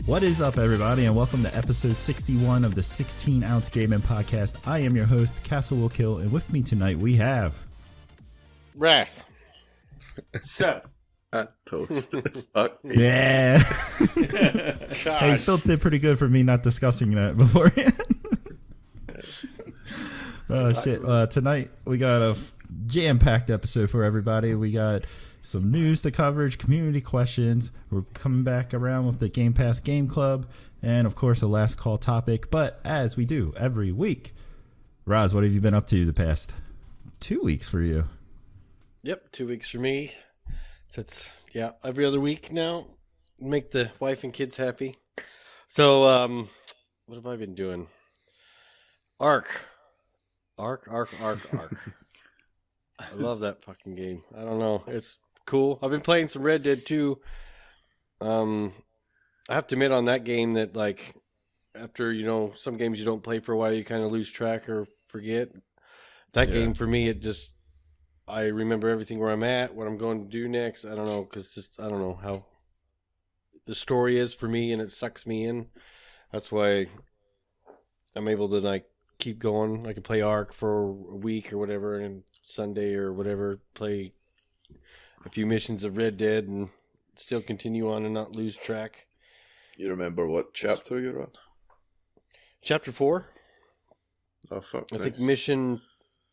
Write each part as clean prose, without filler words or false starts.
What is up, everybody, and welcome to episode 61 of the 16-Ounce Gaming Podcast. I am your host, Castle Will Kill, and with me tonight we have... Brass. So. Toast. Fuck. Yeah. Hey, you still did pretty good for me not discussing that beforehand. Oh, shit. Tonight we got a jam-packed episode for everybody. We got some news to coverage, community questions. We're coming back around with the Game Pass Game Club, and of course a last call topic. But as we do every week, Roz, what have you been up to the past 2 weeks for you? Yep, 2 weeks for me. So it's every other week now. Make the wife and kids happy. So what have I been doing? Ark. I love that fucking game. I don't know. It's cool. I've been playing some Red Dead 2. I have to admit on that game that, like, after, some games you don't play for a while, you kind of lose track or forget. That game, for me, I remember everything where I'm at, what I'm going to do next. I don't know, because I don't know how the story is for me, and it sucks me in. That's why I'm able to, like, keep going. I can play Ark for a week or whatever, and Sunday or whatever, play a few missions of Red Dead and still continue on and not lose track. You remember what chapter you're on? Chapter 4. Oh, fuck. I think mission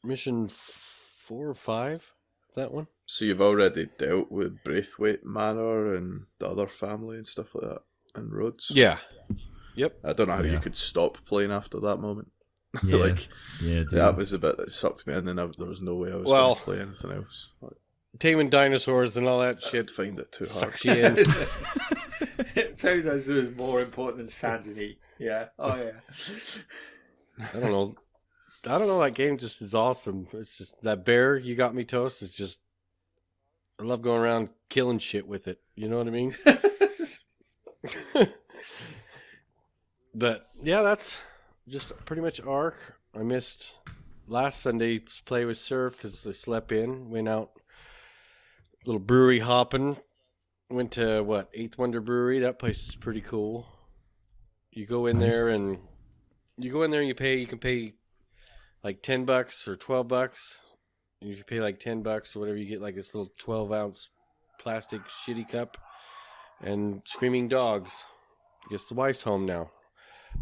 4 or 5. That one. So you've already dealt with Braithwaite Manor and the other family and stuff like that, and Rhodes? Yeah. Yep. I don't know how you could stop playing after that moment. Yeah, dude. That was the bit that sucked me in, and there was no way I was going to play anything else. Taming dinosaurs and all that shit. I'd find it too hard. Sucks you in. Taming dinosaurs is more important than Sanity. Yeah. Oh, yeah. I don't know. That game just is awesome. It's just that bear you got me, Toast, is just... I love going around killing shit with it. You know what I mean? But, yeah, that's just pretty much Ark. I missed last Sunday's play with Surf because I slept in. Went out, little brewery hopping. Went to, Eighth Wonder Brewery. That place is pretty cool. You go in there and you can pay like $10 or $12. And if you pay like $10 or whatever, you get like this little 12-ounce plastic shitty cup and screaming dogs. I guess the wife's home now.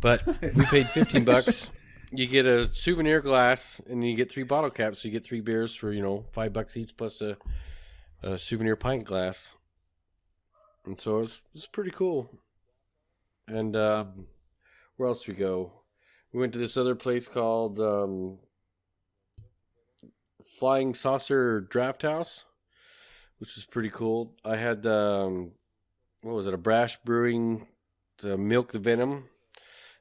But we paid $15. You get a souvenir glass, and you get 3 bottle caps. So you get 3 beers for, $5 each, plus a souvenir pint glass. And so it was pretty cool. And where else did we go? We went to this other place called Flying Saucer Draft House, which is pretty cool. I had a Brash Brewing to milk the venom.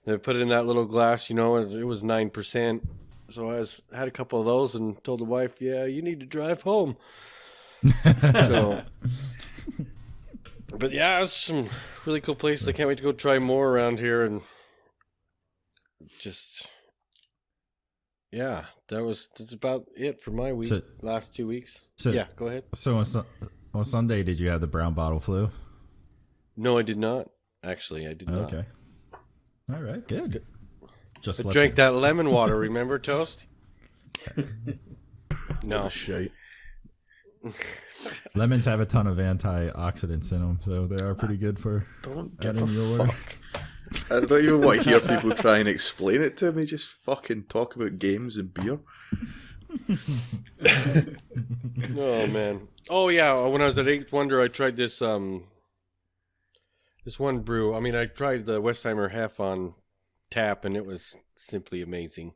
They put it in that little glass, it was 9%. So I had a couple of those and told the wife, you need to drive home. But yeah, it's some really cool places. I can't wait to go try more around here. And just, that's about it for my week, last 2 weeks. Yeah, go ahead. So on Sunday, did you have the brown bottle flu? No, I did not. Actually, I did not. Okay. All right, good. I drank that lemon water, remember, Toast? No. Shite. Lemons have a ton of antioxidants in them, so they are pretty good for getting your work. I don't even want to hear people try and explain it to me. Just fucking talk about games and beer. Oh, man. Oh, yeah, when I was at Eighth Wonder, I tried this one brew. I mean, I tried the Westheimer Half on tap, and it was simply amazing.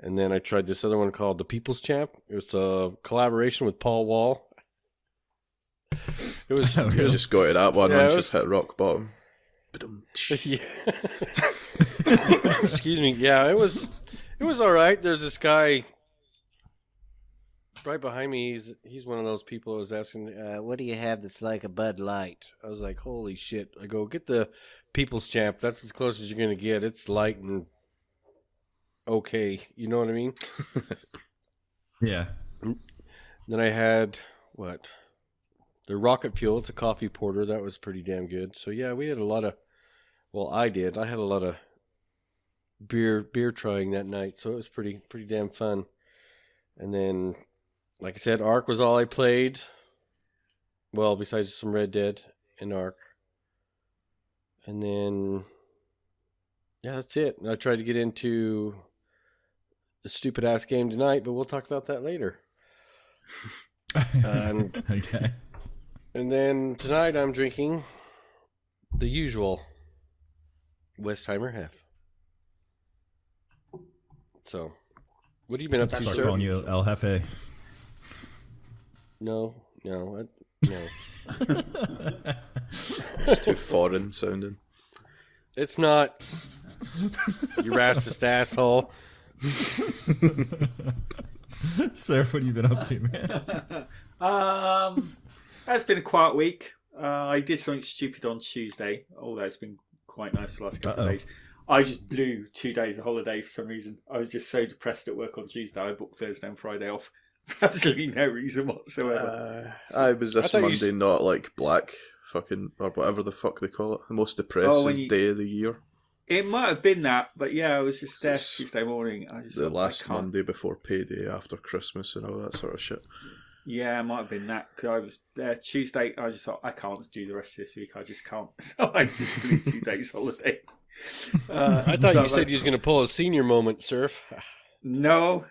And then I tried this other one called the People's Champ. It was a collaboration with Paul Wall. It was You just go to that one and just hit rock bottom. Yeah. Excuse me. Yeah, it was all right. There's this guy right behind me. He's one of those people who was asking, what do you have that's like a Bud Light? I was like, holy shit. I go, get the People's Champ. That's as close as you're going to get. It's light and okay. You know what I mean? Yeah. Then I had, the Rocket Fuel. It's a coffee porter. That was pretty damn good. So, yeah, we had a lot of Well, I did. I had a lot of beer trying that night, so it was pretty damn fun. And then, like I said, Ark was all I played. Well, besides some Red Dead and Ark. And then, yeah, that's it. I tried to get into the stupid ass game tonight, but we'll talk about that later. Okay. And then tonight I'm drinking the usual Westheimer Hef. So, what have you been up to, Start sir? calling you El Jefe. No. It's too foreign sounding. It's not. You racist asshole. Sir, what have you been up to, man? It's been a quiet week. I did something stupid on Tuesday, although it's been quite nice the last couple of days. I just blew 2 days of holiday for some reason. I was just so depressed at work on Tuesday. I booked Thursday and Friday off for absolutely no reason whatsoever. Was this Monday not like black fucking, or whatever the fuck they call it, the most depressing day of the year? It might have been that, but yeah, I was just there Tuesday morning. I just the last Monday before payday after Christmas and all that sort of shit. Yeah, it might have been that. Because I was there Tuesday. I just thought, I can't do the rest of this week. I just can't. So I just blew 2 days holiday. I thought you said you was going to pull a senior moment, Surf. No.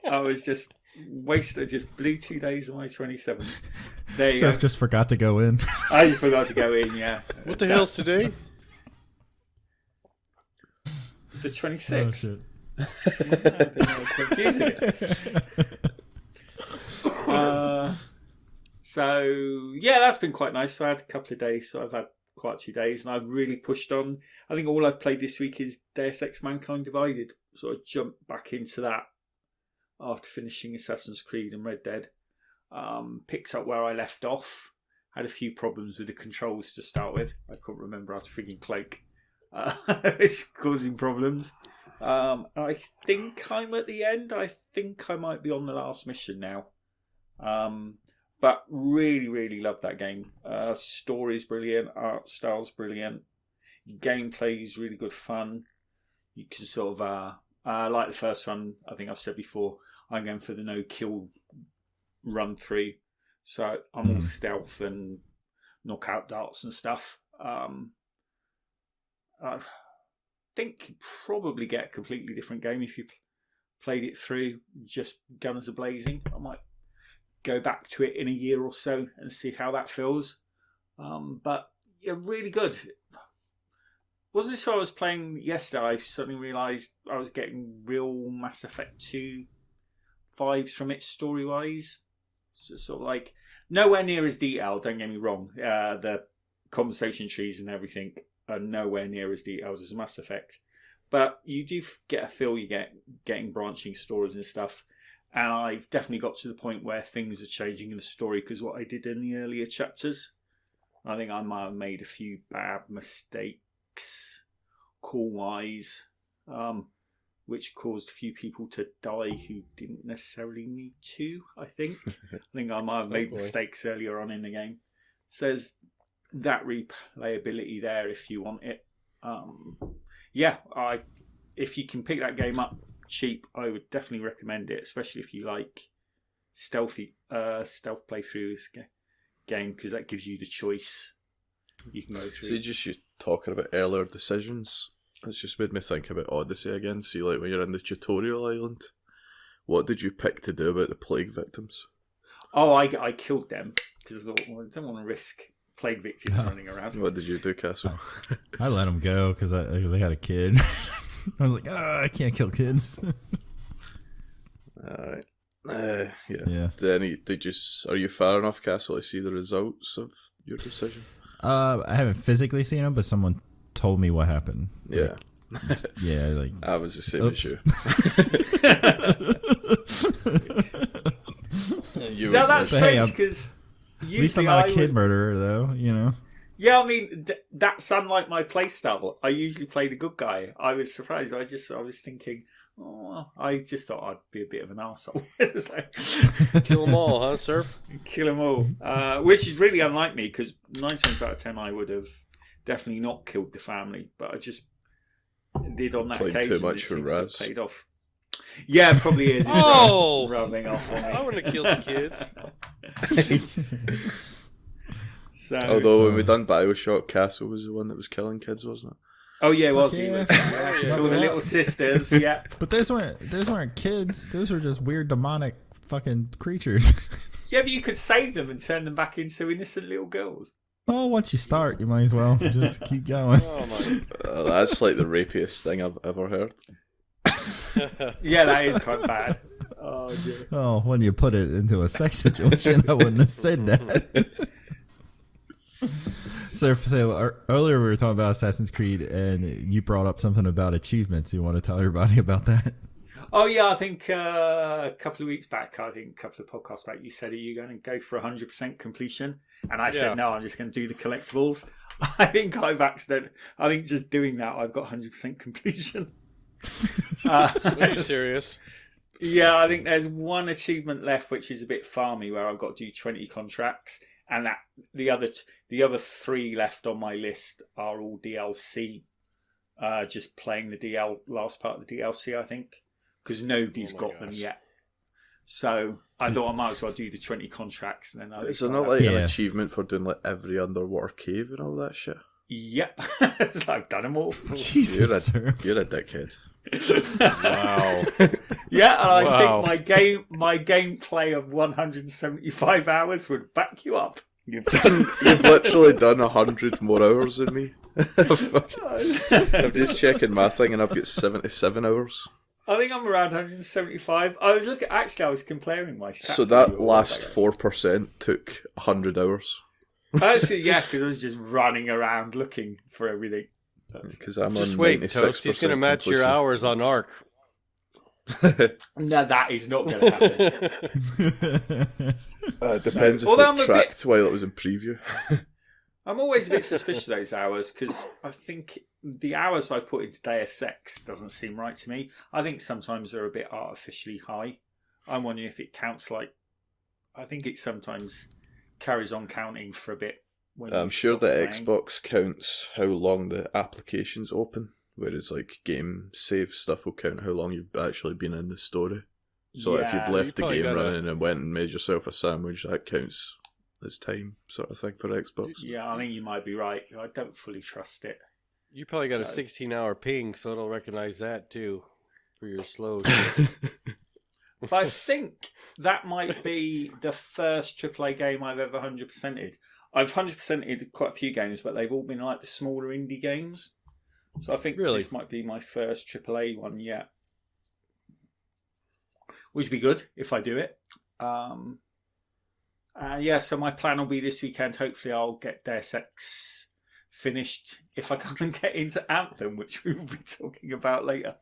I was just wasted. Just blew 2 days of my 27th. Surf just forgot to go in. I just forgot to go in, yeah. What the hell's today? The 26th. Oh, shit. Confusing it. So yeah, that's been quite nice. So I had a couple of days. So I've had quite 2 days, and I've really pushed on. I think all I've played this week is Deus Ex: Mankind Divided. Sort of jumped back into that after finishing Assassin's Creed and Red Dead. Picked up where I left off. Had a few problems with the controls to start with. I couldn't remember how to frigging cloak. It's causing problems. I think I'm at the end. I think I might be on the last mission now. But really, really love that game. Story's brilliant. Art style's brilliant. Gameplay's really good fun. You can sort of, like the first one, I think I've said before, I'm going for the no-kill run through. So I'm all stealth and knockout darts and stuff. I think you probably get a completely different game if you played it through just guns a-blazing. I might go back to it in a year or so and see how that feels. But yeah, really good. Wasn't this what I was playing yesterday? I suddenly realised I was getting real Mass Effect 2 vibes from it story-wise. So sort of like nowhere near as detailed, don't get me wrong. The conversation trees and everything are nowhere near as detailed as Mass Effect. But you do get a feel you're getting branching stories and stuff. And I've definitely got to the point where things are changing in the story because what I did in the earlier chapters, I think I might have made a few bad mistakes call-wise, which caused a few people to die who didn't necessarily need to, I think. I think I might have made mistakes earlier on in the game. So there's that replayability there if you want it. If you can pick that game up cheap, I would definitely recommend it, especially if you like stealth playthroughs game, because that gives you the choice you can go through. So you talking about earlier decisions, it's just made me think about Odyssey again. See, like when you're in the tutorial island, what did you pick to do about the plague victims? Oh, I killed them because I thought, well, I don't want to risk plague victims running around. What did you do, Castle? I let them go because I had a kid. I was like, I can't kill kids. Alright. Yeah. Are you far enough, Castle, to see the results of your decision? I haven't physically seen them, but someone told me what happened. Yeah. Like I was the same as you. No, that's strange because at least I'm not a kid murderer, though. You know. Yeah, I mean that's unlike my playstyle. I usually play the good guy. I was surprised. I was thinking, I just thought I'd be a bit of an arsehole. Kill them all, huh, sir? Kill them all, which is really unlike me because 9 times out of 10 I would have definitely not killed the family, but I just did on that Playing occasion. too much it for seems to have Raz. paid off. Yeah, it probably is. Oh! Rubbing off on me. I wouldn't have killed the kids. So, Although when we done Bioshock, Castle was the one that was killing kids, wasn't it? oh yeah, it was. Fuck He yeah. was. Yeah. All the little sisters. Yeah. But those weren't kids. Those were just weird demonic fucking creatures. Yeah, but you could save them and turn them back into innocent little girls. Well, once you start, you might as well just keep going. Oh my. That's like the rapiest thing I've ever heard. Yeah, that is quite bad. Oh dear. Oh, when you put it into a sex situation, I wouldn't have said that. So earlier we were talking about Assassin's Creed, and you brought up something about achievements. You want to tell everybody about that? Oh yeah, I think a couple of weeks back, a couple of podcasts back, you said, "Are you going to go for 100% completion?" And I said, "No, I'm just going to do the collectibles." I think just doing that, I've got 100% completion. Are you serious? Yeah, I think there's one achievement left, which is a bit farmy, where I've got to do 20 contracts, and that the other 3 left on my list are all DLC. Just playing the last part of the DLC, I think, because nobody's got them yet. So I thought I might as well do the 20 contracts, and then Is there not like an achievement for doing like every underwater cave and all that shit? Yep, so I've done them all. Jesus, You're a dickhead. Wow. Yeah, and Wow. I think my gameplay of 175 hours would back you up. You've literally done 100 more hours than me. I'm just checking my thing, and I've got 77 hours. I think I'm around 175. I was comparing my stats. So that last 4% took 100 hours. Actually, yeah, because I was just running around looking for everything. Because I'm Just on wait, 96%. Toast. He's going to match your hours on Ark. No, that is not going to happen. It depends if Although it tracked while it was in preview. I'm always a bit suspicious of those hours, because I think the hours I put into Deus Ex doesn't seem right to me. I think sometimes they're a bit artificially high. I'm wondering if it counts like... I think it sometimes carries on counting for a bit. I'm sure that Xbox counts how long the application's open, whereas like game save stuff will count how long you've actually been in the story. So if you've left the game running and went and made yourself a sandwich, that counts as time, sort of thing, for Xbox. Yeah, I think you might be right. I don't fully trust it. You probably got a 16-hour ping, so it'll recognize that too for your slow. But I think that might be the first AAA game I've ever 100%ed. I've 100%ed quite a few games, but they've all been like the smaller indie games. So I think this might be my first AAA one yet. Which would be good if I do it. Yeah, so my plan will be this weekend. Hopefully I'll get Deus Ex finished if I can't get into Anthem, which we will be talking about later.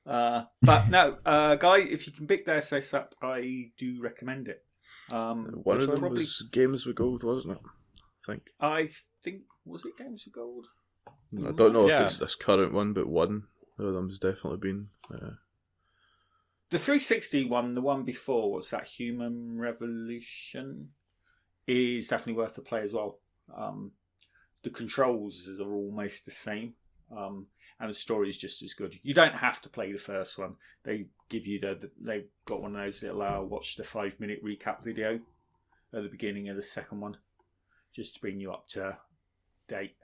But no, Guy, if you can pick Deus Ex up, I do recommend it. One of them was Games with Gold, wasn't it? I think. Was it Games with Gold? I don't know if it's this current one, but one of them has definitely been. The 360 one, the one before, what's that, Human Revolution, is definitely worth the play as well. The controls are almost the same, and the story is just as good. You don't have to play the first one. They give you they've got one of those little watch the 5-minute recap video at the beginning of the second one, just to bring you up to date.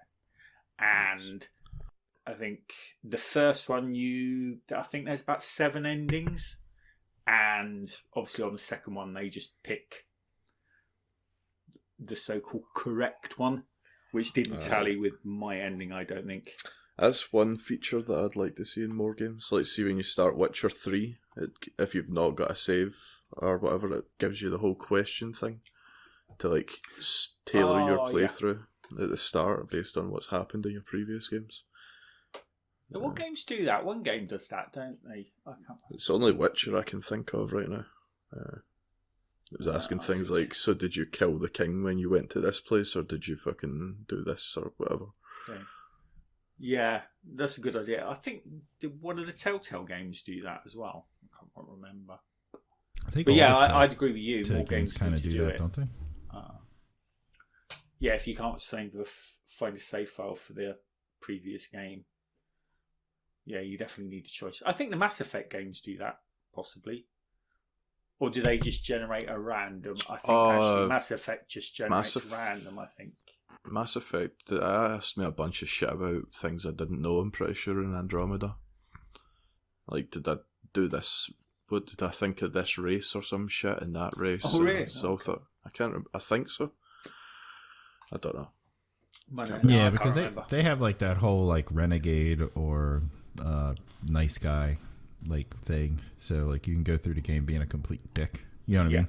And I think the first one, I think there's about 7 endings, and obviously on the second one they just pick the so-called correct one, which didn't tally with my ending, I don't think. That's one feature that I'd like to see in more games. Like, see, when you start Witcher 3, if you've not got a save or whatever, it gives you the whole question thing to like tailor your playthrough at the start based on what's happened in your previous games. What games do that? One game does that, don't they? I can't. It's only Witcher I can think of right now. It was asking things like, so did you kill the king when you went to this place, or did you fucking do this, or whatever? Okay. Yeah, that's a good idea. I think did one of the Telltale games do that as well? I can't quite remember. I think but yeah, I'd agree with you. More games kind of need to do do that, it. don't they? yeah, if you can't find a save file for the previous game, yeah, you definitely need a choice. I think the Mass Effect games do that, possibly. Or do they just generate a random? I think actually Mass Effect just generates random, I think. Mass Effect, it asked me a bunch of shit about things I didn't know, I'm pretty sure, in Andromeda. Like, did I do this? What did I think of this race or some shit in that race? Oh, really? So okay. I can't remember. I think so. I don't know. Yeah, because they have like that whole like renegade or nice guy like thing. So like you can go through the game being a complete dick. You know what I mean?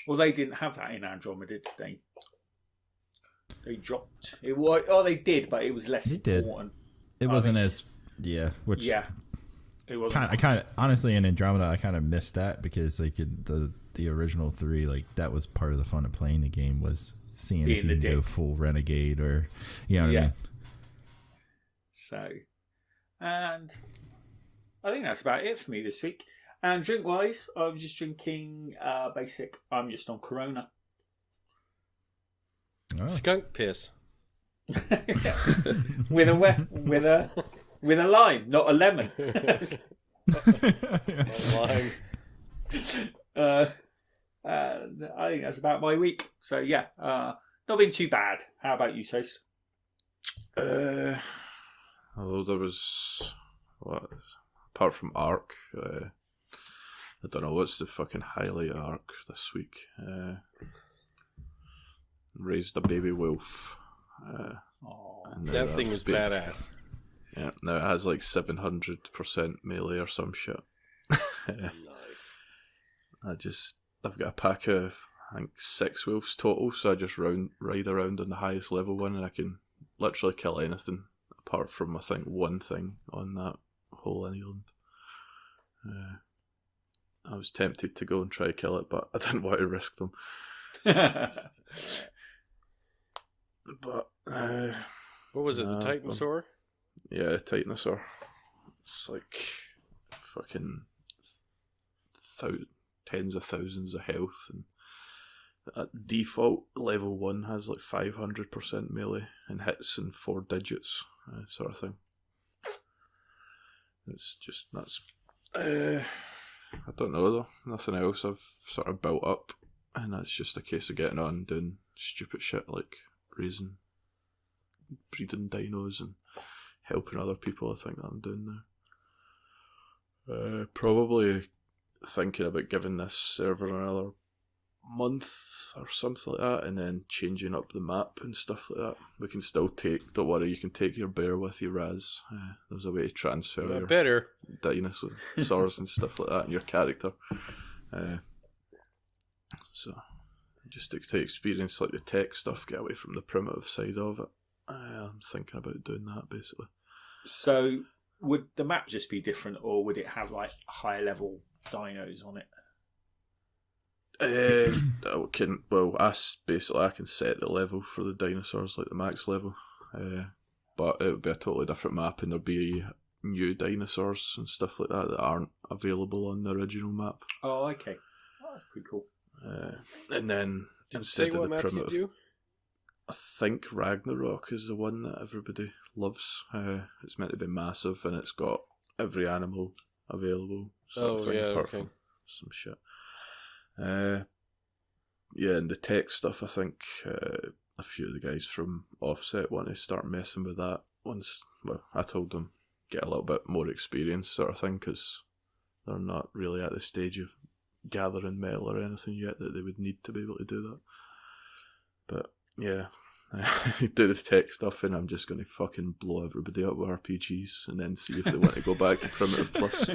Well, they didn't have that in Andromeda, did they? They dropped it. Oh, they did, but it was less important. It wasn't as which it wasn't. I kind of honestly in Andromeda I kind of missed that because like the original 3, like that was part of the fun of playing the game was seeing if you can go full renegade or you know what I mean. So, and I think that's about it for me this week. And drink wise, I'm just drinking basic. I'm just on Corona. Oh. Skunk piss. with a lime, not a lemon. Lime. I think that's about my week. So yeah, not been too bad. How about you, Toast? Although there was apart from Ark, I don't know what's the fucking highlight of Ark this week. Raised a baby wolf. That thing was badass. Yeah, now it has like 700% melee or some shit. Nice. I've got a pack of, I think, 6 wolves total, so I just ride around on the highest level one and I can literally kill anything apart from, I think, one thing on that whole island. I was tempted to go and try to kill it, but I didn't want to risk them. But what was it? The Titanosaur? Yeah, Titanosaur. It's like fucking tens of thousands of health, and at default level 1 has like 500% melee and hits in 4 digits, sort of thing. It's just that's. I don't know though. Nothing else I've sort of built up, and that's just a case of getting on and doing stupid shit like breeding dinos and helping other people. I think that I'm doing now. Probably thinking about giving this server another month or something like that, and then changing up the map and stuff like that. We can still don't worry, you can take your bear with you, Raz. There's a way to transfer your dinosaurs and stuff like that in your character. So just to experience like the tech stuff, get away from the primitive side of it. I'm thinking about doing that basically. So would the map just be different, or would it have like higher level dinos on it? I can set the level for the dinosaurs, like the max level, but it would be a totally different map, and there'd be new dinosaurs and stuff like that aren't available on the original map. Oh, okay. Oh, that's pretty cool. And then instead of the primitive, I think Ragnarok is the one that everybody loves. It's meant to be massive, and it's got every animal available. Apart from some shit. And the tech stuff, I think a few of the guys from Offset want to start messing with that once. Well, I told them get a little bit more experience, sort of thing, because they're not really at the stage of gathering metal or anything yet that they would need to be able to do that. But yeah, do the tech stuff, and I'm just going to fucking blow everybody up with RPGs and then see if they want to go back to Primitive Plus.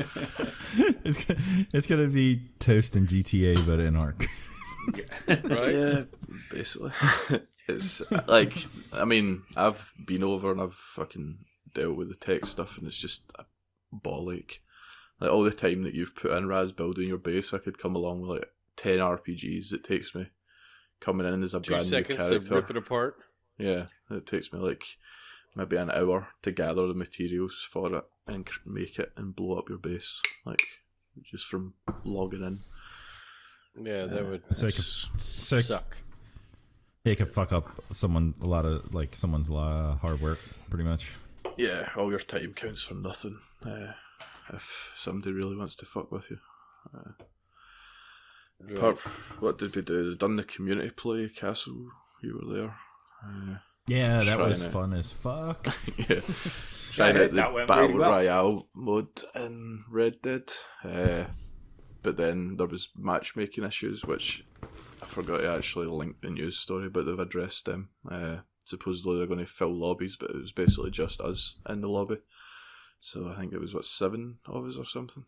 It's going to be Toast and GTA, but in Ark. Yeah. Right? Yeah, basically. It's like, I mean, I've been over and I've fucking dealt with the tech stuff, and it's just a bollock. Like all the time that you've put in, Raz, building your base, I could come along with like 10 RPGs. It takes me coming in as a brand new character. 2 seconds to rip it apart. Yeah, it takes me like maybe an hour to gather the materials for it and make it and blow up your base, like just from logging in. Yeah, that would suck. It could fuck up someone's hard work, pretty much. Yeah, all your time counts for nothing if somebody really wants to fuck with you. What did we do? We done the community play castle. You were there. Yeah, that was fun as fuck. Yeah, trying out the Battle Royale mode in Red Dead. But then there was matchmaking issues, which I forgot to actually link the news story, but they've addressed them. Supposedly they're going to fill lobbies, but it was basically just us in the lobby. So I think it was, 7 of us or something?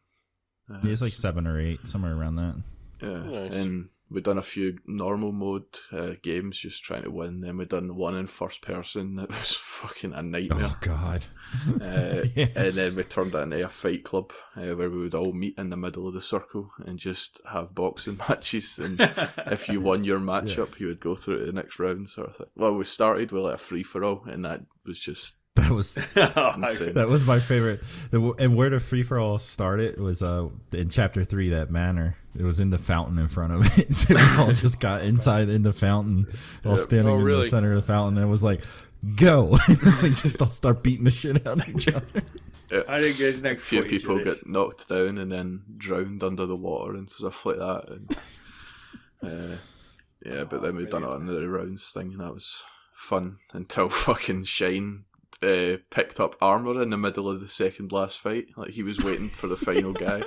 It's like 7 or 8, somewhere around that. Yeah, nice. And we've done a few normal mode games just trying to win. Then we've done one in first person that was fucking a nightmare. Oh, God. Yeah. And then we turned that into a fight club where we would all meet in the middle of the circle and just have boxing matches. And if you won your matchup, you would go through to the next round, sort of thing. Well, we started with like a free-for-all, and that was just... That was insane. That was my favorite. And where the free for all started was in chapter 3, that manor. It was in the fountain in front of it. So we all just got inside in the fountain, all standing in the center of the fountain. And it was like, go! And we just all start beating the shit out of each other. Yeah. I think there's no a few people get knocked down and then drowned under the water and stuff like that. And but then we've done it on the rounds thing, and that was fun until fucking Shine picked up armour in the middle of the second last fight. Like, he was waiting for the final guy,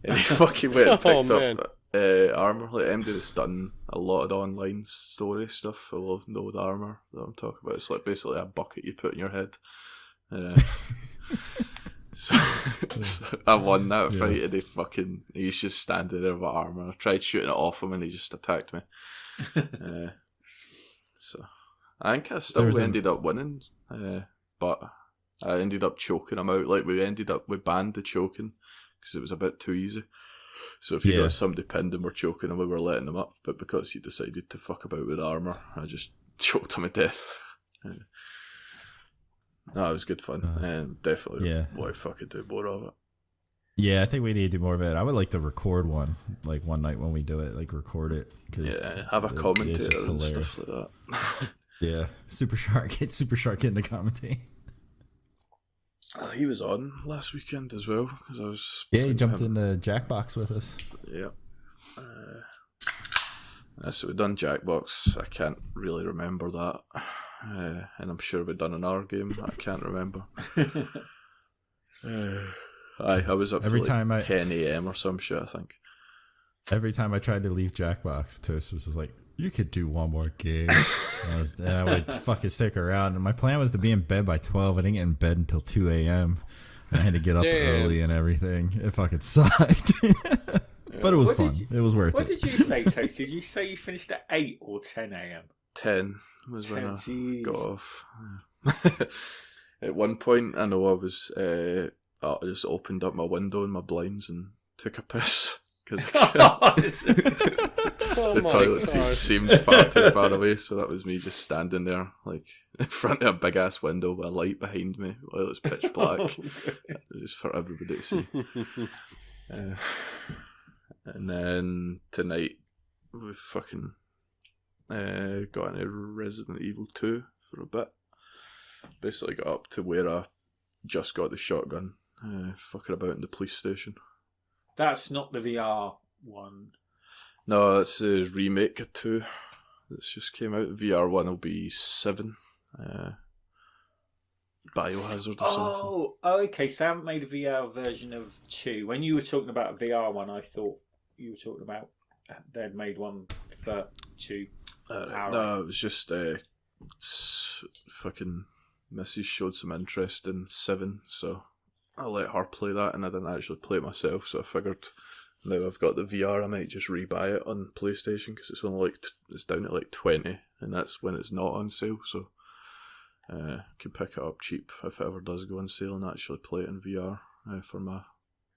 and he fucking went and picked up armour. Like, MD has done a lot of the online story stuff. I love know the armour that I'm talking about. It's like basically a bucket you put in your head. So I won that fight, and he's just standing there with armour. I tried shooting it off him and he just attacked me. So I think I still ended up winning, but I ended up choking him out. Like, we banned the choking because it was a bit too easy. So if you got somebody pinned and were choking him, we were letting them up. But because he decided to fuck about with armour, I just choked him to death. No, it was good fun, and definitely boy, fucking do more of it. Yeah, I think we need to do more of it. I would like to record one, like one night when we do it, like record it. Have a commentator and stuff like that. Yeah, Super Shark getting to commentate. He was on last weekend as well, because I was. Yeah, he jumped in the Jackbox with us. Yeah. So we've done Jackbox. I can't really remember that. And I'm sure we've done another game I can't remember. I was up every time 10 a.m. or some shit, I think. Every time I tried to leave Jackbox, Toast was just like, you could do one more game. And I would fucking stick around. And my plan was to be in bed by 12. I didn't get in bed until 2 a.m. I had to get up early and everything. It fucking sucked. But it was fun. It was worth it. What did you say, Toast? Did you say you finished at 8 or 10 a.m.? 10 was when I got off. At one point, I know I was... I just opened up my window and my blinds and took a piss. Because the toilet seat seemed far too far away, so that was me just standing there, like, in front of a big ass window with a light behind me while it's pitch black, just for everybody to see. And then tonight we fucking got into Resident Evil 2 for a bit. Basically got up to where I just got the shotgun, fucking about in the police station. That's not the VR one. No, that's the remake of 2. That's just came out. VR 1 will be 7. Biohazard or something. Oh, okay. So I haven't made a VR version of 2. When you were talking about a VR one, I thought you were talking about they'd made one for 2. No, it was just fucking Mrs. showed some interest in 7, so I let her play that, and I didn't actually play it myself. So I figured now I've got the VR, I might just rebuy it on PlayStation because it's only it's down at like 20, and that's when it's not on sale. So can pick it up cheap if it ever does go on sale and actually play it in VR for my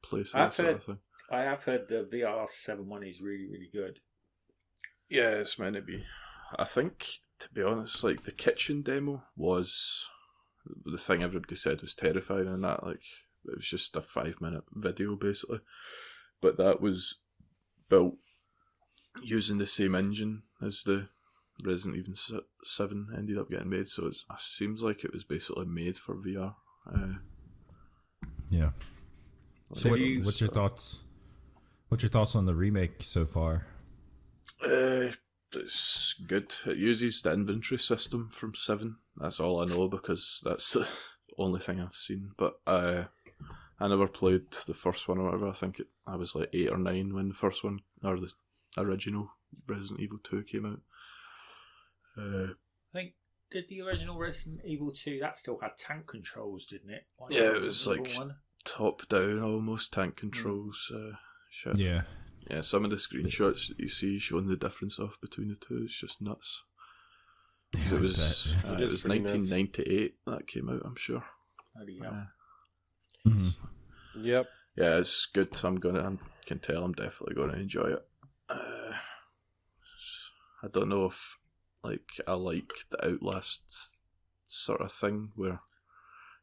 playthrough. I have heard the VR 7 one is really, really good. Yeah, it's meant to be. I think, to be honest, like the kitchen demo was the thing everybody said was terrifying, and that, like, it was just a 5-minute video basically, but that was built using the same engine as the Resident Evil 7 ended up getting made, so it seems like it was basically made for VR. Yeah. So what's your thoughts? What's your thoughts on the remake so far? It's good. It uses the inventory system from 7. That's all I know because that's the only thing I've seen. But I never played the first one or whatever. I think I was like 8 or 9 when the first one, or the original Resident Evil 2 came out. I think, did the original Resident Evil 2, that still had tank controls, didn't it? Like yeah, it was like top-down almost tank controls. Shit. Yeah. Yeah, some of the screenshots that you see showing the difference between the two is just nuts. Because it was 1998 that came out, I'm sure. Yep. Yeah, it's good. I can tell I'm definitely going to enjoy it. I don't know if I like the Outlast sort of thing where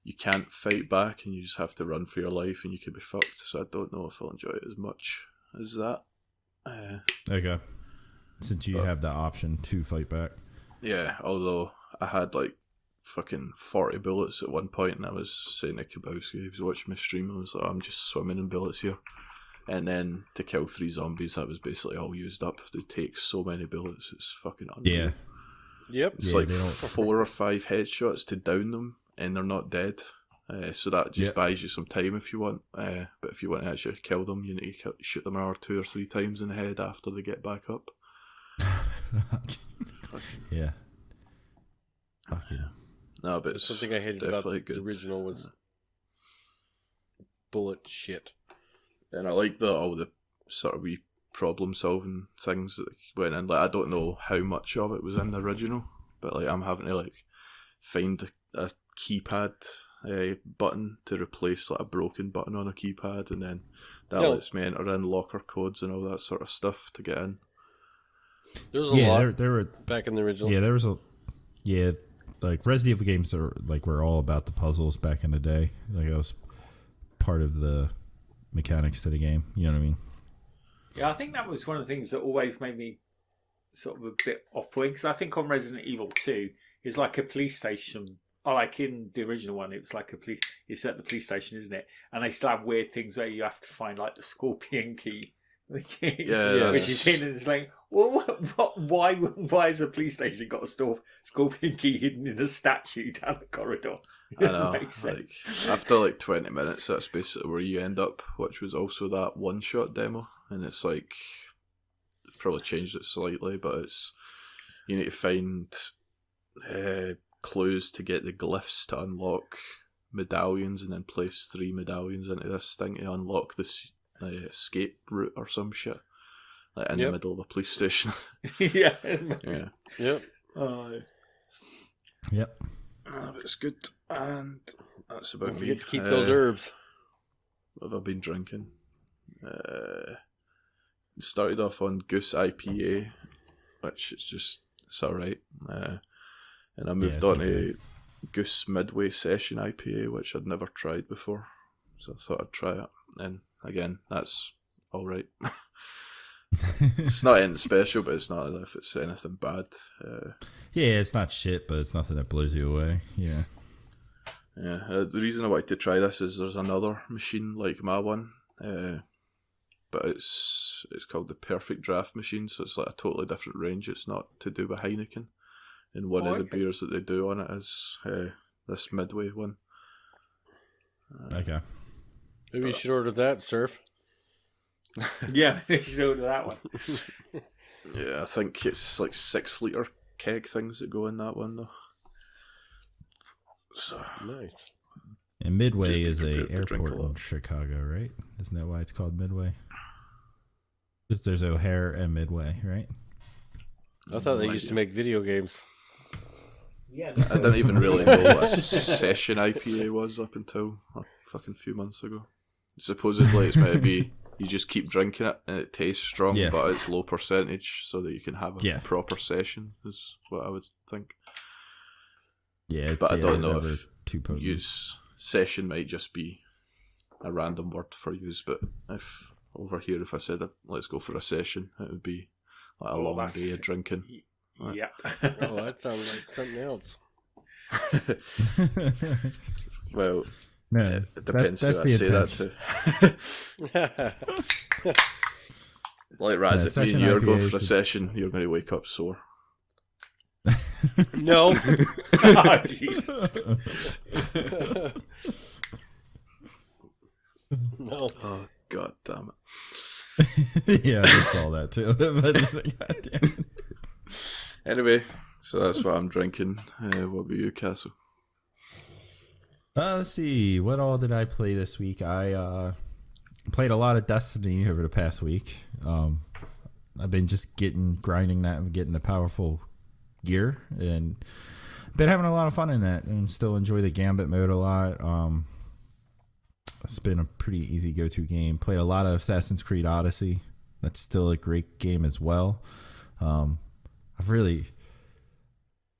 you can't fight back and you just have to run for your life and you could be fucked. So I don't know if I'll enjoy it as much as that. Okay. Since you have the option to fight back. Yeah, although I had fucking 40 bullets at one point, and I was saying to Kabowski, he was watching my stream, I was like, I'm just swimming in bullets here. And then to kill 3 zombies, that was basically all used up. They take so many bullets, it's fucking unreal. Yeah. Yep. It's 4 or 5 headshots to down them, and they're not dead. So that just buys you some time if you want. But if you want to actually kill them, you need to shoot them 2 or 3 times in the head after they get back up. Yeah. Fuck yeah. No, but it's something I hated about the original was bullet shit. And I like all the sort of wee problem solving things that went in. I don't know how much of it was in the original, but I'm having to find a keypad button to replace a broken button on a keypad, and then that lets me enter in locker codes and all that sort of stuff to get in. There was a lot there were back in the original. Yeah, there was Resident Evil games are were all about the puzzles back in the day. It was part of the mechanics to the game. You know what I mean? Yeah, I think that was one of the things that always made me sort of a bit off-putting, because I think on Resident Evil 2, it's like a police station. Like in the original one, it's like it's at the police station, isn't it? And they still have weird things where you have to find the scorpion key. Which is hidden. It's why has a police station got a scorpion key hidden in a statue down the corridor? I know. Makes sense. After 20 minutes, that's basically where you end up, which was also that one-shot demo. And it's they've probably changed it slightly, but you need to find clues to get the glyphs to unlock medallions, and then place 3 medallions into this thing to unlock this escape route or some shit, in the middle of a police station. Yep. Yep. But it's good, and that's about me. Forget to keep those herbs. What have I been drinking? Started off on Goose IPA, which it's alright. And I moved on to Goose Midway Session IPA, which I'd never tried before, so I thought I'd try it. And again, that's alright. It's not anything special, but it's not as if it's anything bad. Yeah, it's not shit, but it's nothing that blows you away. Yeah. Yeah. The reason I wanted to try this is there's another machine like my one, but it's called the Perfect Draft Machine, so it's a totally different range. It's not to do with Heineken, and one of the beers that they do on it is this Midway one. Okay. Maybe you should order that, Surf. Yeah, you should order that one. Yeah, I think it's 6 litre keg things that go in that one though. So nice. And Midway is a airport in Chicago, right? Isn't that why it's called Midway? Because there's O'Hare and Midway, right? I thought they used to make video games. Yeah, I didn't even really know what a session IPA was up until a fucking few months ago. Supposedly it's meant to be you just keep drinking it and it tastes strong, but it's low percentage so that you can have a proper session, is what I would think. Yeah, but I don't know if use session might just be a random word for use, but if over here if I said let's go for a session, it would be a long day of drinking. Yeah. Oh, that sounds like something else. Well, No, it depends that's who I the say that to. Like Raz, if me session and you're going IPAs for a session, you're going to wake up sore. No. Oh, jeez. No. Oh, god damn it. Yeah, I saw that too. God damn it. Anyway, so that's what I'm drinking. What about you, Castle? Let's see. What all did I play this week? I played a lot of Destiny over the past week. I've been just grinding that and getting the powerful gear, and been having a lot of fun in that, and still enjoy the Gambit mode a lot. It's been a pretty easy go-to game. Played a lot of Assassin's Creed Odyssey. That's still a great game as well. I'm really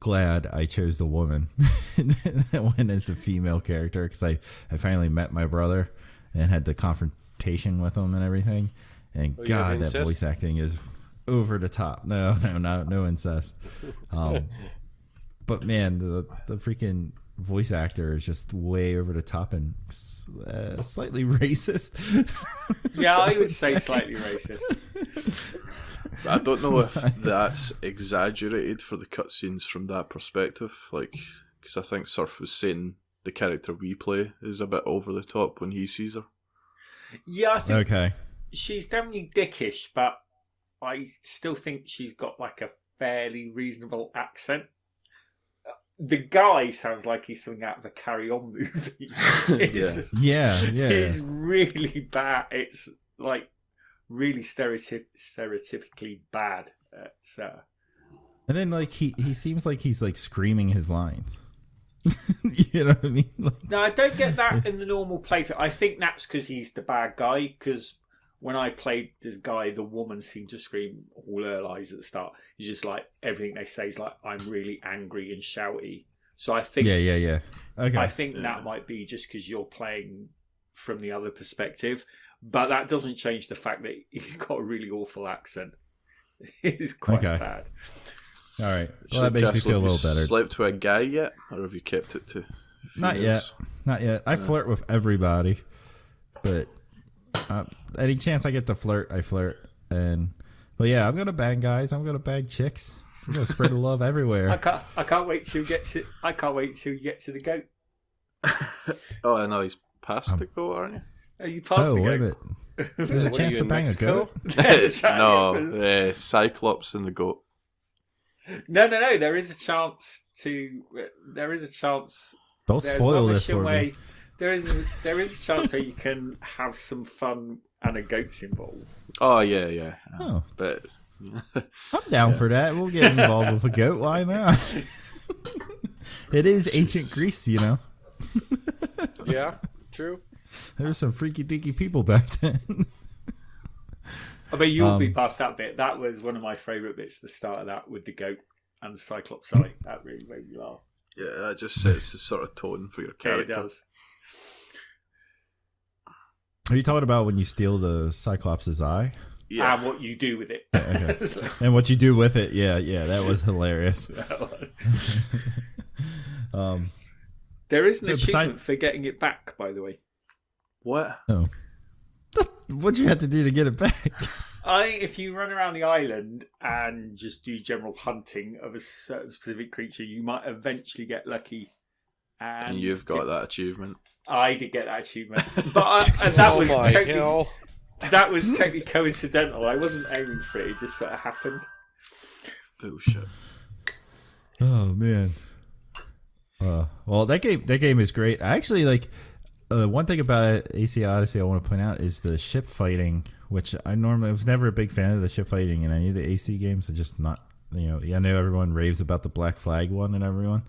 glad I chose the woman that went as the female character, because I finally met my brother and had the confrontation with him and everything. And God, that voice acting is over the top. No incest. But man, the freaking voice actor is just way over the top and slightly racist. Yeah, I would say slightly racist. I don't know if that's exaggerated for the cutscenes from that perspective. Like, because I think Surf was saying the character we play is a bit over the top when he sees her. Yeah, I think Okay. she's definitely dickish, but I still think she's got like a fairly reasonable accent. The guy sounds like he's something out of a Carry On movie. Yeah. It's really bad. It's like really stereotypically bad. And then like he seems like he's like screaming his lines. You know what I mean? Like, No, I don't get that in the normal playthrough. I think that's because he's the bad guy. Because when I played this guy, the woman seemed to scream all her lies at the start. It's just like everything they say is like, I'm really angry and shouty. So I think, yeah. Okay. I think that might be just because you're playing from the other perspective. But that doesn't change the fact that he's got a really awful accent. It's quite bad. All right. Well, that makes me feel a little better. Slept with a guy yet, or have you kept it to? Not yet. I flirt with everybody, but any chance I get to flirt, I flirt. But yeah, I'm gonna bang guys. I'm gonna bang chicks. I'm gonna spread the love everywhere. I can't wait till you get to. I can't wait till you get to the goat. Oh, I know he's past the goat, aren't you? Are you past the wait a goat? minute. There's a chance to bang a goat. No, Cyclops and the goat. No. There is a chance to. There is a chance. Don't spoil this for me. There is a chance where you can have some fun and a goat's involved. Oh yeah. Oh. But I'm down for that. We'll get involved with a goat. Why not? It is ancient Greece, you know. Yeah, true. There were some freaky deaky people back then. I mean, you'll be past that bit. That was one of my favourite bits. The start of that with the goat and the Cyclops eye. That really made me laugh. yeah, that just sets the sort of tone for your character. Yeah, it does. Are you talking about when you steal the Cyclops' eye? Yeah. And what you do with it. Okay. And what you do with it? Yeah, that was hilarious. There is an achievement for getting it back, by the way. What? Oh, what'd you have to do to get it back? If you run around the island and just do general hunting of a certain specific creature, you might eventually get lucky. And you've got that achievement. I did get that achievement, but that was totally coincidental. I wasn't aiming for it; it just sort of happened. Bullshit. Oh man. Well, that game is great. I actually like one thing about AC Odyssey I want to point out is the ship fighting, which I was never a big fan of the ship fighting in any of the AC games. It's just not, I know everyone raves about the Black Flag one and everyone,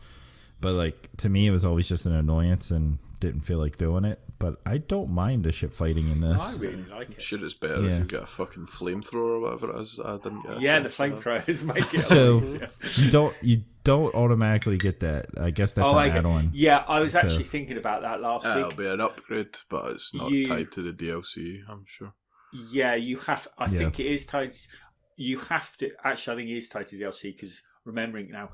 but like to me it was always just an annoyance and didn't feel like doing it. But I don't mind the ship fighting in this. I really like it. Sure, it's better if you get a fucking flamethrower or whatever it is. I didn't get. Yeah, the flamethrowers make it. So you don't automatically get that. I guess that's an add-on. Yeah, I was actually thinking about that last week. It'll be an upgrade, but it's not tied to the DLC. I'm sure. Yeah, you have. I think it is tied. You have to. Actually, I think it is tied to the DLC because remembering now.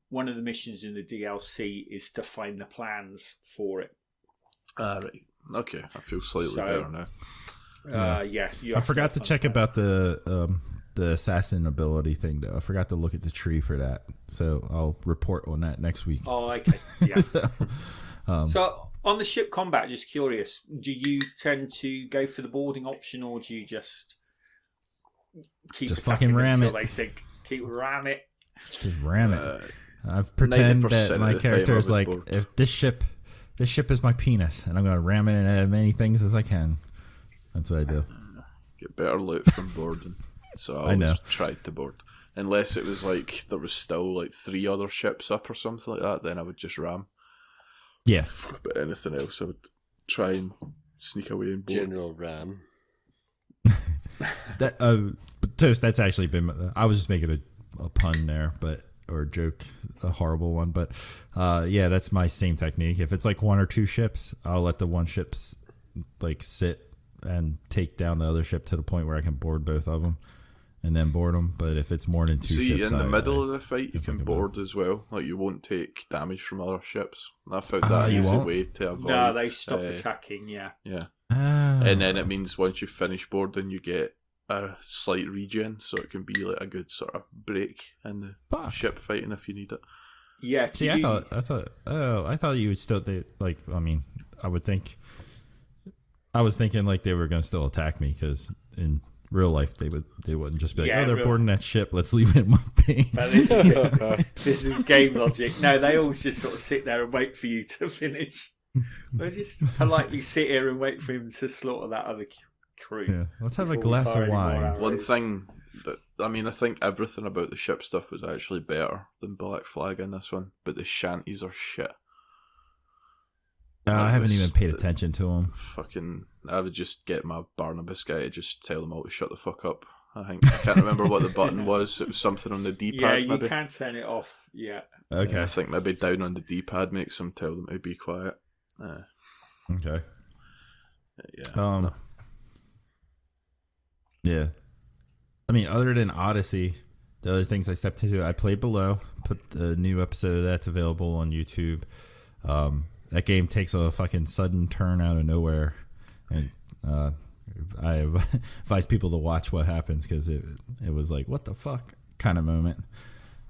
One of the missions in the DLC is to find the plans for it. Right. Okay, I feel slightly better now. I forgot to check about the assassin ability thing, though. I forgot to look at the tree for that, so I'll report on that next week. Oh, okay. Yeah. So on the ship combat, just curious, do you tend to go for the boarding option, or do you just keep fucking ram until it? They sink? Keep ram it. Just ram it. I pretend that my character is like, if this ship is my penis, and I'm going to ram it in as many things as I can. That's what I do. Get better loot from boarding. So I always tried to board. Unless it was like there was still like 3 other ships up or something like that, then I would just ram. Yeah. But anything else, I would try and sneak away and board. General ram. That but Toast, that's actually been. I was just making a pun there, or a joke, a horrible one. But that's my same technique. If it's like 1 or 2 ships, I'll let the one ships like sit and take down the other ship to the point where I can board both of them. And then board them, but if it's more than 2 ships, in the middle of the fight, you can board as well. Like you won't take damage from other ships. I found that an easy way to avoid. No, they stop attacking. Yeah. And then it means once you finish boarding, you get a slight regen, so it can be like a good sort of break in the ship fighting if you need it. Yeah. See, I thought you would still. I was thinking like they were going to still attack me because in real life they wouldn't just be like, they're boarding that ship, let's leave it in one thing. This is game logic. No, they always just sort of sit there and wait for you to finish. They just politely sit here and wait for him to slaughter that other crew. Yeah, let's have a glass of wine. One thing that I think everything about the ship stuff was actually better than Black Flag in this one, but the shanties are shit. I haven't even paid attention to them. I would just get my Barnabas guy to just tell them all to shut the fuck up. I can't remember what the button was. It was something on the D-pad. Yeah, you maybe. can turn it off. Yeah. Okay. I think maybe down on the D-pad makes them tell them to be quiet. Okay. Yeah. Yeah. I mean, other than Odyssey, the other things I stepped into, I played Below. Put the new episode of that's available on YouTube. That game takes a fucking sudden turn out of nowhere, and I advise people to watch what happens because it was like, what the fuck kind of moment.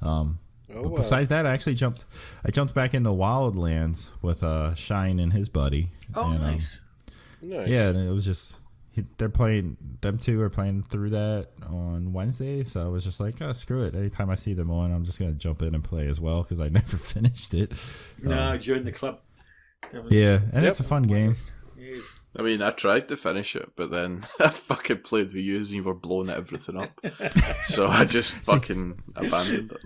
But besides that, I actually jumped back into Wildlands with Shine and his buddy. Oh, and, nice. Yeah, and it was just them two are playing through that on Wednesday, so I was just like, oh, screw it. Anytime I see them on, I'm just gonna jump in and play as well because I never finished it. No, join the club. Yeah, and it's a fun game. I mean, I tried to finish it, but then I fucking played with you and you were blowing everything up. So I just fucking abandoned it.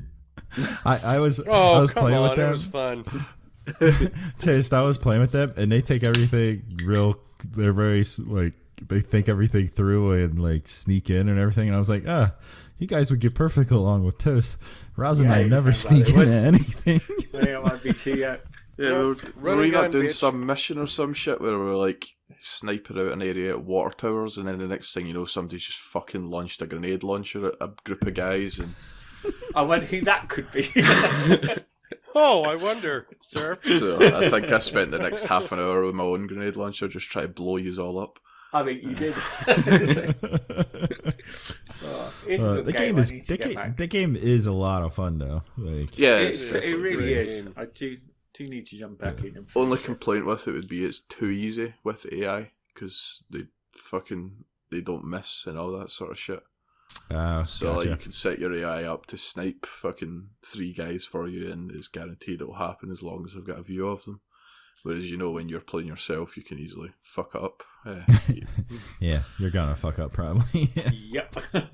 I was playing with them. It was fun. I was playing with them, and they take everything they're very, like, they think everything through and, like, sneak in and everything. And I was like, you guys would get perfect along with Toast. Roz and I never sneak into anything. It might be too, yeah. Yeah, were we not doing some mission or some shit where we were like sniping out an area at water towers, and then the next thing you know, somebody's just fucking launched a grenade launcher at a group of guys, and I wonder who that could be. Oh, I wonder, sir. So I think I spent the next half an hour with my own grenade launcher just trying to blow yous all up. I think you did. The game is a lot of fun though. Like, yeah, it really is. I do need to jump back in. Only complaint with it would be it's too easy with AI because they don't miss and all that sort of shit. So gotcha. you can set your AI up to snipe fucking 3 guys for you, and it's guaranteed it'll happen as long as I've got a view of them. Whereas when you're playing yourself, you can easily fuck up. Yeah, you're gonna fuck up probably. Yep. Well,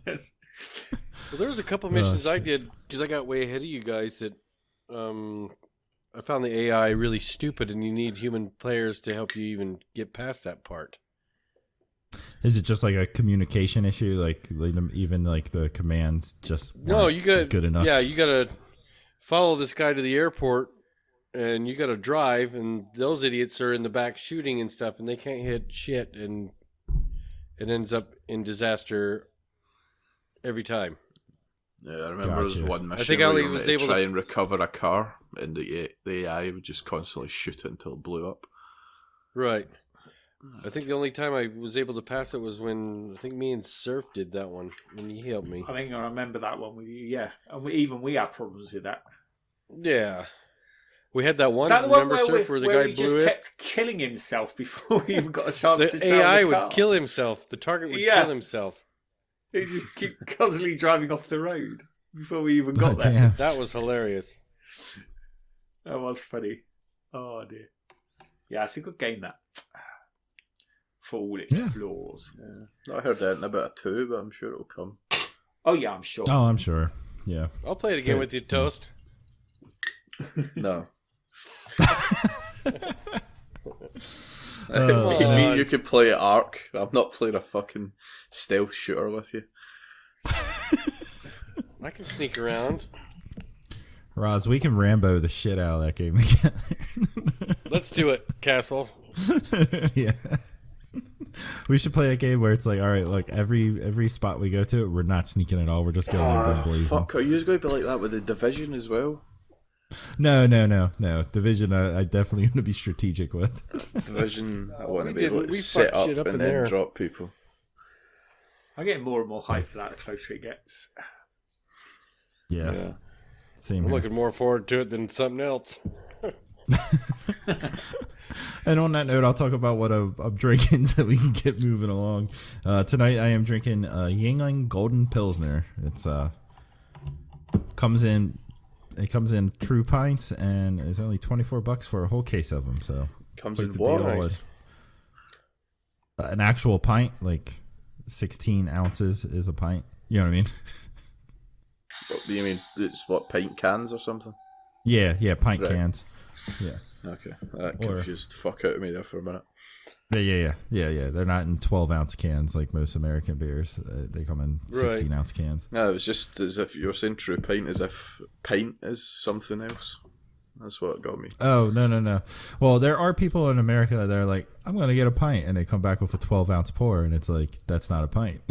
there was a couple missions I did because I got way ahead of you guys that I found the AI really stupid, and you need human players to help you even get past that part. Is it just like a communication issue? Like even like the commands just you got good enough? Yeah, you got to follow this guy to the airport, and you got to drive, and those idiots are in the back shooting and stuff, and they can't hit shit, and it ends up in disaster every time. Yeah, I remember there was one mission I think where Ali you were was meant to able try to and recover a car, and the AI would just constantly shoot it until it blew up. Right. I think the only time I was able to pass it was when I think me and Surf did that one when he helped me. I think I remember that one with you. Yeah, and we had problems with that. Yeah. We had that one. Is that the one remember, Surf, where the where guy he blew just it? kept killing himself before we even got a chance to The travel AI the car? would kill himself. The target would kill himself. He just keep constantly driving off the road before we even got there. Damn. That was hilarious. That was funny. Oh dear. Yeah, it's a good game, that. For all its flaws. Yeah. Not heard anything about a 2, but I'm sure it'll come. Oh yeah, I'm sure. Oh, I'm sure. Yeah. I'll play it again with you, Toast. No. Oh, you could play Ark. I'm not playing a fucking stealth shooter with you. I can sneak around. Roz, we can Rambo the shit out of that game together. Let's do it, Castle. Yeah. We should play a game where it's like, all right, look, every spot we go to, we're not sneaking at all. We're just going and blazing. Fuck, are you going to be like that with the Division as well? No. Division, I definitely want to be strategic with. Division, I want to be able to set up and then drop people. I'm getting more and more hype for that the closer it gets. Yeah. Same I'm here. looking more forward to it than something else. And on that note, I'll talk about what I'm drinking so we can get moving along. Tonight I am drinking Yingling Golden Pilsner. It's comes in true pints and it's only $24 for a whole case of them. So comes in what? Nice. An actual pint, like 16 ounces is a pint. You know what I mean? What do you mean? It's what, pint cans or something? Yeah, pint cans. Yeah. Okay, that confused the fuck out of me there for a minute. Yeah. They're not in 12-ounce cans like most American beers. They come in 16-ounce cans. No, it was just as if you were saying true pint, as if pint is something else. That's what got me. Oh, no. Well, there are people in America that are like, I'm going to get a pint, and they come back with a 12-ounce pour, and it's like, that's not a pint.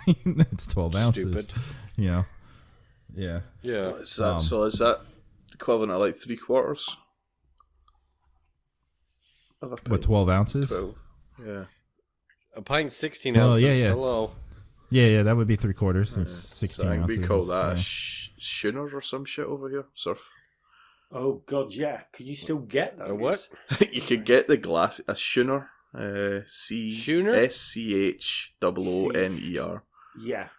It's 12 ounces. Stupid. You know? Yeah. Yeah. What is that? So is that equivalent of like 3/4? What, 12 ounces? 12. Yeah. A pint 16 ounces. Yeah. Hello. Yeah, that would be 3/4 since 16 so I think ounces. we call that a schooner or some shit over here. Surf. Oh god, yeah. Can you still get those? A what? You could get the glass, a schooner. SCHOONER. Yeah.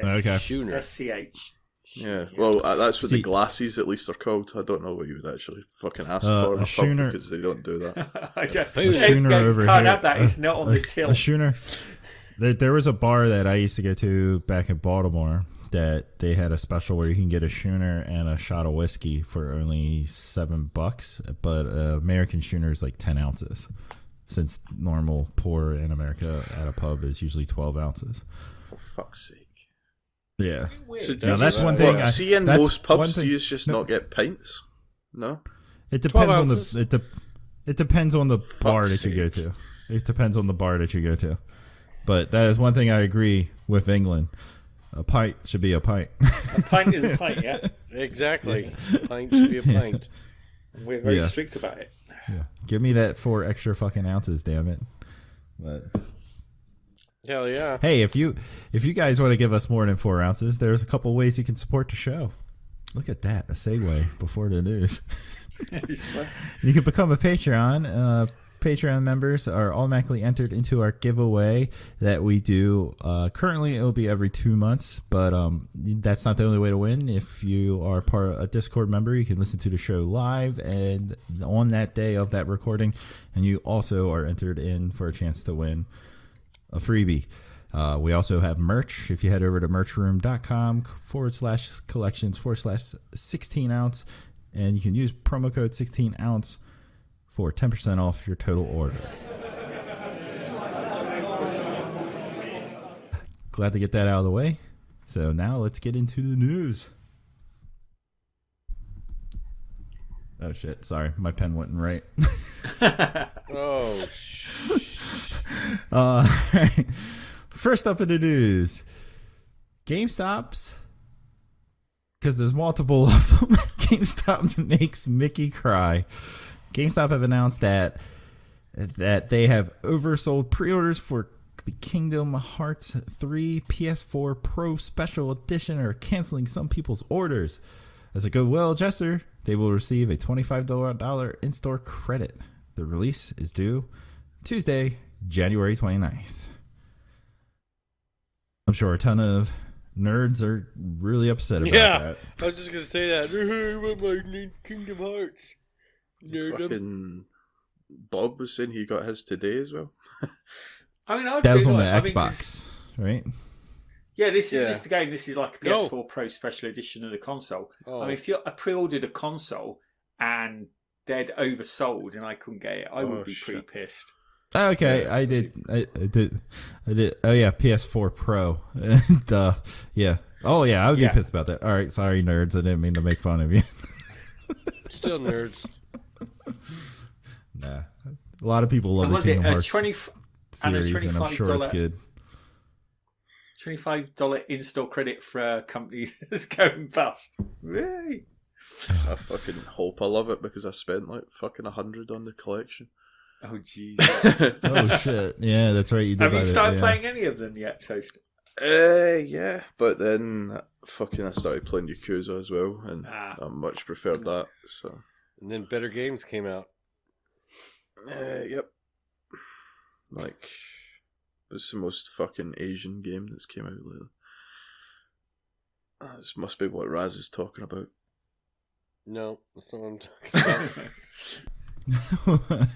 Okay. Schooner. SCH. Yeah, well, that's what the glasses at least are called. I don't know what you would actually fucking ask for in a pub because they don't do that. I don't. A schooner over can't here. have that. It's not on the till. A schooner. There was a bar that I used to go to back in Baltimore that they had a special where you can get a schooner and a shot of whiskey for only $7, but American schooner is like 10 ounces. Since normal pour in America at a pub is usually 12 ounces. For fuck's sake. Yeah. So now, that's one thing. See, in most pubs, do you just not get pints? No? It depends on the it depends on the bar that you go to. It depends on the bar that you go to. But that is one thing I agree with England. A pint should be a pint. A pint is a pint, yeah. Exactly. A pint should be a pint. We're very strict about it. Yeah. Give me that 4 extra fucking ounces, damn it. But hell yeah. hey, if you guys want to give us more than 4 ounces, there's a couple ways you can support the show. Look at that, a segue before the news. You can become a Patreon. Patreon members are automatically entered into our giveaway that we do. Currently, it'll be every 2 months, but that's not the only way to win. If you are part of a Discord member, you can listen to the show live and on that day of that recording, and you also are entered in for a chance to win a freebie. We also have merch. If you head over to merchroom.com/collections/16ounce, and you can use promo code 16ounce for 10% off your total order. Glad to get that out of the way. So now let's get into the news. Oh shit, sorry, my pen wasn't right. Oh, First up in the news, GameStop's because there's multiple of them. GameStop makes Mickey cry. GameStop have announced that they have oversold pre-orders for the Kingdom Hearts 3 PS4 Pro Special Edition, are canceling some people's orders. As a goodwill gesture, they will receive a $25 in-store credit. The release is due Tuesday, January 29th. I'm sure a ton of nerds are really upset about that. I was just going to say that. I want my Kingdom Hearts. Fucking Bob was saying he got his today as well. I mean, that was on the Xbox, right? Yeah, this is the game. This is like a PS4 Pro Special Edition of the console. Oh. I mean, if I pre-ordered a console and they'd oversold and I couldn't get it, I would be pretty pissed. Okay, yeah. I did. Oh yeah, PS4 Pro. And, yeah. Oh yeah, I would be pissed about that. All right, sorry nerds. I didn't mean to make fun of you. Still nerds. Nah, a lot of people love the Kingdom Hearts series, and I'm sure it's good. $25 in-store credit for a company that's going bust. Really? I fucking hope I love it because I spent like fucking $100 on the collection. Oh jeez. Oh shit! Yeah, that's right. You did. Have you started playing any of them yet, Toast? Yeah, but then I started playing Yakuza as well, and I much preferred that. So. And then Better Games came out. Yep. Like, it's the most fucking Asian game that's came out lately. This must be what Raz is talking about. No, that's not what I'm talking about.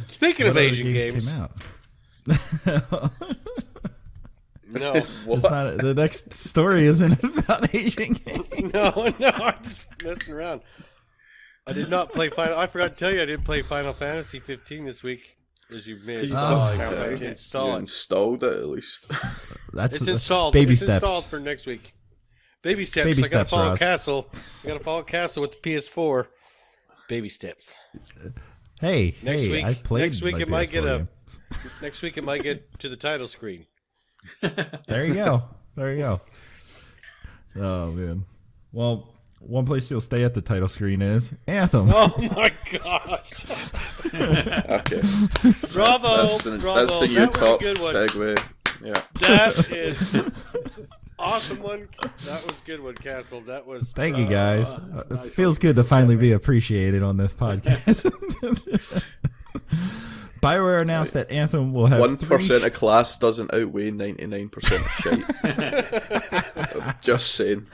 Speaking of Asian games came out? No, what? It's not, the next story isn't about Asian games. No, I'm just messing around. I did not play Final. I forgot to tell you, I didn't play Final Fantasy 15 this week, as you may have installed. You installed it at least. It's installed. Baby steps. Installed for next week. Baby steps. Baby I gotta steps, follow Ross. Castle. I gotta follow Castle with the PS4. Baby steps. Hey, next week, I played. Next week it might get Next week it might get to the title screen. There you go. Oh man. Well, one place you'll stay at the title screen is Anthem. Oh my gosh. Okay. Bravo. That's the new top segue. Yeah. That is awesome one. That was a good one, Castle. That was. Thank you guys. It feels good to finally be appreciated on this podcast. BioWare announced that Anthem will have 1% of class doesn't outweigh 99% of shite. I'm just saying.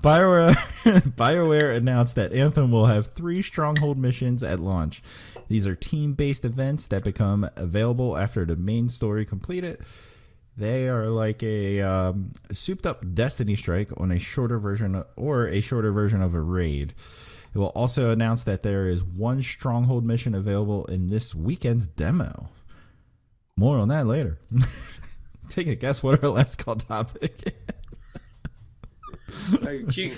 BioWare announced that Anthem will have 3 stronghold missions at launch. These are team-based events that become available after the main story completed. They are like a souped-up Destiny strike on a shorter version of a raid. It will also announce that there is 1 stronghold mission available in this weekend's demo. More on that later. Take a guess what our last call topic is. So, do you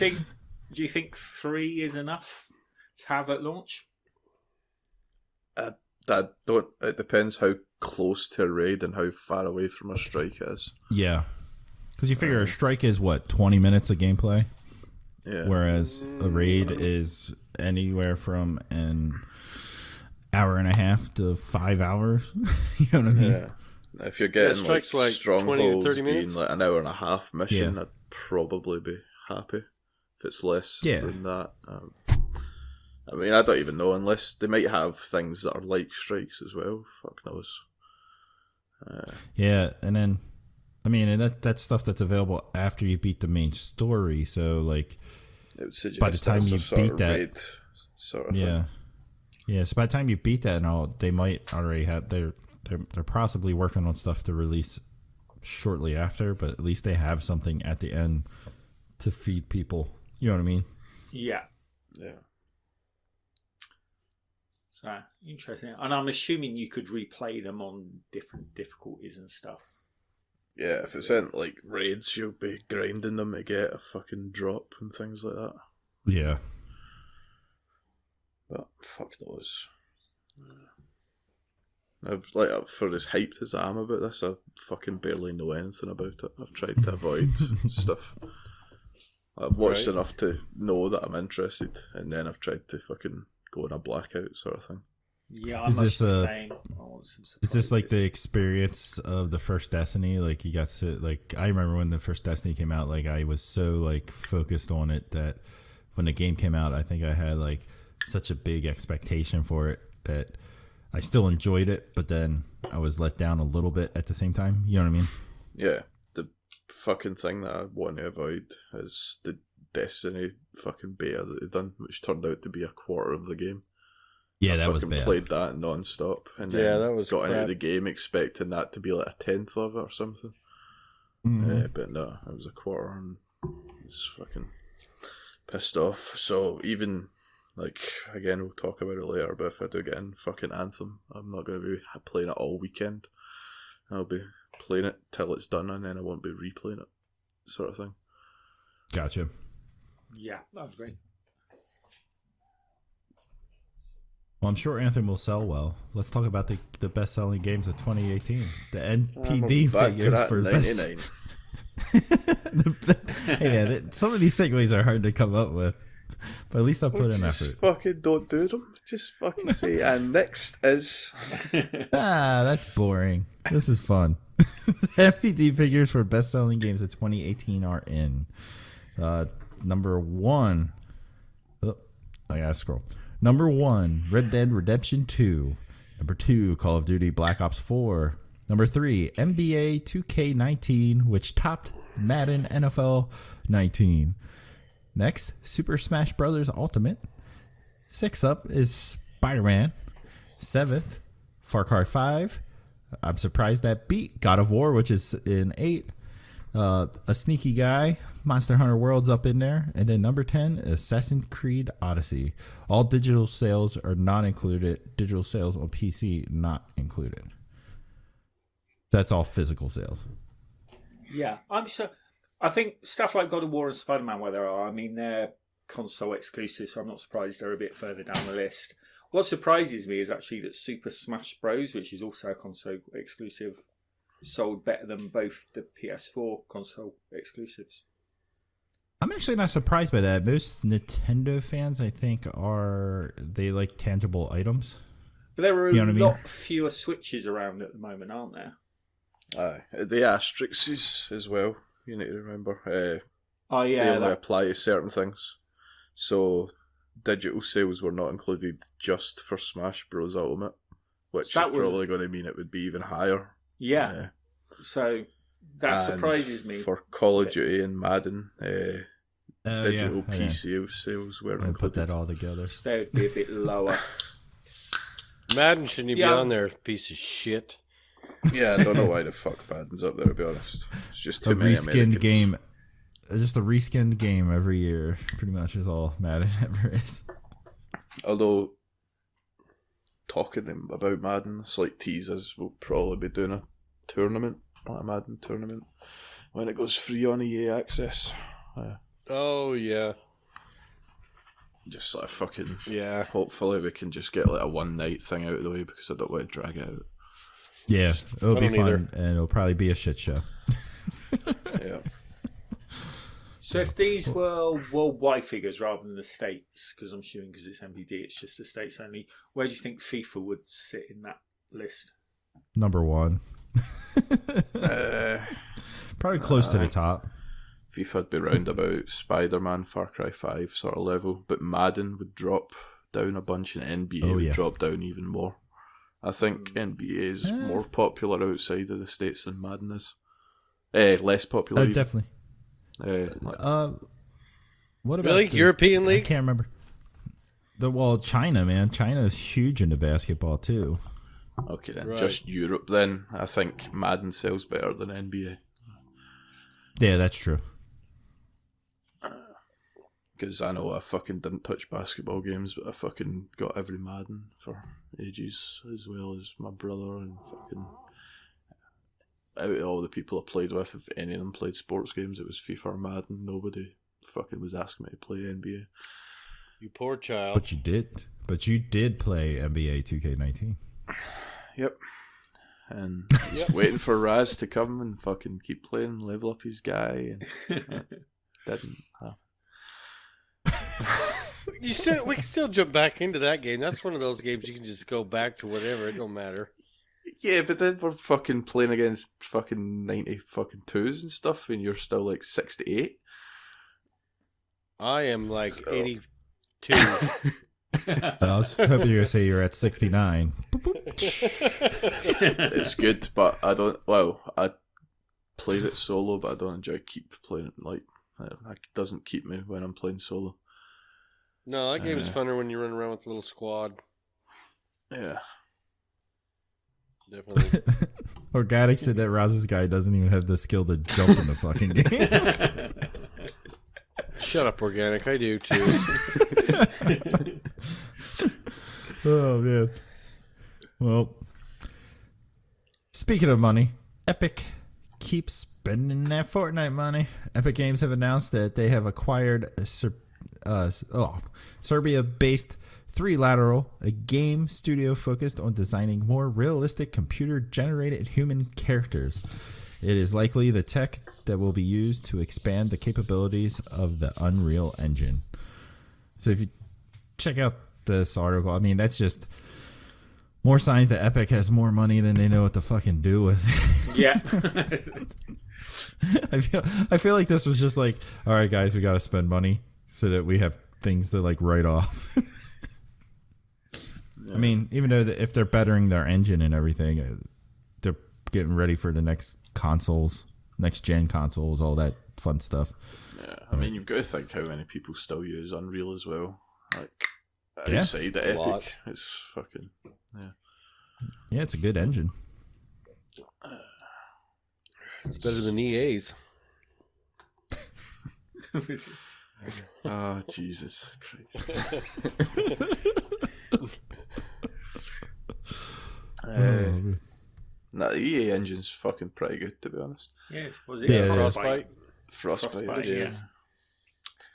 think 3 is enough to have at launch? It depends how close to a raid and how far away from a strike it is. Yeah, because you figure a strike is what, 20 minutes of gameplay. Yeah. Whereas a raid is anywhere from an hour and a half to 5 hours. You know what I mean? Yeah. If you're getting like strongholds 30 minutes? being like an hour and a half mission, I'd probably be happy. If it's less than that. I mean, I don't even know, unless they might have things that are like strikes as well. Fuck knows. Yeah, and then, I mean, and that's stuff that's available after you beat the main story. So, like, by the time you beat that, sort of thing. Yeah. So by the time you beat that and all, they might already have they're possibly working on stuff to release shortly after, but at least they have something at the end to feed people. You know what I mean? Yeah. So interesting, and I'm assuming you could replay them on different difficulties and stuff. Yeah, if it's in like raids, you'll be grinding them to get a fucking drop and things like that. Yeah. But fuck knows. For as hyped as I am about this, I fucking barely know anything about it. I've tried to avoid stuff. I've watched enough to know that I'm interested, and then I've tried to fucking go on a blackout sort of thing. Yeah, I'm much the same. Is this like the experience of the first Destiny? Like you got to like, I remember when the first Destiny came out, like I was so like focused on it that when the game came out, I think I had like such a big expectation for it that I still enjoyed it, but then I was let down a little bit at the same time. You know what I mean? Yeah. The fucking thing that I want to avoid is the Destiny fucking beta that they've done, which turned out to be a quarter of the game. Yeah, I that was bad. Played that non-stop, and then that was got crap. into the game expecting that to be like a 10th of it or something. But no, it was a quarter, and I was fucking pissed off. So even, like, again, we'll talk about it later, but if I do get in fucking Anthem, I'm not going to be playing it all weekend. I'll be playing it till it's done, and then I won't be replaying it, sort of thing. Gotcha. Yeah, that was great. Well, I'm sure Anthem will sell well. Let's talk about the best-selling games of 2018. The NPD figures for best. Hey man, some of these segues are hard to come up with, but at least I put in effort. Just fucking don't do them. Just fucking say, and next is... That's boring. This is fun. NPD figures for best-selling games of 2018 are in. Number 1. Oh, I gotta scroll. Number 1, Red Dead Redemption 2. Number 2, Call of Duty Black Ops 4. Number 3, NBA 2K19, which topped Madden NFL 19. Next, Super Smash Bros. Ultimate. 6th up is Spider-Man. 7th, Far Cry 5. I'm surprised that beat God of War, which is in 8. A sneaky guy, Monster Hunter World's up in there. And then number 10, Assassin's Creed Odyssey. All digital sales are not included. Digital sales on PC not included. That's all physical sales. Yeah, I think stuff like God of War and Spider-Man, where there are, I mean, they're console exclusives, so I'm not surprised they're a bit further down the list. What surprises me is actually that Super Smash Bros., which is also a console exclusive, sold better than both the PS4 console exclusives. I'm actually not surprised by that. Most Nintendo fans, I think, they like tangible items. But there are a lot fewer Switches around at the moment, aren't there? Aye, the asterisks as well. You need to remember. They only apply to certain things. So digital sales were not included just for Smash Bros. Ultimate, which is probably going to mean it would be even higher. Yeah. So that surprises me. For Call of Duty and Madden, digital PC sales weren't included. Put that all together. They would be a bit lower. Madden shouldn't be on there, piece of shit. Yeah, I don't know why the fuck Madden's up there, to be honest. It's just too many reskinned Americans. game. Just a reskinned game every year, pretty much is all Madden ever is. Although, talking about Madden, slight teasers, we'll probably be doing a tournament, a Madden tournament, when it goes free on EA Access. Oh, yeah. Just like fucking... Yeah. Hopefully we can just get like a one night thing out of the way, because I don't want to drag it out. Yeah, it'll be fun, and it'll probably be a shit show. Yeah. So if these were worldwide figures rather than the States, because I'm assuming because it's MPD, it's just the States only, where do you think FIFA would sit in that list? Number 1. Probably close to the top. FIFA would be round about Spider-Man, Far Cry 5 sort of level, but Madden would drop down a bunch and NBA would drop down even more. I think NBA is more popular outside of the States than Madden is. Less popular. Definitely. What about really? European League? I can't remember. China, man. China is huge into basketball too. Okay, then just Europe. Then I think Madden sells better than NBA. Yeah, that's true. Because I know I fucking didn't touch basketball games, but I fucking got every Madden for ages, as well as my brother, and fucking out of all the people I played with, if any of them played sports games, it was FIFA or Madden. Nobody fucking was asking me to play NBA. You poor child. But you did play NBA 2K19. Yep. And waiting for Raz to come and fucking keep playing, level up his guy, and didn't happen. We can still jump back into that game. That's one of those games you can just go back to whatever. It don't matter. Yeah, but then we're fucking playing against fucking 90 fucking 2s and stuff, and you're still like 68. I am like 82. I was hoping you were going to say you're at 69. It's good, but I don't. Well, I played it solo, but I don't enjoy keep playing it. Like, it doesn't keep me when I'm playing solo. No, that game is funner when you run around with a little squad. Yeah. Definitely. Organic said that Raz's guy doesn't even have the skill to jump in the fucking game. Shut up, Organic. I do too. Oh, man. Well, speaking of money, Epic keeps spending that Fortnite money. Epic Games have announced that they have acquired Serbia-based Threelateral, a game studio focused on designing more realistic computer-generated human characters. It is likely the tech that will be used to expand the capabilities of the Unreal Engine. So if you check out this article, I mean, that's just more signs that Epic has more money than they know what to fucking do with. Yeah. I feel like this was just like, all right, guys, we got to spend money so that we have things to like write off. I mean, even though if they're bettering their engine and everything, they're getting ready for the next consoles, next gen consoles, all that fun stuff. Yeah, I mean, you've got to think how many people still use Unreal as well. Like, outside the Epic, it's fucking, Yeah, it's a good engine. It's better than EA's. Oh, Jesus Christ. Nah, the EA engine's fucking pretty good, to be honest. Yeah, was it Frostbite? Yeah.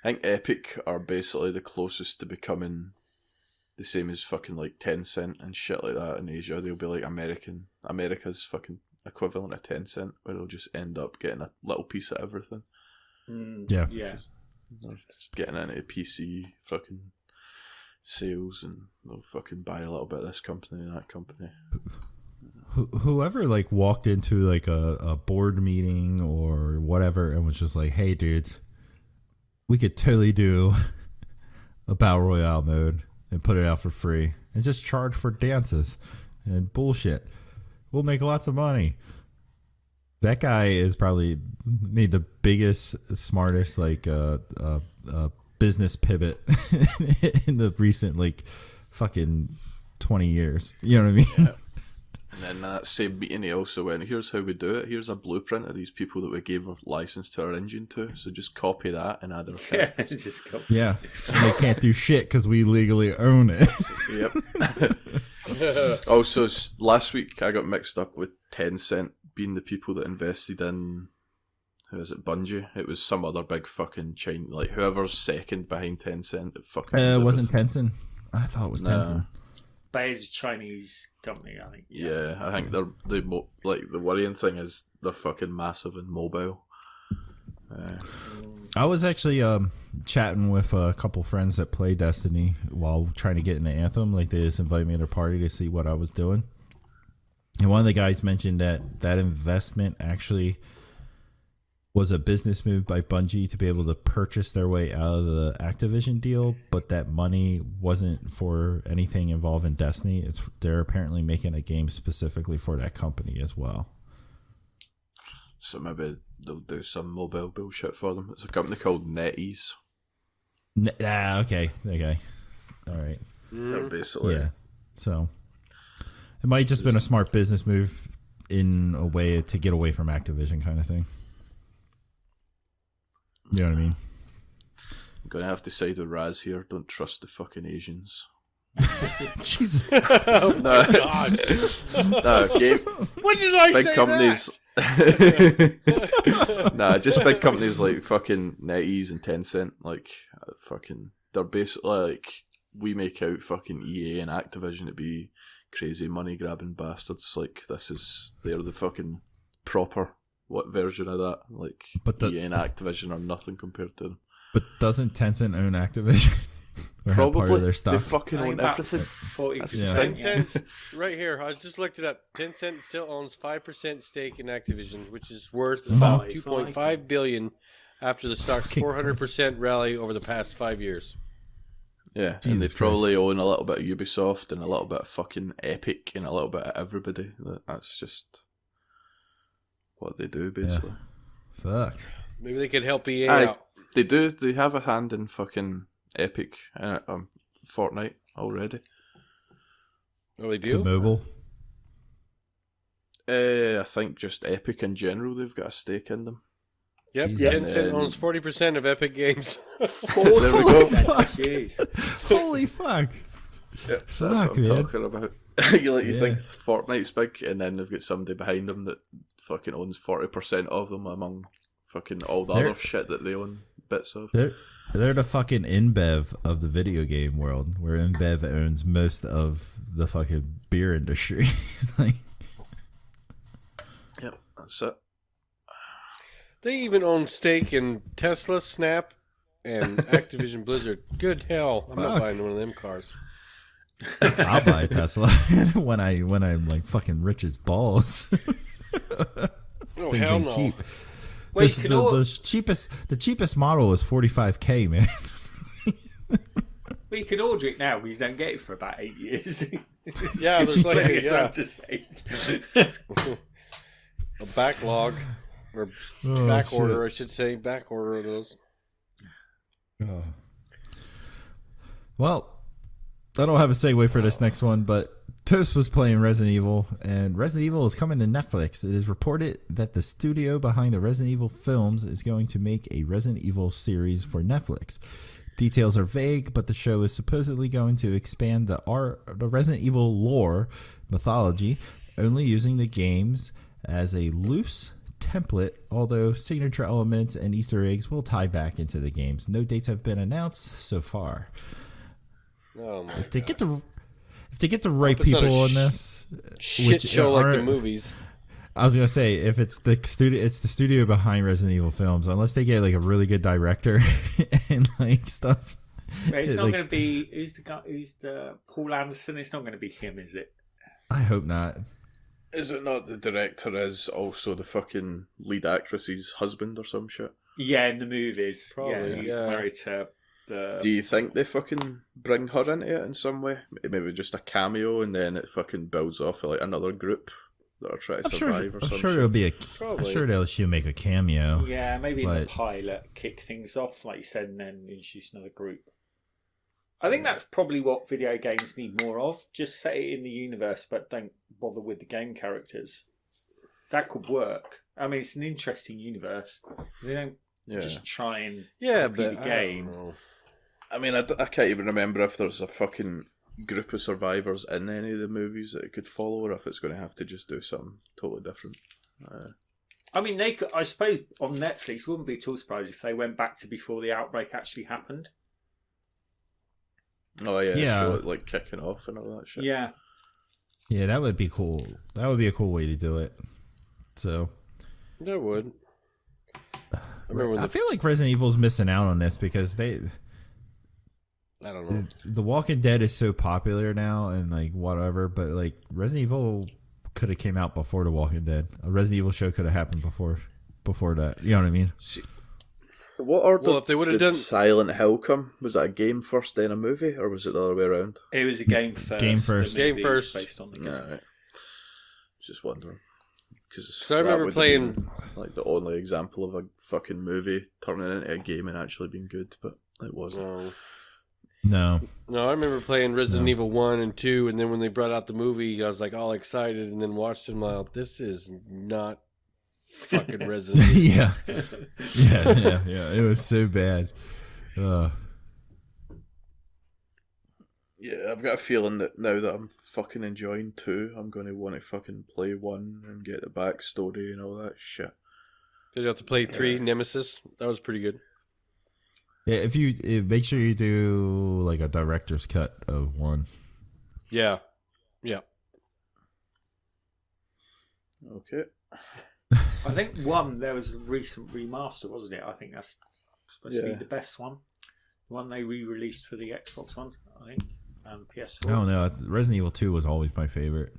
I think Epic are basically the closest to becoming the same as fucking like Tencent and shit like that in Asia. They'll be like America's fucking equivalent of Tencent, where they'll just end up getting a little piece of everything. Yeah. They're just getting into PC fucking sales, and they'll fucking buy a little bit of this company and that company. Whoever like walked into like a board meeting or whatever and was just like, hey dudes, we could totally do a battle royale mode and put it out for free and just charge for dances and bullshit, we'll make lots of money. That guy is probably made the biggest, smartest like business pivot in the recent like fucking 20 years, you know what I mean? Yeah. And then that same meeting, he also went, here's how we do it. Here's a blueprint of these people that we gave a license to our engine to. So just copy that and add our characters. Just copy. Yeah. And they can't do shit because we legally own it. Yep. Also, last week I got mixed up with Tencent being the people that invested in, who is it, Bungie? It was some other big fucking chain, like whoever's second behind Tencent. It wasn't Tencent. I thought it was Tencent. But it's a Chinese company, I think. Yeah, I think like the worrying thing is they're fucking massive in mobile. I was actually chatting with a couple friends that play Destiny while trying to get into Anthem. Like they just invited me to their party to see what I was doing. And one of the guys mentioned that investment actually was a business move by Bungie to be able to purchase their way out of the Activision deal, but that money wasn't for anything involving Destiny. They're apparently making a game specifically for that company as well. So maybe they'll do some mobile bullshit for them. It's a company called NetEase. Okay. All right. They're basically... Yeah. So it might just been a smart business move in a way to get away from Activision kind of thing. You know what I mean? I'm going to have to side with Raz here. Don't trust the fucking Asians. Jesus. Oh my God. No, game. When did I big say companies. Nah, just big companies like fucking NetEase and Tencent. Like, fucking. They're basically like, we make out fucking EA and Activision to be crazy money grabbing bastards. Like they're the fucking proper version of that. Like EA and Activision are nothing compared to them. But doesn't Tencent own Activision? Or Probably part of their stuff? They fucking own everything. 40%. Tencent, right here. I just looked it up. Tencent still owns 5% stake in Activision, which is worth about $2.5 billion after the stock's 400% rally over the past 5 years. Yeah, Jesus and they probably own a little bit of Ubisoft and a little bit of fucking Epic and a little bit of everybody. That's just what they do, basically. Yeah. Fuck. Maybe they could help EA out. They do. They have a hand in fucking Epic Fortnite already. Oh, they do? The mobile? I think just Epic in general, they've got a stake in them. Yep, Tencent owns 40% of Epic Games. There we go. Holy fuck. Yep, so that's what I'm talking about. You think Fortnite's big, and then they've got somebody behind them that fucking owns 40% of them among fucking all the other shit that they own bits of. They're the fucking InBev of the video game world, where InBev owns most of the fucking beer industry. Like, yep, that's it. They even own stake in Tesla, Snap, and Activision Blizzard. Good hell, I'm not buying one of them cars. I'll buy a Tesla when I'm like fucking rich as balls. Oh, Things hell ain't no. cheap. Wait, The cheapest model is $45,000, man. Well, you can order it now, but you don't get it for about 8 years. Yeah, there's like time to save. a backlog. Or back order, I should say. Back order of those. Oh. Well, I don't have a segue for this next one, but Toast was playing Resident Evil, and Resident Evil is coming to Netflix. It is reported that the studio behind the Resident Evil films is going to make a Resident Evil series for Netflix. Details are vague, but the show is supposedly going to expand the Resident Evil lore mythology, only using the games as a loose template, although signature elements and Easter eggs will tie back into the games. No dates have been announced so far. Oh my If they get the right people on this, shit show like the movies. I was gonna say, if it's the studio behind Resident Evil films, unless they get like a really good director and like stuff. But it's not going to be who's the Paul Anderson. It's not going to be him, is it? I hope not. Is it not the director is also the fucking lead actress's husband or some shit? Yeah, in the movies. Probably, yeah, he's married to the... Do you think they fucking bring her into it in some way? Maybe just a cameo, and then it fucking builds off of like another group that are trying to survive or something? I'm sure it'll be I'm sure she'll make a cameo. Yeah, maybe in the pilot, kick things off, like you said, and then introduce another group. I think that's probably what video games need more of. Just set it in the universe, but don't bother with the game characters. That could work. I mean, it's an interesting universe. They don't just try and copy the game. I mean, I can't even remember if there's a fucking group of survivors in any of the movies that it could follow, or if it's going to have to just do something totally different. I mean, they could, I suppose on Netflix, wouldn't be at all surprised if they went back to before the outbreak actually happened. Oh yeah. Show it like kicking off and all that shit. Yeah, that would be cool. That would be a cool way to do it. So that would. I feel like Resident Evil's missing out on this because I don't know. The Walking Dead is so popular now and like whatever, but like Resident Evil could have came out before The Walking Dead. A Resident Evil show could have happened before that. You know what I mean? What order if they would have did done Silent Hill come? Was that a game first, then a movie, or was it the other way around? it was a game first. Game first. Game first. Based on the game. Yeah, right. Just wondering. So I remember playing like the only example of a fucking movie turning into a game and actually being good, but it wasn't. No, I remember playing Resident Evil 1 and 2, and then when they brought out the movie, I was like all excited, and then watched it, and I'm like, this is not fucking Resident Evil. yeah. It was so bad. Yeah, I've got a feeling that now that I'm fucking enjoying 2, I'm going to want to fucking play 1 and get the backstory and all that shit. Did you have to play 3, Nemesis? That was pretty good. Yeah, if you make sure you do like a director's cut of 1. Yeah. Okay. I think there was a recent remaster, wasn't it? I think that's supposed to be the best one. The one they re-released for the Xbox One, I think, and PS4. Oh no, Resident Evil 2 was always my favorite.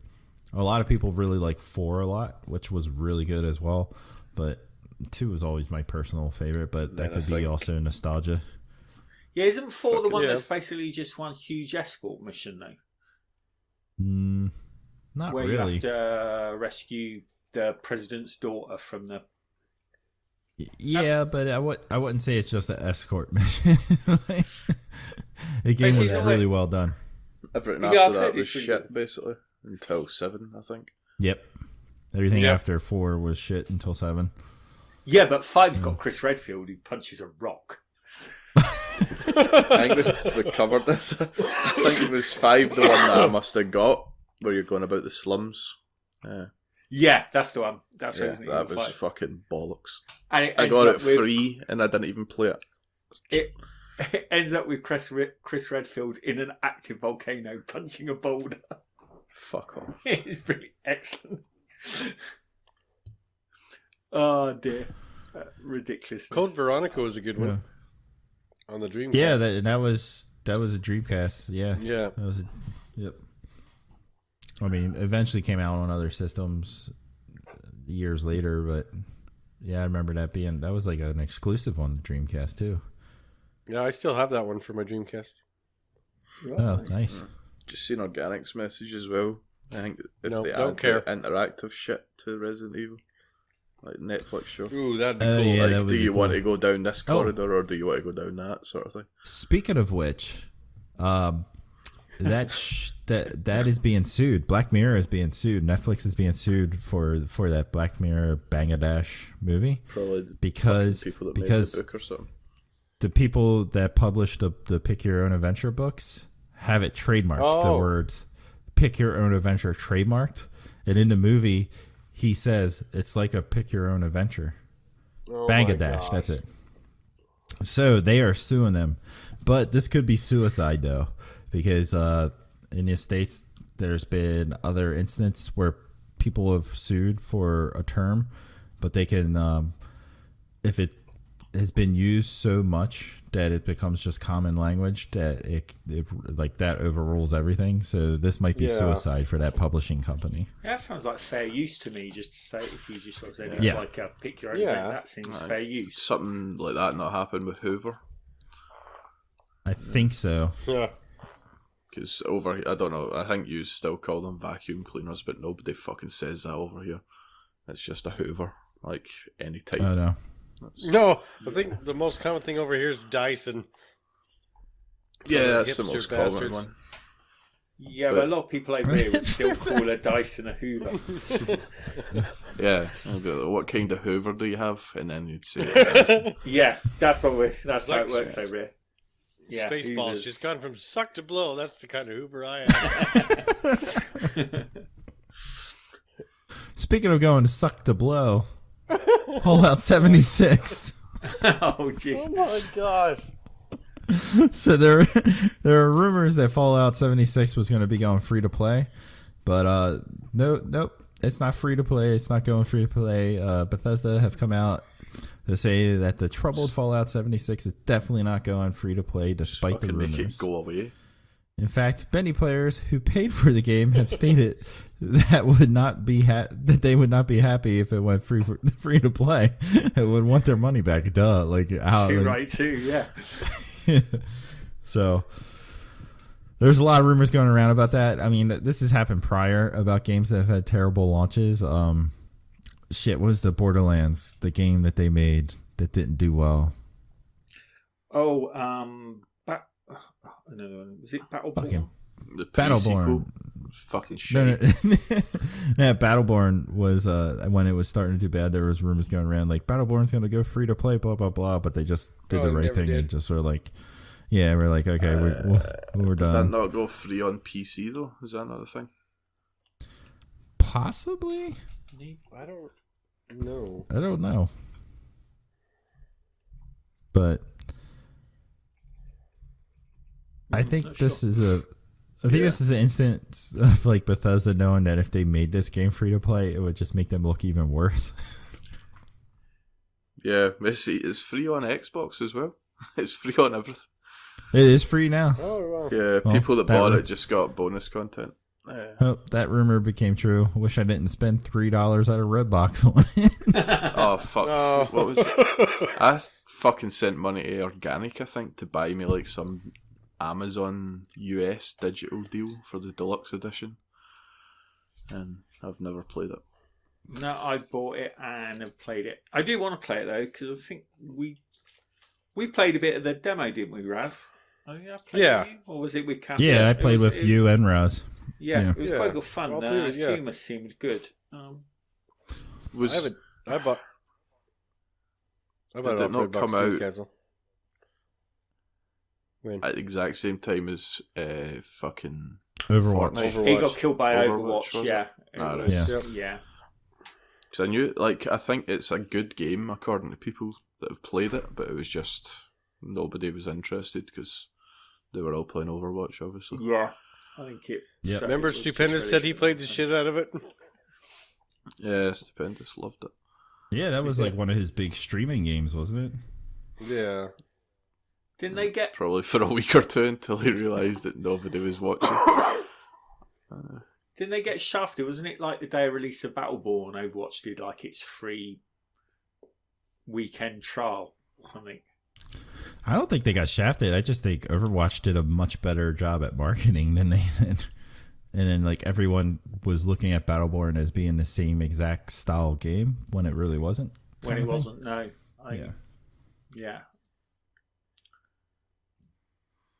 A lot of people really like 4 a lot, which was really good as well. But 2 was always my personal favorite, but that could be also nostalgia. Yeah, isn't 4 the one that's basically just one huge escort mission, though? Not where really. You have to rescue the president's daughter from the... Yeah, but I wouldn't say it's just an escort mission. The game was really well done. Everything after that was shit, basically. Until 7, I think. Yep. Everything after 4 was shit until 7. Yeah, but 5's got Chris Redfield who punches a rock. I think we covered this. I think it was 5 the one that I must have got, where you're going about the slums. Yeah, that's the one. That's Resident Evil Evil 5. Was fucking bollocks. And I got it free, and I didn't even play it. It ends up with Chris Redfield in an active volcano punching a boulder. Fuck off. It's pretty excellent. Oh dear. Ridiculous. Code Veronica was a good one. On the Dreamcast. Yeah, that was a Dreamcast. Yeah. That was yep. I mean, eventually came out on other systems years later, but yeah, I remember that was like an exclusive on the Dreamcast too. Yeah, I still have that one for my Dreamcast. Oh, nice. Just seen Organic's message as well. I think if they add the interactive shit to Resident Evil, like Netflix show. Ooh, that'd be cool. Yeah, like, do you want to go down this corridor or do you want to go down that sort of thing? Speaking of which, that is being sued. Black Mirror is being sued. Netflix is being sued for that Black Mirror Bangladesh movie. Probably because people that made the book or something. The people that published the Pick Your Own Adventure books have it trademarked. The words "Pick Your Own Adventure" trademarked, and in the movie, he says it's like a Pick Your Own Adventure. Bangladesh, that's it. So they are suing them, but this could be suicide though, because in the States there's been other incidents where people have sued for a term, but they can if it has been used so much that it becomes just common language that it like that overrules everything. So this might be suicide for that publishing company. Yeah, that sounds like fair use to me. Just to say, if you just sort of say it's like a pick your own thing, that seems fair use. Something like that not happened with Hoover. I think so. Yeah. Because over here, I don't know, I think you still call them vacuum cleaners, but nobody fucking says that over here. It's just a Hoover, like any type. Oh no. No, I think the most common thing over here is Dyson. Yeah, that's the most common one. Yeah, but a lot of people over here would still call a Dyson a Hoover. Yeah, what kind of Hoover do you have? And then you'd say, yeah, that's how it works over here. Yeah, Spaceballs. She's gone from suck to blow. That's the kind of Hoover I am. Speaking of going to suck to blow, Fallout 76. Oh jeez! Oh my god! So there are rumors that Fallout 76 was going to be going free to play, but nope, it's not free to play. It's not going free to play. Bethesda have come out to say that the troubled Fallout 76 is definitely not going free to play, despite the rumors. Make it go away. In fact, many players who paid for the game have stated that they would not be happy if it went free to play. They would want their money back. Duh, Yeah. So there's a lot of rumors going around about that. I mean, this has happened prior about games that have had terrible launches. What was the Borderlands, the game that they made that didn't do well? Oh, was it Battleborn? Battleborn. Fucking shit. No. Yeah, Battleborn was when it was starting to do bad. There was rumors going around like Battleborn's going to go free to play, blah blah blah. But they just did the right thing and just were like, yeah, we're like, okay, we're done. Did that not go free on PC though? Is that another thing? Possibly. I don't know. I don't know. But I think this is I think this is an instance of like Bethesda knowing that if they made this game free to play, it would just make them look even worse. Yeah, it's free on Xbox as well. It's free on everything. It is free now. Oh, wow. Yeah, Well, people that bought it just got bonus content. Oh, that rumor became true. I wish I didn't spend $3 out of Redbox on it. Oh, fuck. Oh. What was it? I fucking sent money to Organic, I think, to buy me like some Amazon US digital deal for the deluxe edition. And I've never played it. No, I bought it and have played it. I do want to play it though, because I think we played a bit of the demo, didn't we, Raz? Oh, yeah, I played Yeah. with you? Or was it with Kathy? Yeah, I played with you and Raz. Yeah, it was Yeah. quite good fun. All The three, yeah. humour seemed good. Was I bought Did it it off not Redbox come too, out Castle. When? at the exact same time as fucking Overwatch. Fortnite? He got killed by Overwatch, Overwatch, was yeah. it? Ah, It right. was- Yep. yeah. Because I knew, I think it's a good game according to people that have played it, but it was just nobody was interested because they were all playing Overwatch, obviously. Yeah. I think it. Yep. so Remember it was Stupendous just said he released played the at shit out of it? Yeah, Stupendous, loved it. Yeah, that was like one of his big streaming games, wasn't it? Yeah. Didn't they get? Probably for a week or two until he realised that nobody was watching. Didn't they get shafted? Wasn't it like the day of release of Battleborn? Overwatch did like its free weekend trial or something. I don't think they got shafted. I just think Overwatch did a much better job at marketing than they did. And then like everyone was looking at Battleborn as being the same exact style game when it really wasn't. When kind it of thing. wasn't, no. Yeah.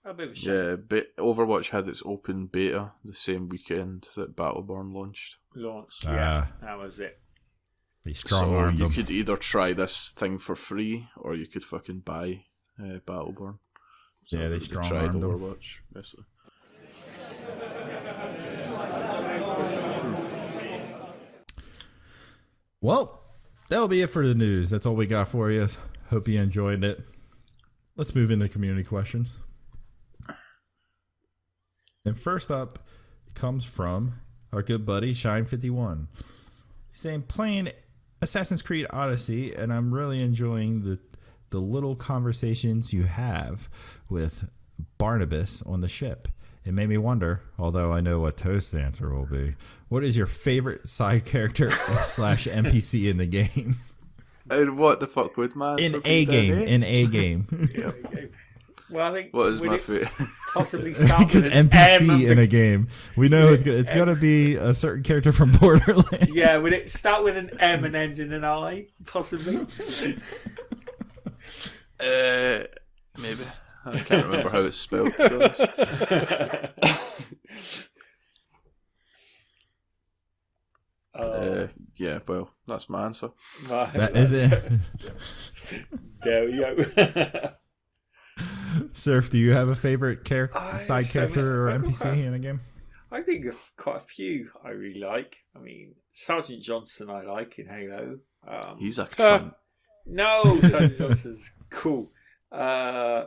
A bit of a shame. Yeah, Overwatch had its open beta the same weekend that Battleborn launched. Launched. Ah. Yeah, that was it. They So strong armed you them. could either try this thing for free or you could fucking buy Battleborn. So Yeah, they we strong tried armed them. Overwatch, basically. Well, that'll be it for the news. That's all we got for you. Hope you enjoyed it. Let's move into community questions. And first up comes from our good buddy Shine51. He's saying, playing Assassin's Creed Odyssey, and I'm really enjoying the little conversations you have with Barnabas on the ship. It made me wonder, although I know what Toast's answer will be, what is your favorite side character / NPC in the game? And what the fuck would man? In a game. In a game. Well, I think What is would my it favorite? possibly start Because with an M NPC in a game. We know it's got to be a certain character from Borderlands. Yeah, would it start with an M and end in an I? Possibly. Maybe. I can't remember how it's spelled, to be honest. Yeah, well, that's my answer. That is it. There we go. Surf, do you have a favorite side so character or many- NPC in a game? I think of quite a few I really like. I mean, Sergeant Johnson I like in Halo. He's a cunt. No, Sergeant Johnson's cool. All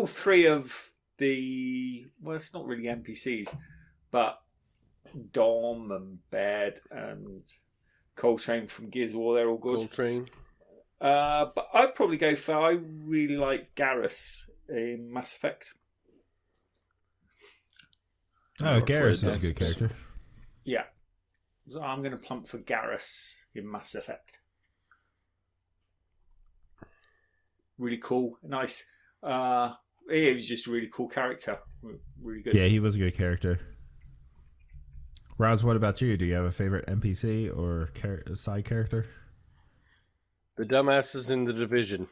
three of well, it's not really NPCs, but Dom and Baird and Coltrane from Gears of War, they're all good. Coltrane. But I'd probably go for, I really like Garrus in Mass Effect. Oh, Never Garrus played is a good that. character. Yeah. So I'm going to plump for Garrus in Mass Effect. Really cool. Nice. He was just a really cool character. Really good. Yeah, he was a good character. Roz, what about you? Do you have a favorite NPC or side character? The dumbasses in the division.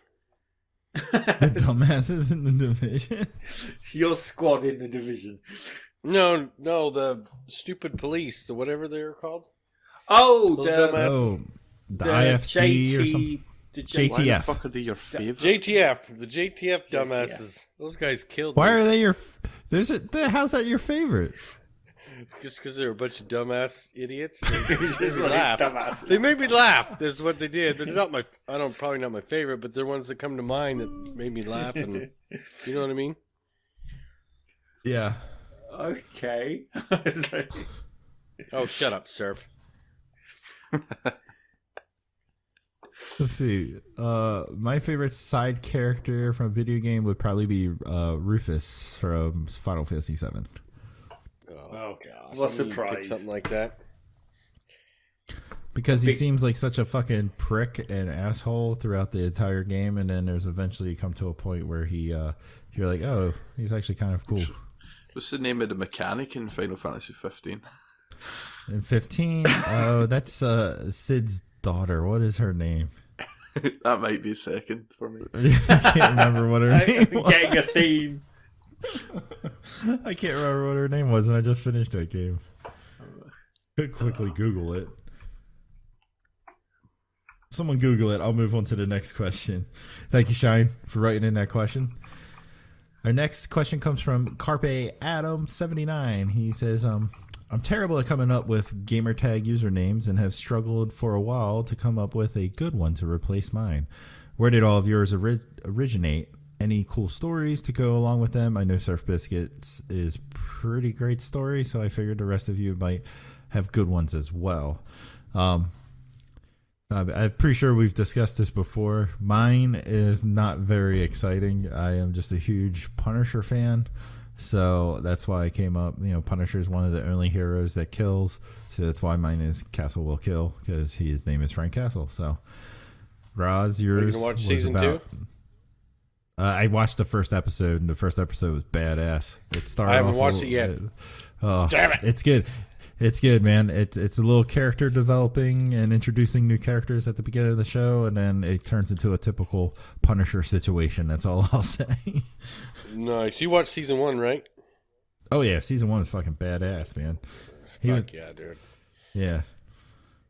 The dumbasses in the division? Your squad in the division. No, the stupid police, the whatever they're called. Oh, Those the dumbasses. The IFC or something? The JT. Why the TF. fuck are they your favourite? JTF, the JTF dumbasses. Those guys killed Why me. are they your... how's that your favorite? Just because they're a bunch of dumbass idiots. They made me Really laugh. dumbasses. They made me laugh. That's what they did. They're not probably not my favorite, but they're ones that come to mind that made me laugh. And you know what I mean? Yeah. Okay. Oh, shut up, Surf. Let's see. My favorite side character from a video game would probably be Rufus from Final Fantasy VII. Oh gosh! What a surprise! Something like that. Because he seems like such a fucking prick and asshole throughout the entire game, and then there's eventually come to a point where you're like, oh, he's actually kind of cool. What's the name of the mechanic in Final Fantasy 15? In 15, oh, that's Sid's daughter. What is her name? That might be second for me. I can't remember what her name was. Getting a theme. I can't remember what her name was, and I just finished that game. Could quickly Google it. Someone Google it. I'll move on to the next question. Thank you, Shine, for writing in that question. Our next question comes from Carpe Adam 79. He says, I'm terrible at coming up with gamertag usernames and have struggled for a while to come up with a good one to replace mine. Where did all of yours originate? Any cool stories to go along with them? I know Surf Biscuits is pretty great story, so I figured the rest of you might have good ones as well. I'm pretty sure we've discussed this before. Mine is not very exciting. I am just a huge Punisher fan. So that's why I came up. Punisher is one of the only heroes that kills. So that's why mine is Castle Will Kill, because his name is Frank Castle. So, Roz, yours Are you gonna watch was season about... 2? I watched the first episode, and the first episode was badass. It started. I haven't watched it yet. Damn it! It's good. It's good, man. It's a little character developing and introducing new characters at the beginning of the show, and then it turns into a typical Punisher situation. That's all I'll say. Nice. You watched season 1, right? Oh yeah, season 1 is fucking badass, man. Yeah, dude. Yeah.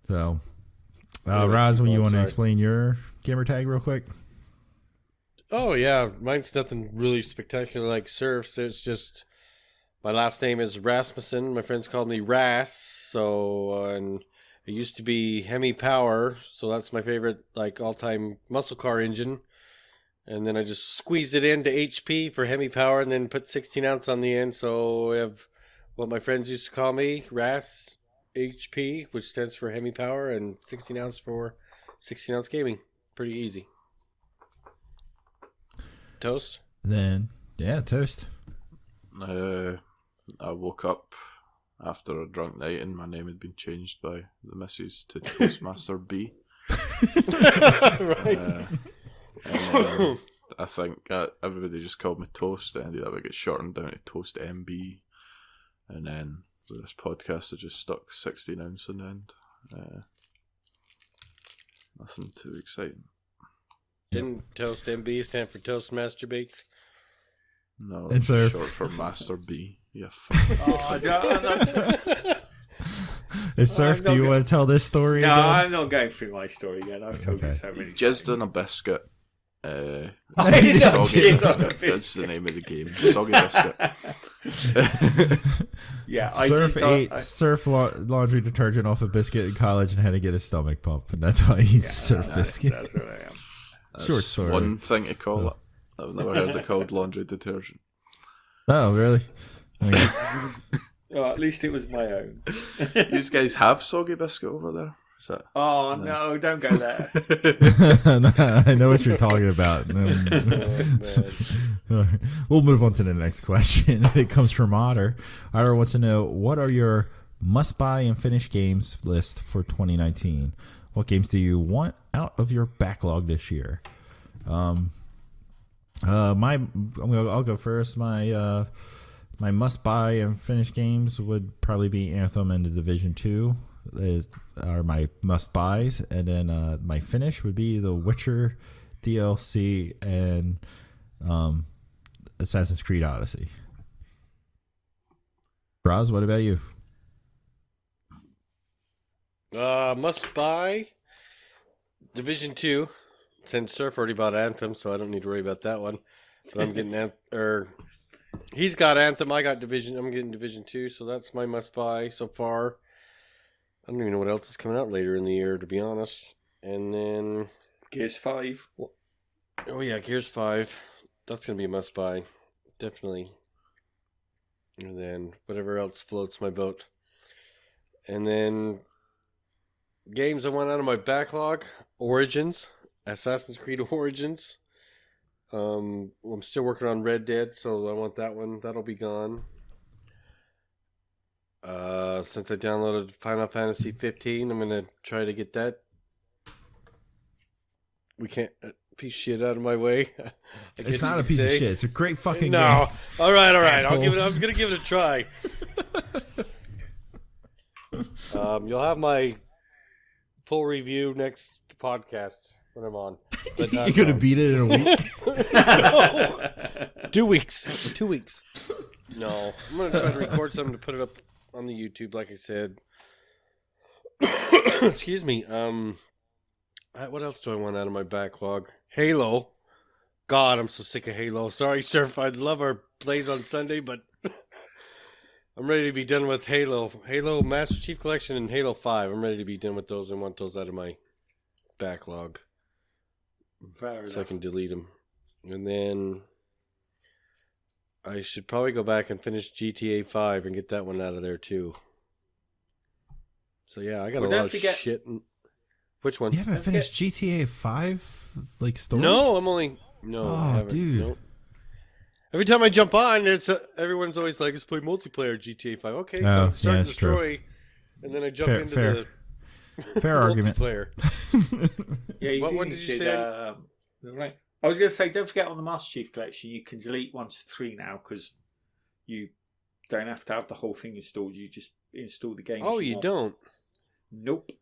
So, Roz, when you want to explain your gamer tag real quick? Oh yeah, mine's nothing really spectacular like Surf's. It's just my last name is Rasmussen. My friends called me Ras. So, and it used to be Hemi Power. So that's my favorite, like, all-time muscle car engine. And then I just squeezed it into HP for Hemi Power, and then put 16 ounce on the end. So I have what my friends used to call me, Ras HP, which stands for Hemi Power, and 16 ounce for 16 ounce gaming. Pretty easy. Toast? Then, yeah, Toast. I woke up after a drunk night and my name had been changed by the missus to Toastmaster B. Right. I think everybody just called me Toast. It ended up I got shortened down to Toast MB. And then with this podcast I just stuck 16 ounce in the end. Nothing too exciting. Didn't Toast MB stand for Toast Masturbates? No, it's short for Master B. Yeah. It's Surf, do you want to tell this story No, again? I'm not going through my story again. I've told you so many Jizzed times. on a biscuit. I Soggy know, biscuit. That's the name of the game. Soggy biscuit. Yeah, Surf ate surf laundry detergent off a biscuit in college and had to get his stomach pumped, and that's why he's Surf Biscuit. That's what I am. That's Short story. one thing to call it. I've never heard it called laundry detergent. Oh, really? Okay. Well, at least it was my own. You guys have soggy biscuit over there? Is that? Oh, no, don't go there. I know what you're talking about. We'll move on to the next question. It comes from Otter. Otter wants to know, what are your must-buy and finish games list for 2019? What games do you want out of your backlog this year? I'll go first. My must-buy and finish games would probably be Anthem and The Division 2 are my must-buys. And then my finish would be The Witcher DLC and Assassin's Creed Odyssey. Roz, what about you? Must-buy Division 2. Since Surf already bought Anthem, so I don't need to worry about that one. So I'm getting he's got Anthem, I got Division. I'm getting Division 2, so that's my must-buy so far. I don't even know what else is coming out later in the year, to be honest. And then Gears 5. Oh yeah, Gears 5. That's gonna be a must-buy, definitely. And then whatever else floats my boat. And then games I want out of my backlog. Origins. Assassin's Creed Origins. I'm still working on Red Dead, so I want that one. That'll be gone. Since I downloaded Final Fantasy 15, I'm going to try to get that. We can't... piece of shit out of my way. It's not a piece of shit. It's a great fucking game. No. All right. Asshole. I'm gonna give it a try. You'll have my full review next podcast when I'm on. But you're gonna beat it in a week. No. 2 weeks. 2 weeks. No, I'm gonna try to record something to put it up on the YouTube, like I said. Excuse me. What else do I want out of my backlog? Halo. God, I'm so sick of Halo. Sorry, Surf. I'd love our plays on Sunday, but I'm ready to be done with Halo. Halo Master Chief Collection and Halo 5. I'm ready to be done with those and want those out of my backlog. So I can delete them. And then I should probably go back and finish GTA 5 and get that one out of there too. So yeah, I got a lot of shit. Which one? You haven't finished GTA 5? Like, story? No, I'm only... No, I haven't. Dude. Nope. Every time I jump on, everyone's always like, let's play multiplayer GTA 5. Okay, so I'm starting the story, and then I jump into the fair argument. multiplayer. Yeah, what did you say? Right. I was going to say, don't forget on the Master Chief Collection, you can delete 1 to 3 now, because you don't have to have the whole thing installed. You just install the game. Oh, you don't? Nope.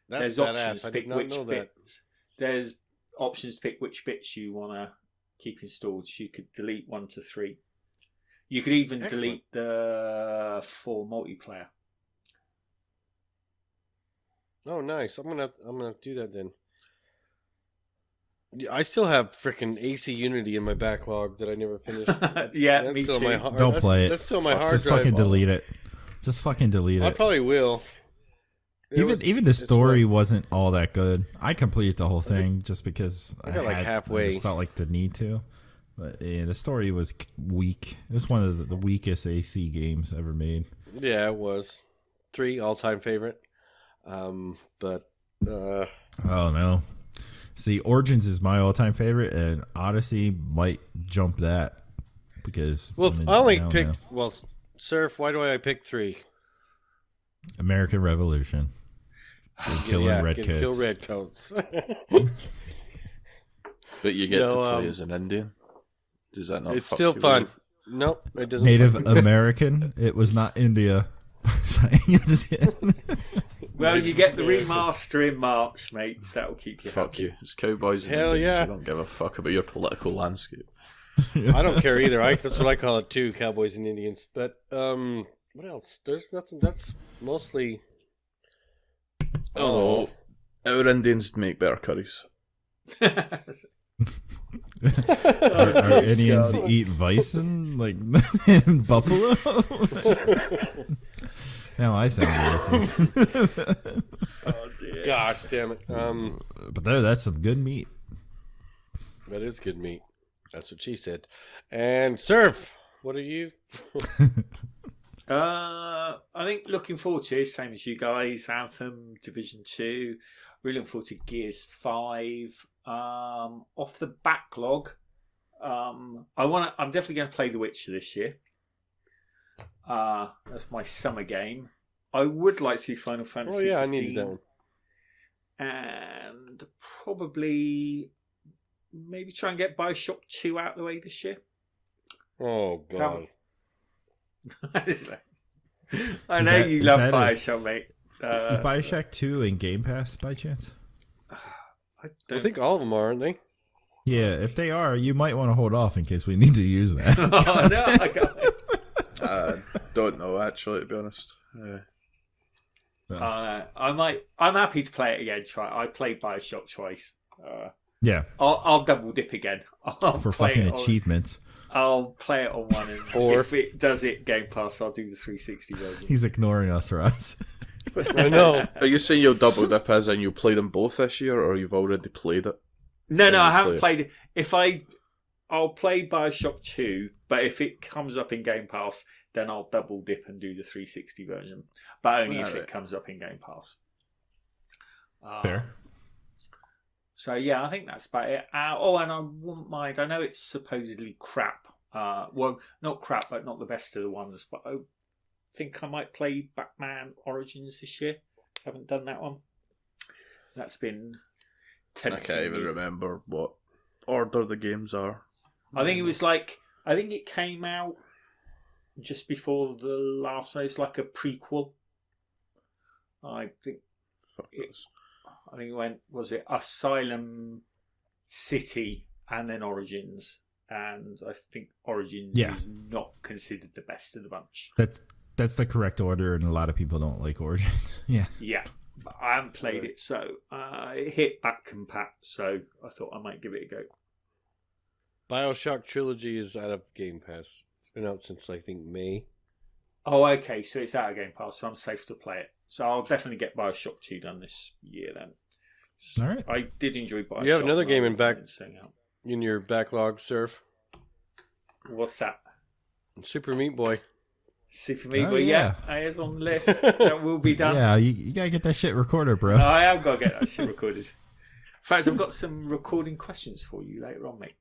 There's options I to pick did not which know that. bits. There's options to pick which bits you want to keep installed. So you could delete 1 to 3. You could even delete the 4 multiplayer. Oh, nice! I'm gonna do that then. Yeah, I still have freaking AC Unity in my backlog that I never finished. Yeah, that's me still too. Don't play it. That's still my hard Just drive. fucking delete it. Just fucking delete it. I probably will. Even the story wasn't all that good. I completed the whole thing just because I got like halfway. I just felt like the need to. But yeah, the story was weak. It was one of the weakest AC games ever made. Yeah, it was 3 all-time favorite. But oh no. See, Origins is my all-time favorite, and Odyssey might jump that because I only picked. Well, Surf. Why do I pick 3? American Revolution. Killing redcoats. Kill redcoats. But you get to play as an Indian. Does that not? It's still fun. Nope, it doesn't. Native American. It was not India. Well, you get the remaster in March, mate. So that'll keep you Fuck happy. you. It's cowboys and Hell Indians. yeah. I don't give a fuck about your political landscape. I don't care either. That's what I call it too, cowboys and Indians. But what else? There's nothing. That's mostly. Oh, our Indians make better curries. Our Indians eat bison like in buffalo. Now I sound racist. Oh dear! Gosh damn it! But that's some good meat. That is good meat. That's what she said. And Surf, what are you? I think looking forward to it, same as you guys. Anthem, Division 2. Really looking forward to Gears 5. Off the backlog, I'm definitely going to play The Witcher this year. That's my summer game. I would like to see Final Fantasy. Oh yeah, 15, I needed that one. And probably maybe try and get BioShock 2 out of the way this year. Oh god. I know you love BioShock, mate. Is BioShock 2 in Game Pass by chance? I think all of them are, aren't they? Yeah, if they are, you might want to hold off in case we need to use that. Oh, no, I got it. Don't know, actually, to be honest. I'm happy to play it again. I played BioShock twice. Yeah. I'll double dip again. For fucking achievements. I'll play it on one, and or if it does it Game Pass, I'll do the 360 version. He's ignoring us, Ross. I know. Are you saying you'll double dip as in you'll play them both this year, or you've already played it? No, I haven't played it. If I I'll play Bioshock 2, but if it comes up in Game Pass, then I'll double dip and do the 360 version. But only if it comes up in Game Pass. Fair. So yeah, I think that's about it. And I wouldn't mind. I know it's supposedly crap. Well, not crap, but not the best of the ones. But I think I might play Batman Origins this year. Haven't done that one. That's been tempting. I can't even remember what order the games are. I think it was like, I think it came out just before the last one. It's like a prequel. I think it went, was it Asylum City and then Origins? And I think Origins is not considered the best of the bunch. That's the correct order, and a lot of people don't like Origins. Yeah. Yeah. But I haven't played it, so it hit back compat, so I thought I might give it a go. Bioshock Trilogy is out of Game Pass. It's been out since, I think, May. Oh, okay, so it's out of Game Pass, so I'm safe to play it. So I'll definitely get Bioshock 2 done this year then. All right. I did enjoy Bioshock. You have another game in your backlog, Surf. What's that? Super Meat Boy. Super Meat Boy, yeah. It is on the list. That will be done. Yeah, you gotta get that shit recorded, bro. I have got to get that shit recorded. In fact, I've got some recording questions for you later on, mate.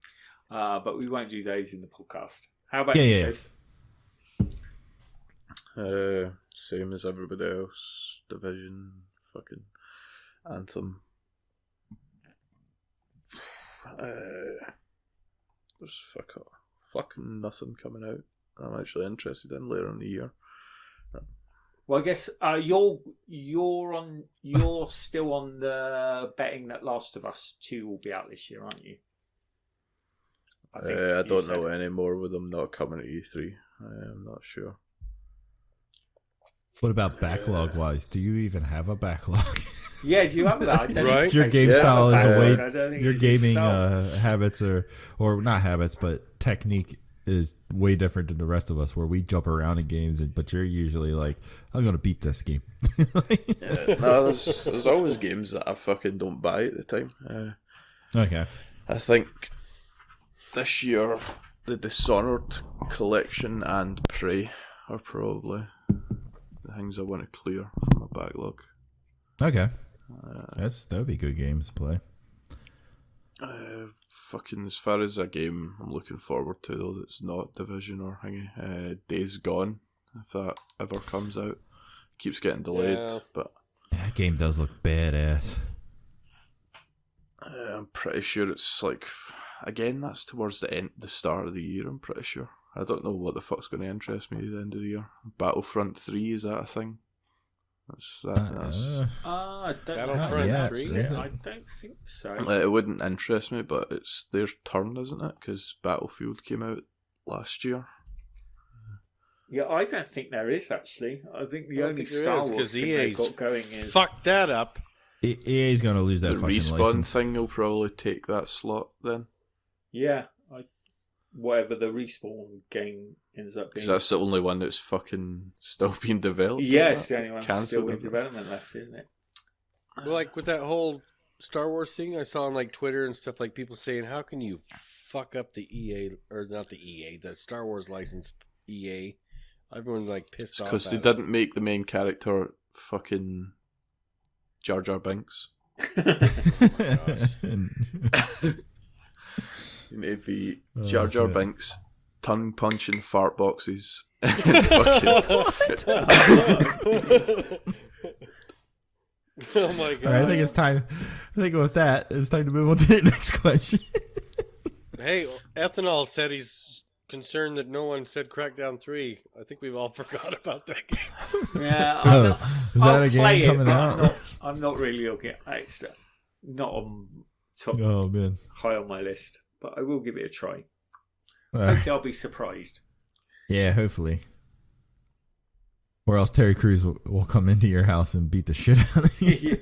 But we won't do those in the podcast. How about you, Chase? Same as everybody else. Division, fucking Anthem. There's fucking nothing coming out I'm actually interested in later in the year. Well, I guess you're still on the betting that Last of Us 2 will be out this year, aren't you? I don't know anymore with them not coming to E3. I'm not sure. What about backlog wise? Do you even have a backlog? Yeah, do you have that? I don't Right. Your game style is a way. Your gaming style. habits or not habits, but technique is way different than the rest of us, where we jump around in games, but you're usually like, I'm gonna beat this game. No, there's always games that I fucking don't buy at the time. Okay. I think this year the Dishonored collection and Prey are probably the things I want to clear from my backlog. Okay. That would be good games to play. Fucking as far as a game I'm looking forward to though that's not Division or thingy, Days Gone, if that ever comes out. Keeps getting delayed, but that game does look badass. I'm pretty sure it's like, again, that's towards the start of the year. I'm pretty sure. I don't know what the fuck's going to interest me at the end of the year. Battlefront 3, is that a thing? I don't Battlefront know. 3? I don't think so. It wouldn't interest me, but it's their turn, isn't it? Because Battlefield came out last year. Yeah, I don't think there is actually. I think the only Star Wars thing they've got going is... Fuck that up. EA's going to lose that the fucking Respawn license. thing will probably take that slot then. Yeah, whatever the Respawn game ends up being. Because that's the only one that's fucking still being developed. Yeah, it's the only one Cancelled, still in development left, isn't it? Well, like with that whole Star Wars thing, I saw on like Twitter and stuff, like people saying, how can you fuck up the EA, or not the EA, the Star Wars license EA? Everyone's like pissed off. Because they didn't make the main character fucking Jar Jar Binks. Oh my gosh. You need to be Jar Jar Binks, tongue punching fart boxes. Oh my god! All right, I think it's time. I think with that, it's time to move on to the next question. Hey, Ethanol said he's concerned that no one said Crackdown 3. I think we've all forgot about that game. Yeah, is that a game coming out? I'm not really looking at it. It's not on top. Oh man, high on my list, but I will give it a try. All Hopefully, right. I'll be surprised. Yeah, hopefully. Or else Terry Crews will come into your house and beat the shit out of you.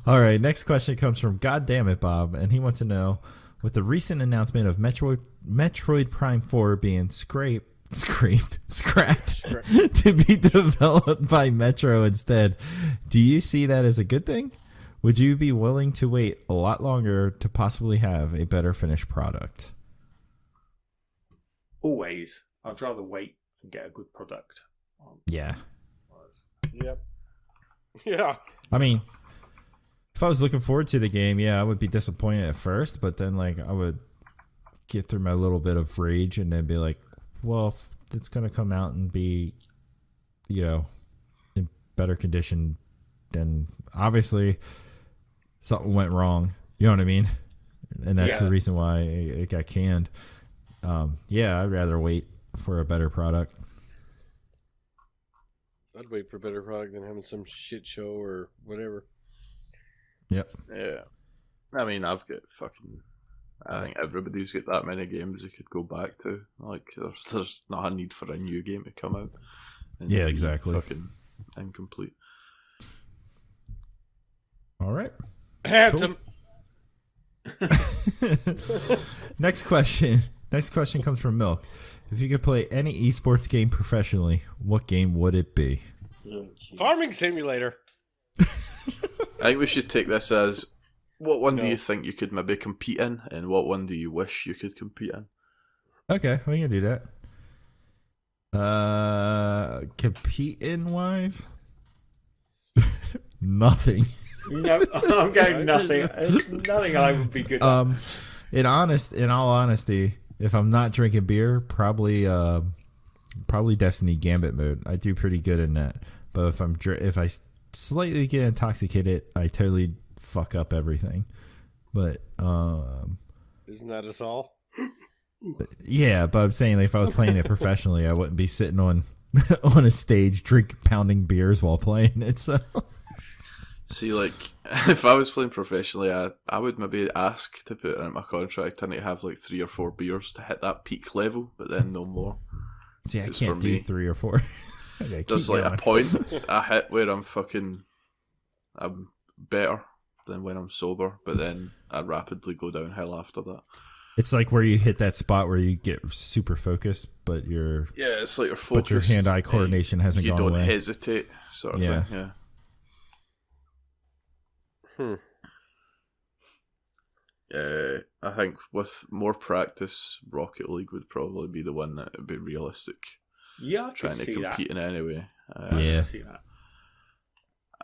All right, next question comes from Goddammit Bob, and he wants to know, with the recent announcement of Metroid Prime 4 being scrapped to be developed by Metro instead, do you see that as a good thing? Would you be willing to wait a lot longer to possibly have a better finished product? Always. I'd rather wait and get a good product. Yeah. Yep. Yeah. I mean, if I was looking forward to the game, yeah, I would be disappointed at first, but then like I would get through my little bit of rage and then be like, well, if it's going to come out and be, you know, in better condition, then obviously something went wrong. You know what I mean? And that's the reason why it got canned. Yeah, I'd rather wait for a better product. I'd wait for a better product than having some shit show or whatever. Yep. Yeah. I mean, I think everybody's got that many games they could go back to. Like, there's not a need for a new game to come out. Yeah, exactly. Fucking incomplete. All right. Handsome. Cool. Next question. Next question comes from Milk. If you could play any esports game professionally, what game would it be? Farming Simulator. I think we should take this as, what one do you think you could maybe compete in, and what one do you wish you could compete in? Okay, we can do that. Compete in wise? Nothing. No, I'm going nothing. Nothing I would be good at. In all honesty, if I'm not drinking beer, probably Destiny Gambit mode. I do pretty good in that. But if I slightly get intoxicated, I totally fuck up everything. But isn't that us all? Yeah, but I'm saying like, if I was playing it professionally, I wouldn't be sitting on a stage pounding beers while playing it. So. See, like, if I was playing professionally, I would maybe ask to put in my contract and to have like 3 or 4 beers to hit that peak level, but then no more. See, I can't do 3 or 4. There's like a point I hit where I'm better than when I'm sober, but then I rapidly go downhill after that. It's like where you hit that spot where you get super focused, but it's like you're focused, but your hand-eye coordination hasn't gone away. You don't hesitate, sort of thing. Yeah. I think with more practice, Rocket League would probably be the one that would be realistic. Yeah, I trying could to see compete that. in anyway. Yeah, I see that.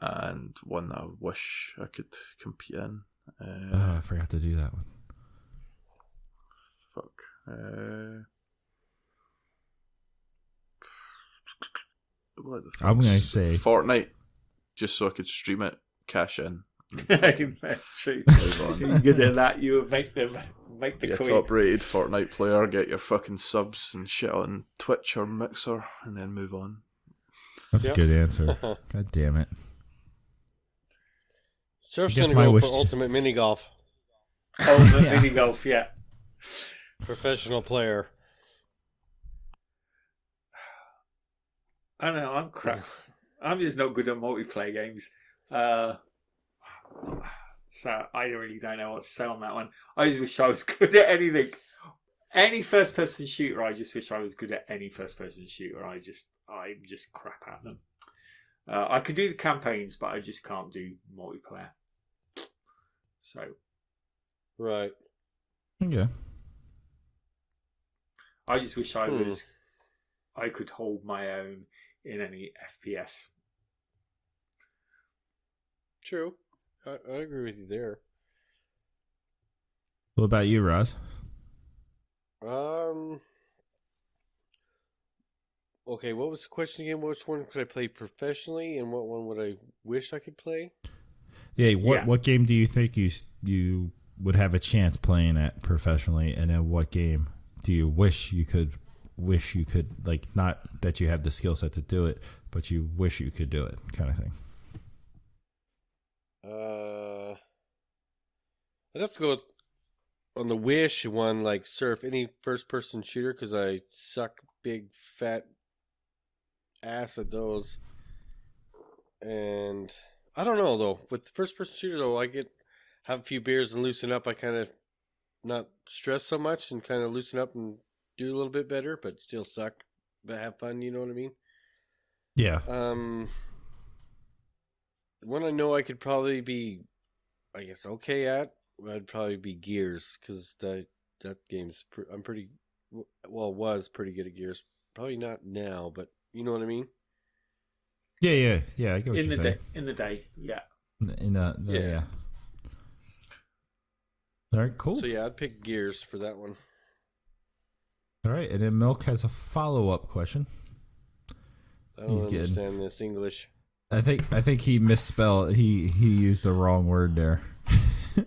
And one that I wish I could compete in. I forgot to do that one. Fuck. I'm gonna say Fortnite, just so I could stream it, cash in. That's true. You're good at that. You would make the coin. Top-rated Fortnite player, get your fucking subs and shit on Twitch or Mixer, and then move on. That's a good answer. God damn it. Surf's gonna go for ultimate mini golf. Mini golf, yeah. Professional player. I know, I'm crap. I'm just not good at multiplayer games. So I really don't know what to say on that one. I just wish I was good at anything. Any first-person shooter, I just wish I was good at any first-person shooter. I'm just crap at them. I could do the campaigns, but I just can't do multiplayer. So, right. Yeah. I just wish I could hold my own in any FPS. True. I agree with you there. What about you, Roz? Okay, what was the question again? Which one could I play professionally, and what one would I wish I could play? Yeah, what game do you think you would have a chance playing at professionally, and then what game do you wish you could like, not that you have the skill set to do it, but you wish you could do it, kind of thing? I'd have to go on the wish one, like Surf, any first-person shooter, because I suck big fat ass at those. And I don't know though. With the first-person shooter though, have a few beers and loosen up. I kind of not stress so much and kind of loosen up and do a little bit better, but still suck, but have fun. You know what I mean? Yeah. One I know I could probably be I guess okay at, I'd probably be Gears, because that game's was pretty good at Gears. Probably not now, but you know what I mean. Yeah. I get what you're saying. In the day, yeah. Yeah. All right, cool. So yeah, I'd pick Gears for that one. All right, and then Milk has a follow-up question. I don't understand this English. I think he misspelled. He used the wrong word there. He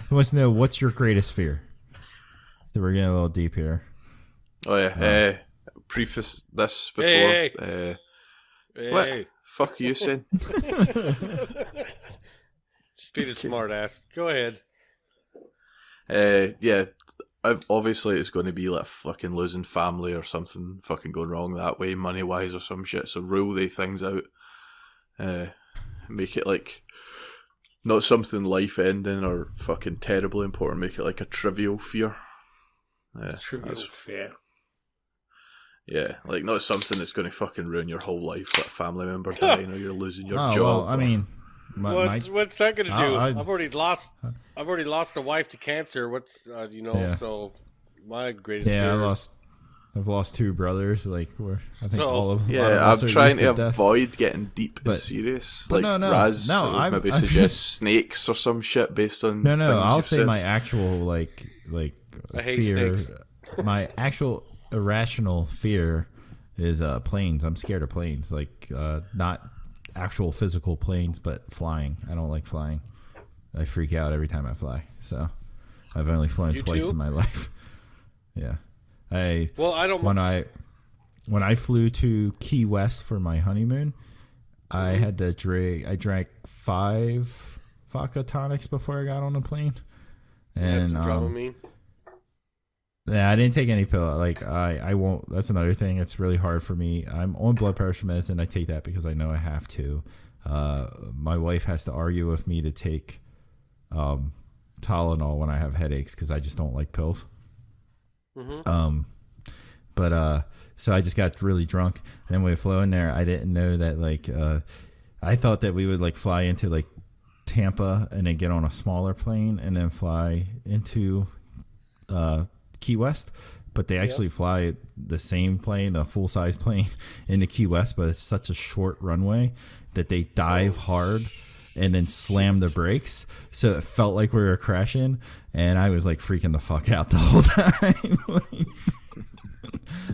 wants to know, what's your greatest fear? So we're getting a little deep here. Oh yeah. Preface this before. What? Hey. Fuck you saying? Just be the smart ass. Go ahead. Yeah. Obviously, it's going to be like fucking losing family or something fucking going wrong that way, money wise or some shit. So rule they things out. Make it like not something life ending or fucking terribly important. Make it like a trivial fear. Trivial fear. Yeah, like not something that's going to fucking ruin your whole life, like a family member dying or you're losing your job. Well, I mean, what's that going to do? I've already lost a wife to cancer. What's So my greatest fear I've lost 2 brothers. Like, I think all of I'm trying to death. avoid getting deep and serious. But like Raz, maybe suggest snakes or some shit based on. No. I'll say said. My actual like I hate fear. snakes. My actual irrational fear is planes. I'm scared of planes. Like not actual physical planes, but flying. I don't like flying. I freak out every time I fly. So I've only flown twice in my life. Yeah. I don't. When I flew to Key West for my honeymoon, I had to drink. I drank 5 vodka tonics before I got on the plane. And Dramamine. Yeah, I didn't take any pill. Like I won't. That's another thing. It's really hard for me. I'm on blood pressure medicine. I take that because I know I have to. My wife has to argue with me to take Tylenol when I have headaches because I just don't like pills. Mm-hmm. So I just got really drunk, and then when we flew in there, I didn't know that like I thought that we would like fly into like Tampa and then get on a smaller plane and then fly into Key West, but they actually fly the same plane, a full size plane, into Key West, but it's such a short runway that they dive hard and then slam the brakes, so it felt like we were crashing, and I was like freaking the fuck out the whole time.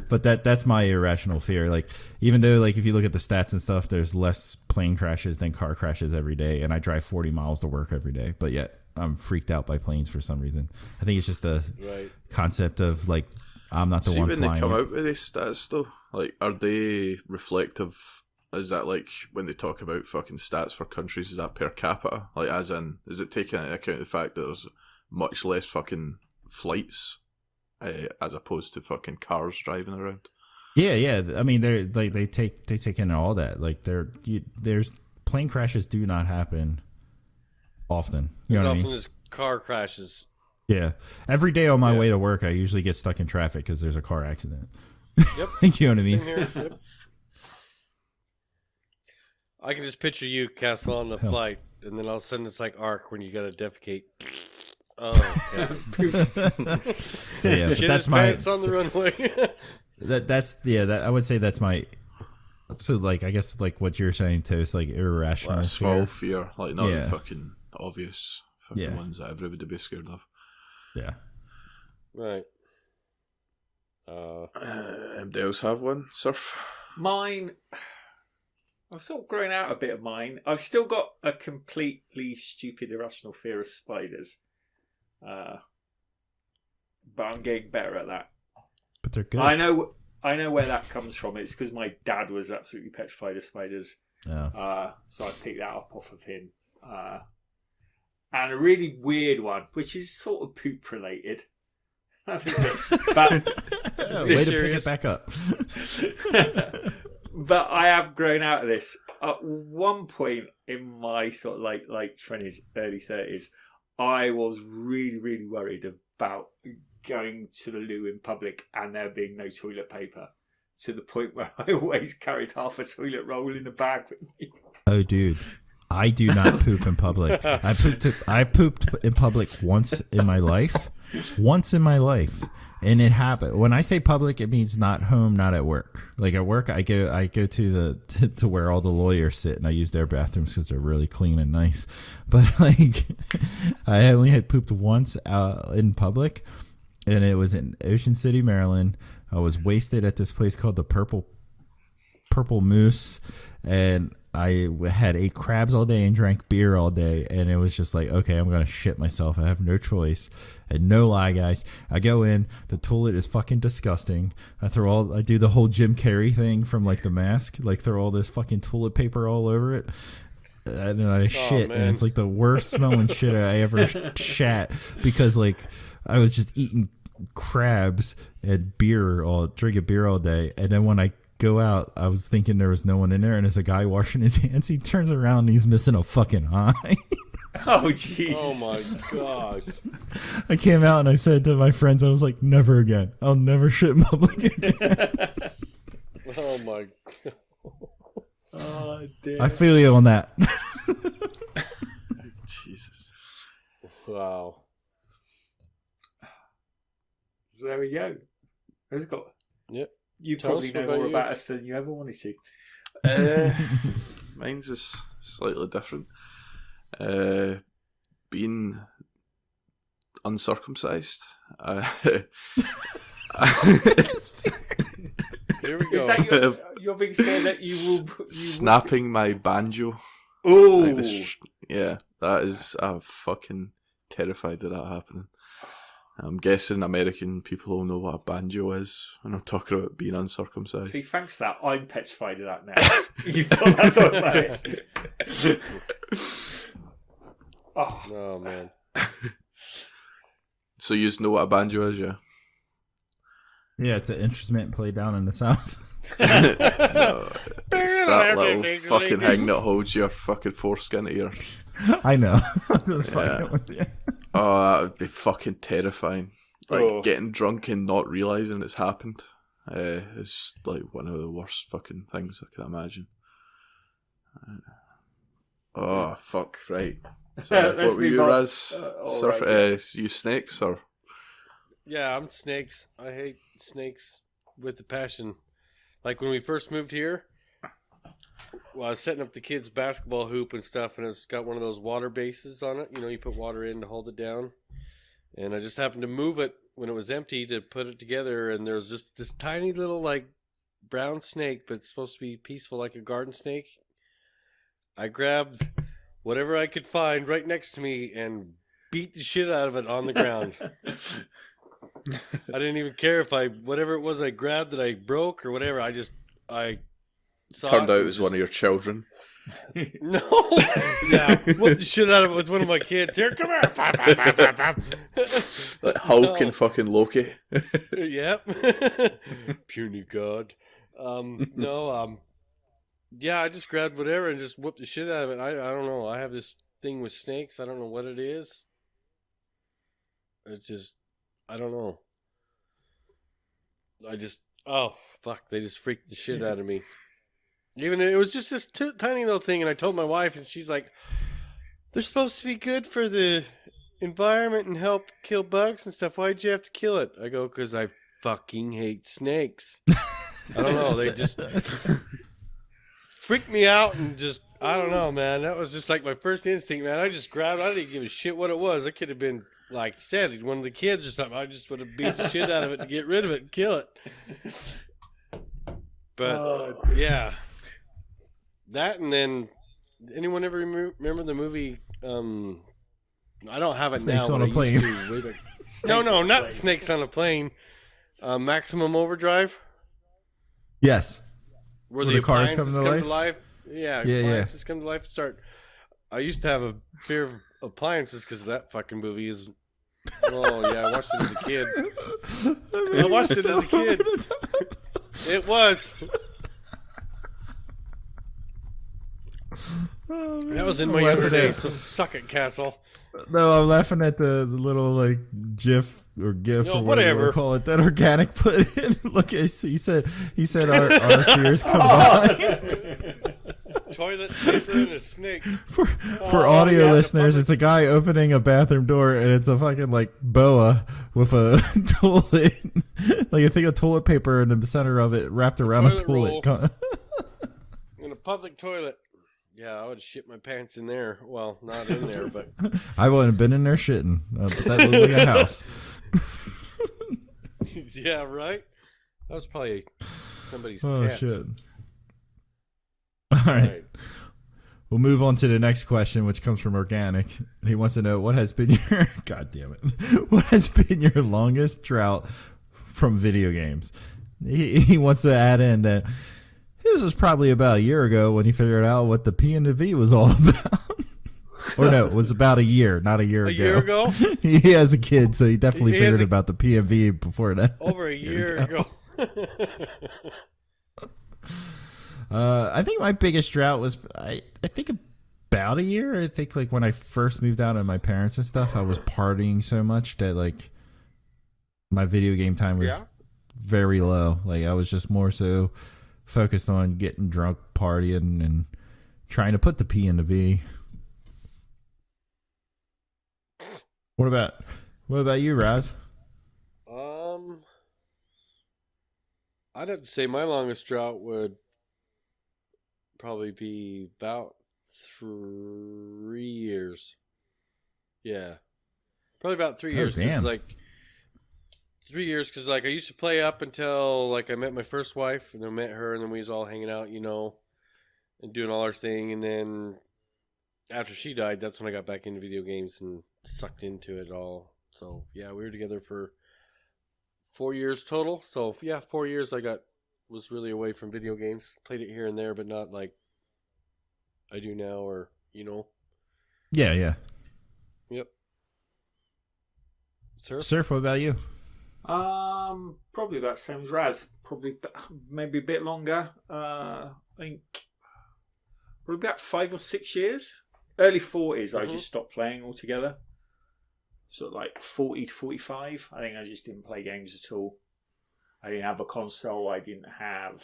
But that's my irrational fear. Like, even though like if you look at the stats and stuff, there's less plane crashes than car crashes every day, and I drive 40 miles to work every day, but yet I'm freaked out by planes for some reason. I think it's just the concept of like I'm not the one flying. When they come out with these stats though, like are they reflective? Is that like when they talk about fucking stats for countries, is that per capita? Like as in, is it taking into account the fact that there's much less fucking flights as opposed to fucking cars driving around? Yeah. I mean, they're like they take into all that. Like there's plane crashes do not happen often. You know what I mean? Often as car crashes. Yeah. Every day on my way to work, I usually get stuck in traffic because there's a car accident. Yep. You know what I mean? Yep. I can just picture you, Castle, on the flight, and then all of a sudden it's like Ark when you gotta defecate. Oh, yeah, but that's my. It's on the runway. That's I would say that's my. So like I guess like what you're saying too, it's like irrational like a small fear, like not the fucking obvious fucking ones that everybody would be scared of. Yeah. Right. Anybody else have one? Surf. Mine. I've sort of grown out a bit of mine. I've still got a completely stupid, irrational fear of spiders. But I'm getting better at that. But they're good. I know where that comes from. It's because my dad was absolutely petrified of spiders. Oh. So I picked that up off of him. And a really weird one, which is sort of poop related. But way to pick it back up. But I have grown out of this. At one point in my sort of late 20s, early 30s, I was really, really worried about going to the loo in public and there being no toilet paper, to the point where I always carried half a toilet roll in a bag with me. Oh, dude. I do not poop in public. I pooped in public once in my life. And it happened. When I say public, it means not home, not at work. Like at work, I go to where all the lawyers sit, and I use their bathrooms because they're really clean and nice. But like, I only had pooped once in public, and it was in Ocean City, Maryland. I was wasted at this place called the Purple Moose, and I had ate crabs all day and drank beer all day, and it was just like, okay, I'm gonna shit myself. I have no choice. And no lie, guys, I go in, the toilet is fucking disgusting. I do the whole Jim Carrey thing from like The Mask, like throw all this fucking toilet paper all over it, and then I shit, and it's like the worst smelling shit I ever shat, because like I was just eating crabs and drinking beer all day, and then when I go out, I was thinking there was no one in there, and there's a guy washing his hands. He turns around and he's missing a fucking eye. Oh jeez. Oh my god. I came out and I said to my friends, I was like, never again. I'll never shit in public again. Oh my god. Oh damn. I feel you on that. Jesus. Wow. So there we go. Who's got? Yep. You Tell probably us know about more you. about us than you ever wanted to. Mine's is slightly different. Being uncircumcised. Here we go. Is that your big scare that you will snapping my banjo? Oh, that is. I'm fucking terrified of that happening. I'm guessing American people will know what a banjo is when I'm talking about being uncircumcised. See, thanks for that. I'm petrified of that now. You thought about it. Oh man. So you know what a banjo is, yeah? Yeah, it's an instrument played down in the South. No, it's that little fucking thing that holds your fucking foreskin to your... I know. I'm just fucking with you. Oh, that would be fucking terrifying. Like, getting drunk and not realising it's happened is like one of the worst fucking things I can imagine. Oh, fuck, right. So, what were you, Raz? You snakes, or...? Yeah, I'm snakes. I hate snakes with a passion. Like when we first moved here, well, I was setting up the kids' basketball hoop and stuff, and it's got one of those water bases on it. You know, you put water in to hold it down. And I just happened to move it when it was empty to put it together, and there was just this tiny little, like, brown snake, but it's supposed to be peaceful like a garden snake. I grabbed whatever I could find right next to me and beat the shit out of it on the ground. I didn't even care if whatever it was I grabbed that I broke or whatever. I saw Turned out it was one of your children. No. Yeah, whooped the shit out of it with one of my kids. Here, come here. Pop, pop, pop, pop, pop. Like Hulk and fucking Loki. Yep. Puny god. Yeah, I just grabbed whatever and just whooped the shit out of it. I don't know. I have this thing with snakes. I don't know what it is. It's just, I don't know. Oh, fuck. They just freaked the shit out of me. Even it was just this tiny little thing, and I told my wife, and she's like, they're supposed to be good for the environment and help kill bugs and stuff. Why'd you have to kill it? I go, because I fucking hate snakes. I don't know. They just freaked me out, and just, I don't know, man. That was just like my first instinct, man. I just grabbed it. I didn't give a shit what it was. It could have been, like you said, one of the kids or something. I just would have beat the shit out of it to get rid of it and kill it. But, yeah. That, and then, anyone ever remember the movie, I don't have it Snakes now. on a Plane. No, not Snakes on a Plane. Maximum Overdrive. Yes. Where the cars appliances come to life? Yeah, Yeah. appliances come to life. I used to have a fear of appliances because that fucking movie is... Oh, yeah, I watched it as a kid. I watched it as a kid. It was... Oh, that was in my younger days, so suck it, Castle. No, I'm laughing at the little like GIF or GIF or whatever you call it that Organic put in. Look, he said our fears combined. toilet paper and a snake. For audio listeners, it's a guy opening a bathroom door, and it's a fucking like boa with a toilet, like a thing of toilet paper in the center of it, wrapped around a toilet. In a public toilet. Yeah, I would have shit my pants in there. Well, not in there, but I wouldn't have been in there shitting. But that looked like a house. Yeah, right. That was probably somebody's Oh cat. shit! All right. We'll move on to the next question, which comes from Organic. He wants to know what has been your God damn it, what has been your longest drought from video games? He wants to add in that this was probably about a year ago when he figured out what the P and the V was all about. Or no, it was about a year, not a year ago. A year ago? He has a kid, so he definitely figured about the P and V before that. Over a year ago. I think my biggest drought was I think about a year. I think like when I first moved out of my parents and stuff, I was partying so much that like my video game time was very low. Like I was just more so focused on getting drunk, partying, and trying to put the P in the V. What about you, Raz? I'd have to say my longest drought would probably be about 3 years. Yeah, probably about 3 years. Damn. Like 3 years, because like I used to play up until like I met my first wife, and then met her, and then we was all hanging out, you know, and doing all our thing. And then after she died, that's when I got back into video games and sucked into it all. So yeah, we were together for 4 years total. So yeah, 4 years was really away from video games. Played it here and there, but not like I do now, or you know. Yeah. Yep. Surf, what about you? Probably about the same as Raz. Probably maybe a bit longer. I think probably about 5 or 6 years. Early 40s, I just stopped playing altogether. Sort of like 40 to 45. I think I just didn't play games at all. I didn't have a console. I didn't have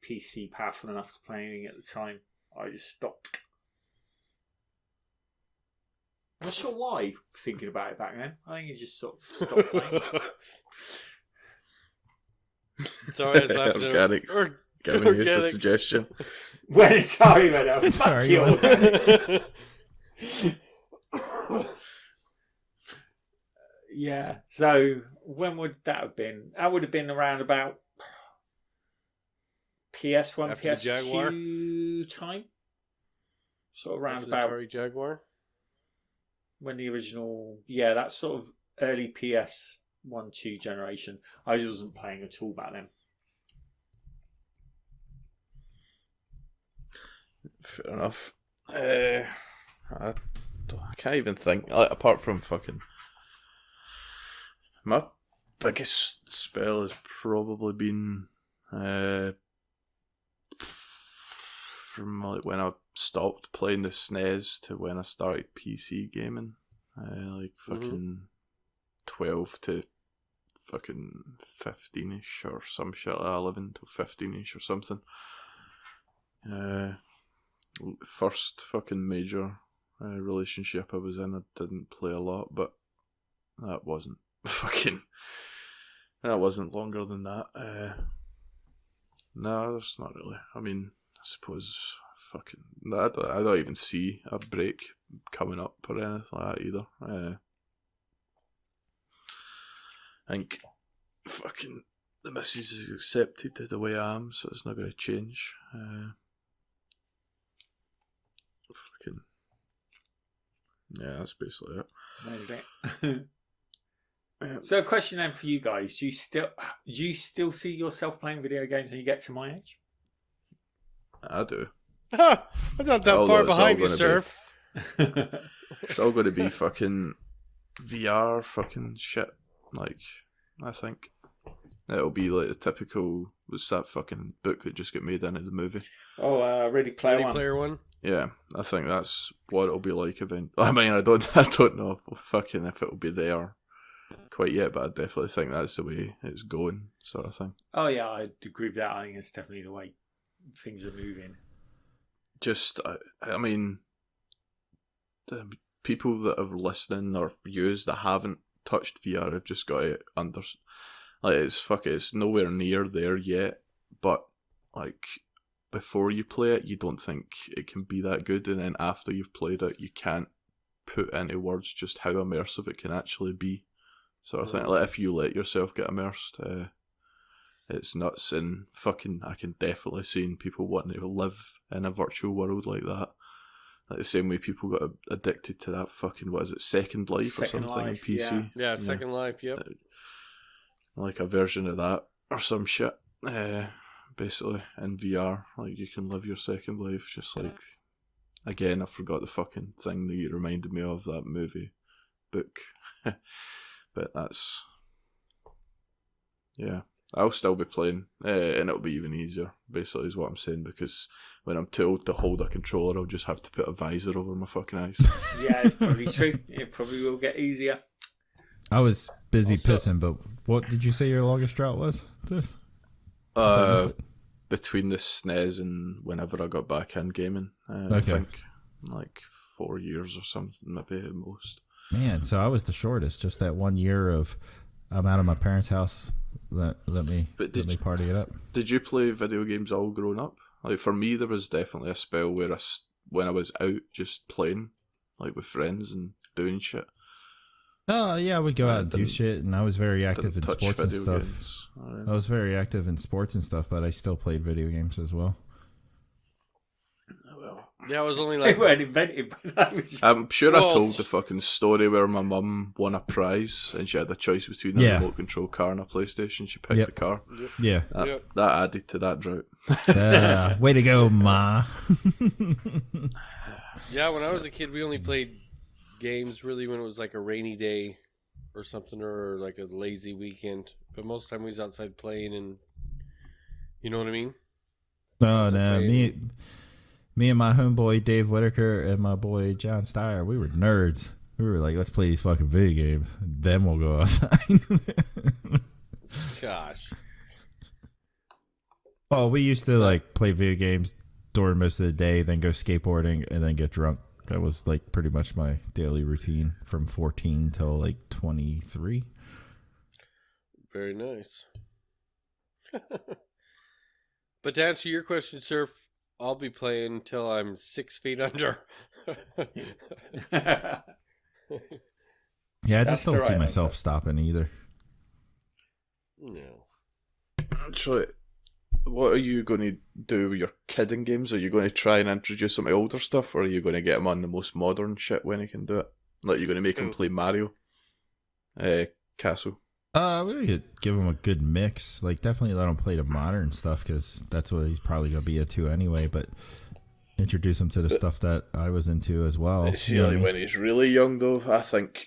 PC powerful enough to play anything at the time. I just stopped. I'm not sure why, thinking about it back then. I think you just sort of stopped playing. Sorry, I was laughing. Organics. Giving you a suggestion. When it's sorry, man. Fuck you. Yeah. So when would that have been? That would have been around about PS1, After PS2 time. Sort of around about Atari Jaguar. When the original, that sort of early PS1, 2 generation. I just wasn't playing at all back then. Fair enough. I can't even think. Like, apart from fucking, my biggest spell has probably been from like when I stopped playing the SNES to when I started PC gaming. Like fucking 12 to fucking 15ish or some shit, 11 to 15ish or something. First fucking major relationship I was in, I didn't play a lot, but that wasn't longer than that. No, that's not really. I mean, I suppose fucking I don't even see a break coming up or anything like that either. I think fucking the missus is accepted the way I am, so it's not going to change. Fucking yeah, that's basically it. Amazing. So a question then for you guys: do you still see yourself playing video games when you get to my age? I do. I'm not that far behind you, Surf. It's all going to be fucking VR fucking shit. Like, I think it'll be like the typical. Was that fucking book that just got made into the movie? Oh, Ready Player One. Yeah, I think that's what it'll be like. I mean, I don't know fucking if it'll be there quite yet, but I definitely think that's the way it's going, sort of thing. Oh yeah, I'd agree with that. I think it's definitely the way things are moving. Just, I mean, the people that are listening or viewers that haven't touched VR have just got it under. Like, it's nowhere near there yet, but, like, before you play it, you don't think it can be that good, and then after you've played it, you can't put into words just how immersive it can actually be. So I think, like, if you let yourself get immersed, it's nuts, and fucking, I can definitely see people wanting to live in a virtual world like that. Like the same way people got addicted to that fucking, what is it, Second Life Second or something Life, on PC? Yeah, Second Life, yep. Like a version of that or some shit. Basically, in VR, like you can live your Second Life, just like, again, I forgot the fucking thing that you reminded me of, that movie book. But that's, yeah, I'll still be playing, and it'll be even easier, basically, is what I'm saying, because when I'm too old to hold a controller, I'll just have to put a visor over my fucking eyes. Yeah, it's probably true. It probably will get easier. I was busy pissing, but what did you say your longest drought was? Between the SNES and whenever I got back in gaming, I think like 4 years or something, maybe at most. Man, so I was the shortest. Just that 1 year of I'm out of my parents' house. Let me party it up. Did you play video games all grown up? Like for me, there was definitely a spell where when I was out just playing, like with friends and doing shit. Oh yeah, I would go out and do shit, and I was very active in sports and stuff. I was very active in sports and stuff, but I still played video games as well. Yeah, I was only like... They weren't invented when I was... I'm sure I told the fucking story where my mum won a prize and she had a choice between a remote control car and a PlayStation. She picked the car. Yeah. That added to that drought. Way to go, Ma. Yeah, when I was a kid, we only played games really when it was like a rainy day or something, or like a lazy weekend. But most of the time we was outside playing, and you know what I mean? Oh, no. Me and my homeboy Dave Whitaker and my boy John Steyer, we were nerds. We were like, let's play these fucking video games. Then we'll go outside. Gosh. Well, we used to like play video games during most of the day, then go skateboarding, and then get drunk. That was like pretty much my daily routine from 14 till like 23. Very nice. But to answer your question, sir, I'll be playing till I'm 6 feet under. Yeah, I just don't see myself stopping either. No. Actually, what are you going to do with your kid in games? Are you going to try and introduce him to older stuff, or are you going to get him on the most modern shit when he can do it? Like, you're going to make him play Mario Castle? We could give him a good mix. Like, definitely let him play the modern stuff, because that's what he's probably going to be into anyway, but introduce him to the stuff that I was into as well. See, like, when he's really young, though, I think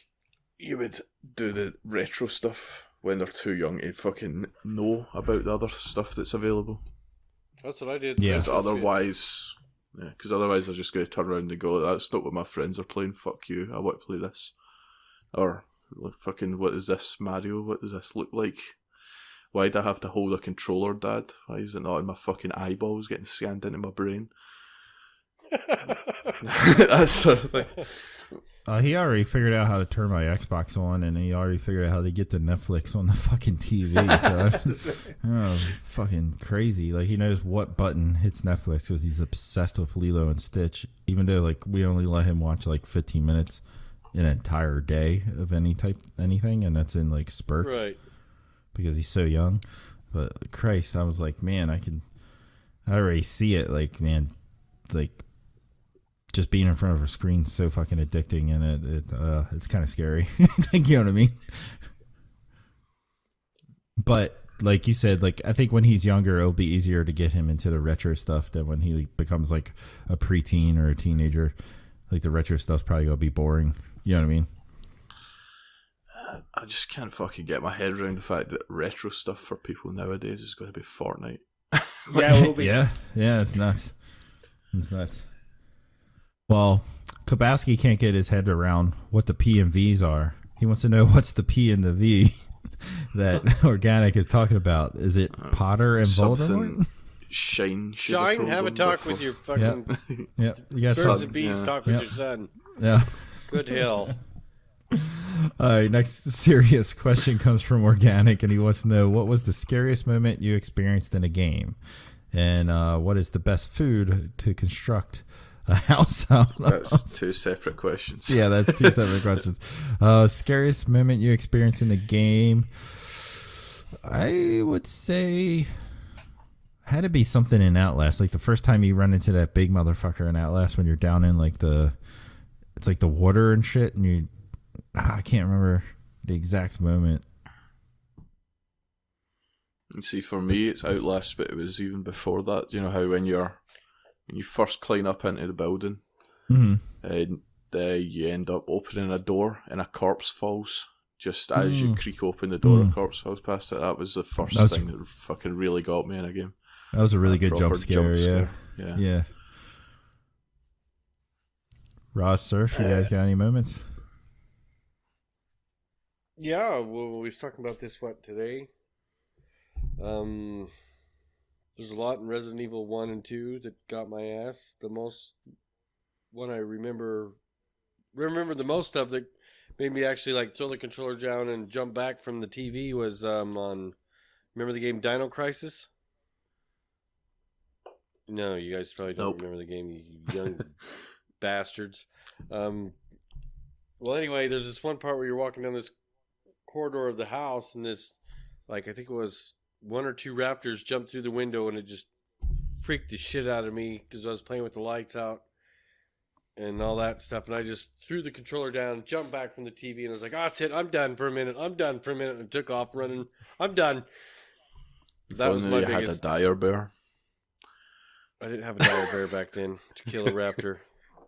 you would do the retro stuff when they're too young to fucking know about the other stuff that's available. That's what I did. Yeah. Because otherwise they're just going to turn around and go, that's not what my friends are playing, fuck you, I want to play this. Or, like, fucking, what is this, Mario? What does this look like? Why do I have to hold a controller, Dad? Why is it not in my fucking eyeballs getting scanned into my brain? That sort of thing. He already figured out how to turn my Xbox on, and he already figured out how to get the Netflix on the fucking TV. So, fucking crazy. Like, he knows what button hits Netflix because he's obsessed with Lilo and Stitch. Even though, like, we only let him watch like 15 minutes an entire day of anything, and that's in like spurts, right? Because he's so young. But Christ, I was like, man, I already see it. Like, man, like, just being in front of a screen so fucking addicting, and it's kind of scary. You know what I mean? But like you said, like, I think when he's younger, it'll be easier to get him into the retro stuff than when he becomes like a preteen or a teenager. Like, the retro stuff's probably gonna be boring. You know what I mean? I just can't fucking get my head around the fact that retro stuff for people nowadays is going to be Fortnite. Yeah, it will be. Yeah, it's nuts. It's nuts. Well, Kabowski can't get his head around what the P and V's are. He wants to know what's the P and the V that Organic is talking about. Is it Potter and Voldemort? Shine. Have a talk with your fucking yeah. You got birds and bees. Talk with your son. Yeah. Good hell. All right, next serious question comes from Organic, and he wants to know, what was the scariest moment you experienced in a game? And what is the best food to construct a house out of? That's two separate questions. Yeah, that's two separate questions. Scariest moment you experienced in a game? I would say had to be something in Outlast. Like the first time you run into that big motherfucker in Outlast when you're down in like it's like the water and shit, and I can't remember the exact moment. And see, for me, it's Outlast, but it was even before that. You know how when you first climb up into the building, and you end up opening a door and a corpse falls. Just as you creak open the door, a corpse falls past it. That was the first thing that fucking really got me in a game. That was a really good jump scare. Yeah. Ross, Surf, you guys got any moments? Yeah, well, we was talking about this today. There's a lot in Resident Evil 1 and 2 that got my ass. The most one I remember the most of that made me actually like throw the controller down and jump back from the TV was on. Remember the game Dino Crisis? No, you guys probably don't remember the game, you young bastards. Well, anyway, there's this one part where you're walking down this corridor of the house, and this, like, I think it was 1 or 2 raptors jumped through the window, and it just freaked the shit out of me because I was playing with the lights out and all that stuff, and I just threw the controller down, jumped back from the TV, and I was like, "Oh, that's it, I'm done for a minute," and took off running. I'm done. That was my biggest. Had a dire bear. I didn't have a dire bear back then to kill a raptor,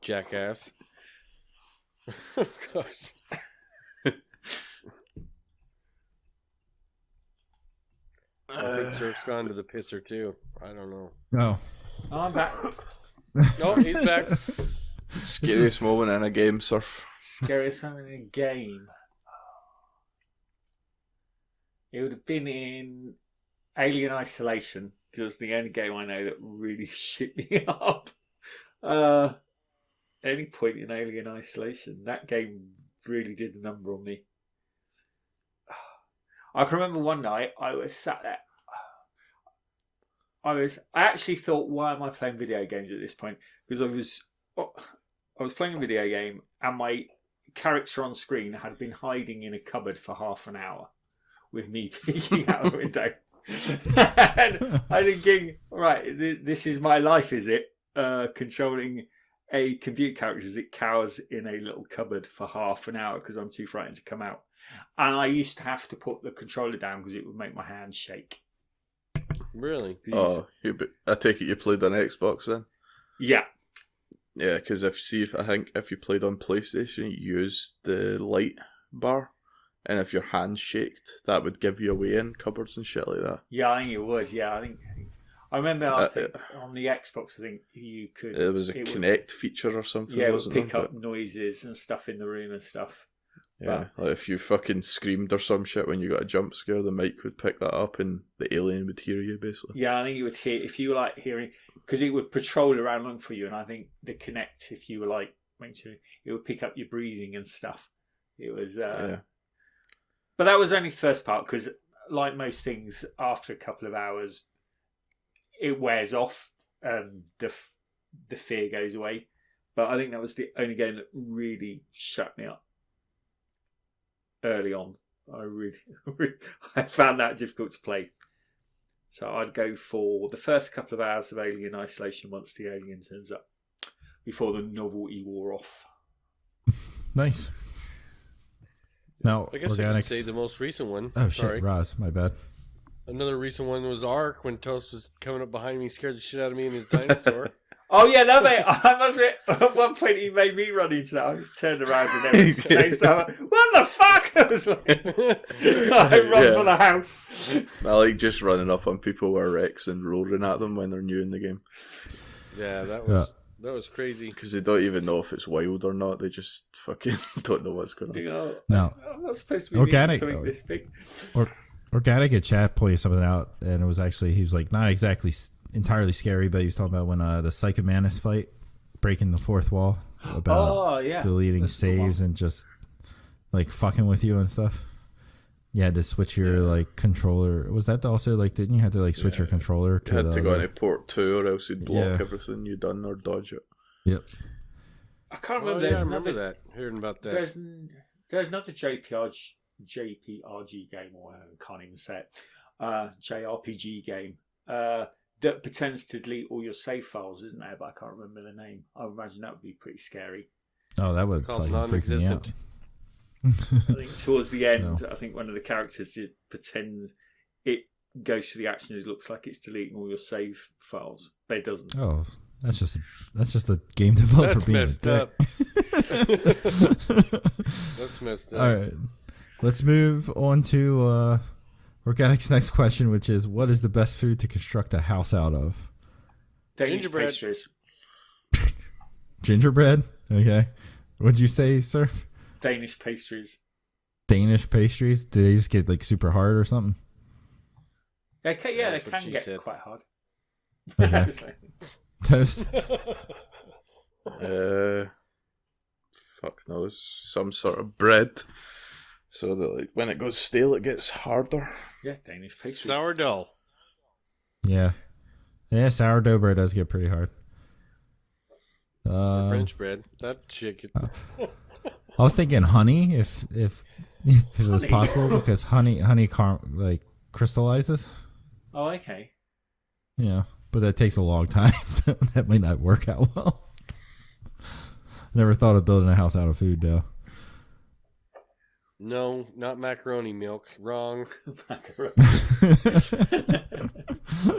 jackass. Oh, gosh. I think Surf's gone to the pisser too. I don't know. No. Oh, I'm back. No, he's back. Scariest moment in a game, Surf. Scariest moment in a game. It would have been in Alien Isolation, because it's the only game I know that really shit me up. Any point in Alien Isolation, that game really did a number on me. I can remember one night I was sat there. I actually thought, why am I playing video games at this point? Because I was playing a video game and my character on screen had been hiding in a cupboard for half an hour with me peeking out the window. And I'm thinking, right, this is my life, is it? Controlling a computer character as it cowers in a little cupboard for half an hour because I'm too frightened to come out. And I used to have to put the controller down because it would make my hands shake. Really? Oh, I take it you played on Xbox then? Yeah. Yeah, because I think if you played on PlayStation, you use the light bar, and if your hands shaked, that would give you away in cupboards and shit like that. Yeah, I think it was. Yeah, I remember. I think on the Xbox, I think you could. It was a Kinect feature or something. Yeah, it wasn't would pick up noises and stuff in the room and stuff. Yeah, like if you fucking screamed or some shit when you got a jump scare, the mic would pick that up and the alien would hear you, basically. Yeah, I think you would hear, if you were like hearing, because it would patrol around looking for you, and I think the Kinect, if you were like, it would pick up your breathing and stuff. It was, yeah. But that was only the first part, because like most things, after a couple of hours, it wears off and the fear goes away. But I think that was the only game that really shut me up. Early on, I found that difficult to play. So I'd go for the first couple of hours of Alien Isolation once the alien turns up, before the novelty wore off. Nice. Now, I guess Organics. I could say the most recent one. Oh, sorry. shit, Roz, my bad. Another recent one was Ark, when Toast was coming up behind me, scared the shit out of me in his dinosaur. Oh yeah, I must admit, at one point he made me run into that. I just turned around and there was chased over. What the fuck? I was like, I run for the house. I like just running up on people with wrecks and roaring at them when they're new in the game. Yeah, that was crazy. Because they don't even know if it's wild or not. They just fucking don't know what's going on. You know, no. I'm not supposed to be Organic something this big. Organic at chat pointed something out, and it was actually, he was like, not exactly entirely scary, but he was talking about when the Psychomantis fight, breaking the fourth wall, about deleting saves and just like fucking with you and stuff. You had to switch your like controller. Was that also like? Didn't you have to like switch your controller to? You had to go into port 2, or else you'd block everything you done or dodge it. Yep. I can't remember. I remember that. Hearing about that. There's another JPRG game, or I can't even say it. JRPG game that pretends to delete all your save files, isn't there? But I can't remember the name. I imagine that would be pretty scary. Oh, that would freak me out. I think towards the end, I think one of the characters just pretends it goes through the action. It looks like it's deleting all your save files, but it doesn't. Oh, that's just a game developer being messed a up. That's messed up. All right, let's move on to Organic's next question, which is, what is the best food to construct a house out of? Danish pastries. Gingerbread? Okay. What'd you say, sir? Danish pastries. Danish pastries? Do they just get like super hard or something? They can get quite hard. Okay. Toast? Fuck knows. Some sort of bread. So that like when it goes stale, it gets harder. Yeah, Danish pastry. Sourdough. Yeah. Yeah, sourdough bread does get pretty hard. French bread. That chicken. I was thinking honey, if it was possible, because honey like crystallizes. Oh, okay. Yeah, but that takes a long time, so that might not work out well. Never thought of building a house out of food, though. No, not macaroni milk. Wrong.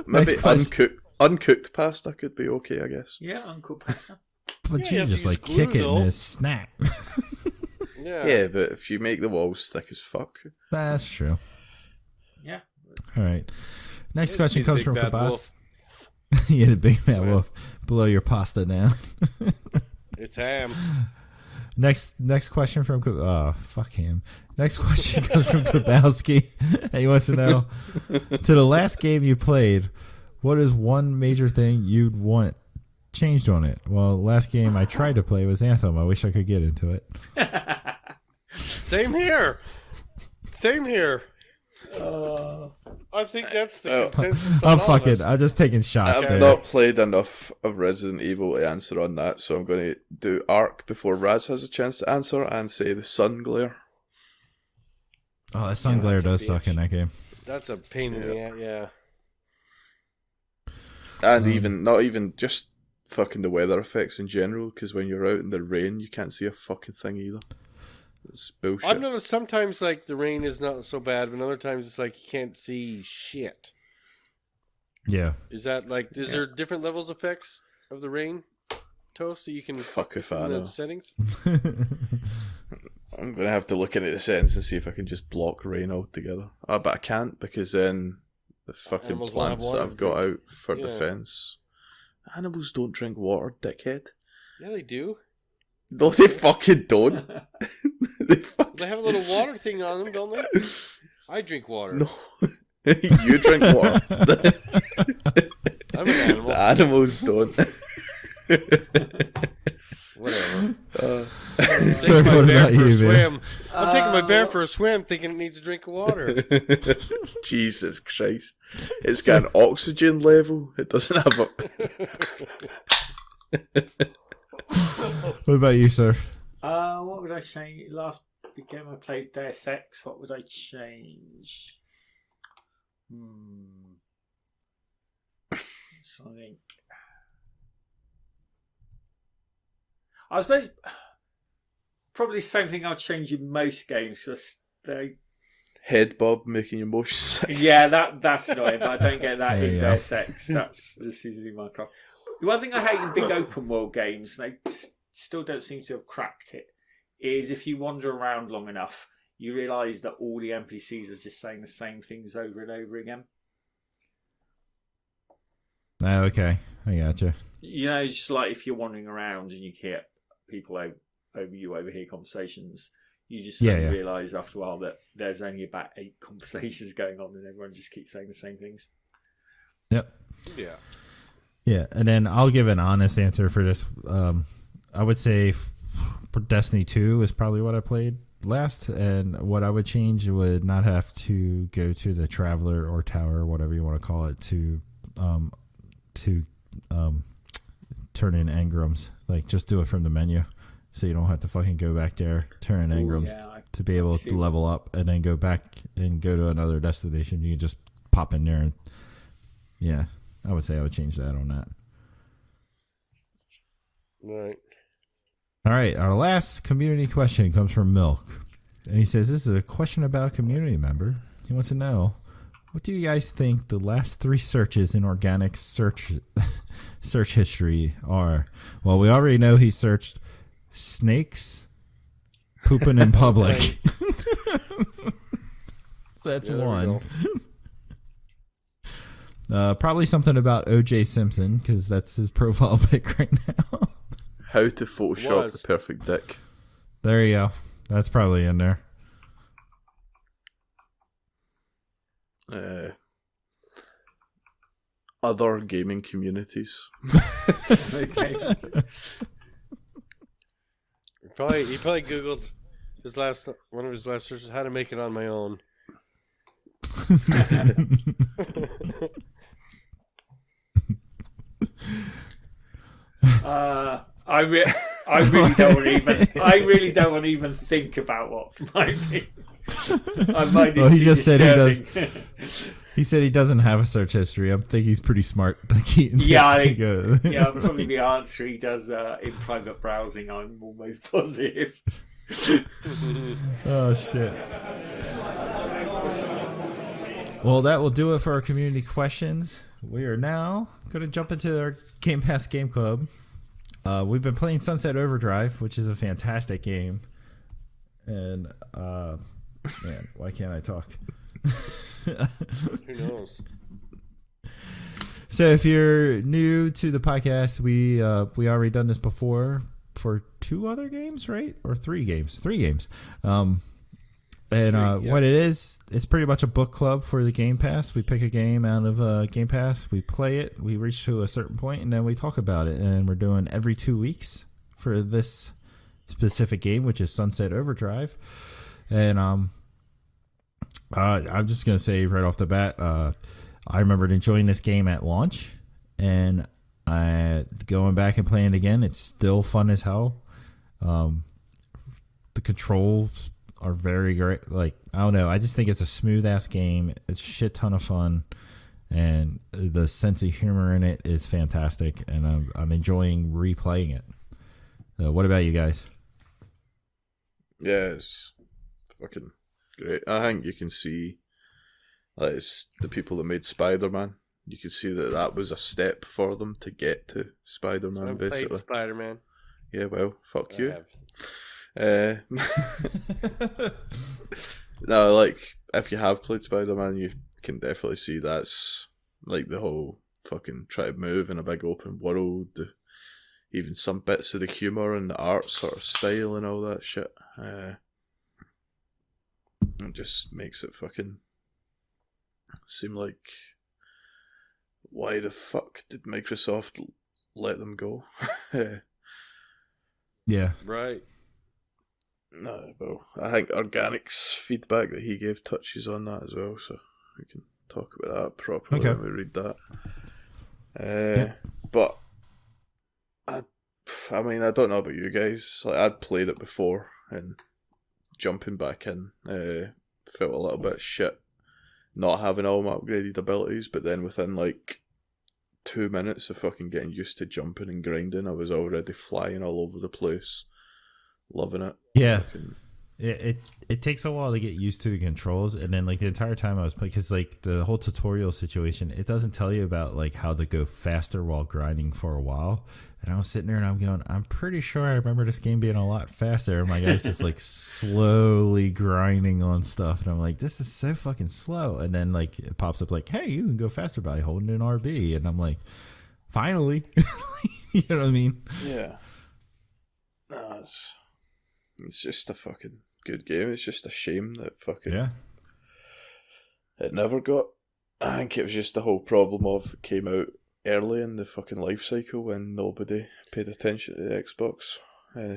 Maybe uncooked pasta could be okay, I guess. Yeah, uncooked pasta. But you just like kick it and it snap. Yeah, but if you make the walls thick as fuck. That's true. Yeah. All right. Next question comes from Kabas. Wolf. Yeah, the big bad wolf. Blow your pasta down. It's ham. Next question from fuck him. Next question comes from Kabowski. He wants to know, to the last game you played, what is one major thing you'd want changed on it? Well, last game I tried to play was Anthem. I wish I could get into it. Same here. I think that's the consensus. Oh, fuck it. I'm just taking shots. I've not played enough of Resident Evil to answer on that, so I'm going to do Ark before Raz has a chance to answer and say the sun glare. Oh, that sun glare does suck in that game. That's a pain in the ass, yeah. And not even just fucking the weather effects in general, because when you're out in the rain, you can't see a fucking thing either. It's bullshit. I've noticed sometimes like the rain is not so bad, but other times it's like you can't see shit. Yeah. Is that like, is there different levels of effects of the rain, Toast, so you can fuck if I know settings? I'm going to have to look into the settings and see if I can just block rain altogether. But I can't, because then the fucking Animals plants that I've got out for defense. Animals don't drink water, dickhead. Yeah, they do. No, they fucking don't. They have a little water thing on them, don't they? I drink water. No. You drink water. I'm an animal. The animals don't. Whatever. So what about you, man? I'm taking my bear for a swim thinking it needs a drink of water. Jesus Christ. It's got an oxygen level. It doesn't have a... What about you, sir? What would I change? Last game I played Deus Ex. What would I change? Something. I suppose probably the same thing I'd change in most games. Just head bob making your motions. Yeah, that's annoying, but I don't get that in Deus Ex. That's just seems to be my problem. The one thing I hate in big open world games, and they still don't seem to have cracked it, is if you wander around long enough, you realise that all the NPCs are just saying the same things over and over again. Oh, okay. I gotcha. You know, it's just like if you're wandering around and you hear people overhear conversations, you just realise after a while that there's only about 8 conversations going on and everyone just keeps saying the same things. Yep. Yeah. Yeah, and then I'll give an honest answer for this. I would say Destiny 2 is probably what I played last, and what I would change would not have to go to the Traveler or Tower, whatever you want to call it, to turn in engrams. Like, just do it from the menu, so you don't have to fucking go back there, turn in engrams to be able to level up, and then go back and go to another destination. You can just pop in there, and yeah, I would say I would change that on that. All right, our last community question comes from Milk. And he says, this is a question about a community member. He wants to know, what do you guys think the last 3 searches in organic search history are? Well, we already know he searched snakes pooping in public. So that's one. Probably something about O.J. Simpson, because that's his profile pic right now. How to Photoshop the perfect dick. There you go. That's probably in there. Other gaming communities. Okay. He probably Googled one of his last searches, how to make it on my own. I really don't want to even think about what might be. Well, he just said he does. He said he doesn't have a search history. I think he's pretty smart. Probably the answer he does in private browsing. I'm almost positive. Oh shit. Well, that will do it for our community questions. We are now going to jump into our Game Pass Game Club. We've been playing Sunset Overdrive, which is a fantastic game. And, man, why can't I talk? Who knows? So if you're new to the podcast, we already done this before for 2 other games, right? Or 3 games. 3 games. What it is, it's pretty much a book club for the Game Pass. We pick a game out of Game Pass, we play it, we reach to a certain point, and then we talk about it. And we're doing every 2 weeks for this specific game, which is Sunset Overdrive. And I'm just gonna say right off the bat, I remembered enjoying this game at launch, and going back and playing it again, it's still fun as hell. The controls are very great. Like, I don't know, I just think it's a smooth ass game. It's a shit ton of fun, and the sense of humor in it is fantastic, and I'm enjoying replaying it. What about you guys? Yeah, it's fucking great. I think you can see, like, it's the people that made Spider-Man. You can see that was a step for them to get to Spider-Man. I've basically played Spider-Man. Yeah, well, fuck you. Have. No, like, if you have played Spider-Man, you can definitely see that's like the whole fucking try to move in a big open world, even some bits of the humour and the art sort of style and all that shit. It just makes it fucking seem like, why the fuck did Microsoft let them go? Yeah. Right. No, well, I think Organic's feedback that he gave touches on that as well, so we can talk about that properly when we read that. But I mean, I don't know about you guys. Like, I'd played it before, and jumping back in felt a little bit shit, not having all my upgraded abilities. But then within like 2 minutes of fucking getting used to jumping and grinding, I was already flying all over the place. Loving it. Yeah. It takes a while to get used to the controls, and then like the entire time I was playing, because like the whole tutorial situation, it doesn't tell you about like how to go faster while grinding for a while. And I was sitting there and I'm going, I'm pretty sure I remember this game being a lot faster. And my guy's just like slowly grinding on stuff, and I'm like, this is so fucking slow. And then like it pops up like, hey, you can go faster by holding an RB, and I'm like, finally. You know what I mean? Yeah. No, it's just a fucking good game. It's just a shame that fucking it never got. I think it was just the whole problem of it came out early in the fucking life cycle when nobody paid attention to the Xbox.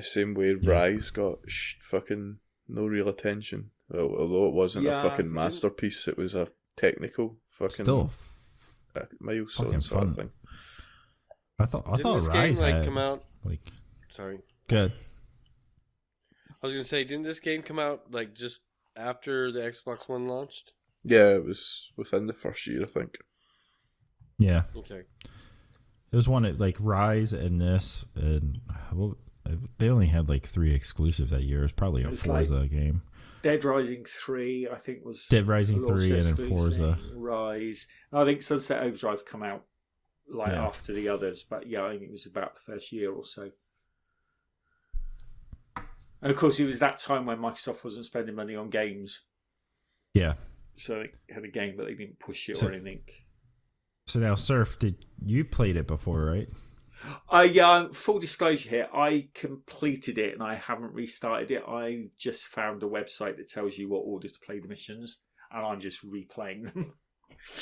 Same way Rise got fucking no real attention. Well, although it wasn't a fucking masterpiece, it was a technical fucking still milestone sort of thing. I thought this Rise game, had come out. Sorry. Good. I was gonna say, didn't this game come out like just after the Xbox One launched? Yeah, it was within the first year, I think. Yeah. Okay. It was one like Rise and this, and they only had like 3 exclusives that year. It was probably a Forza game. Dead Rising 3, I think, was Dead Rising 3 and then Forza. Rise. I think Sunset Overdrive come out after the others, but yeah, I think it was about the first year or so. And of course, it was that time when Microsoft wasn't spending money on games. Yeah. So they had a game, but they didn't push it or anything. So now, Surf, you played it before, right? Yeah, full disclosure here, I completed it and I haven't restarted it. I just found a website that tells you what order to play the missions, and I'm just replaying them.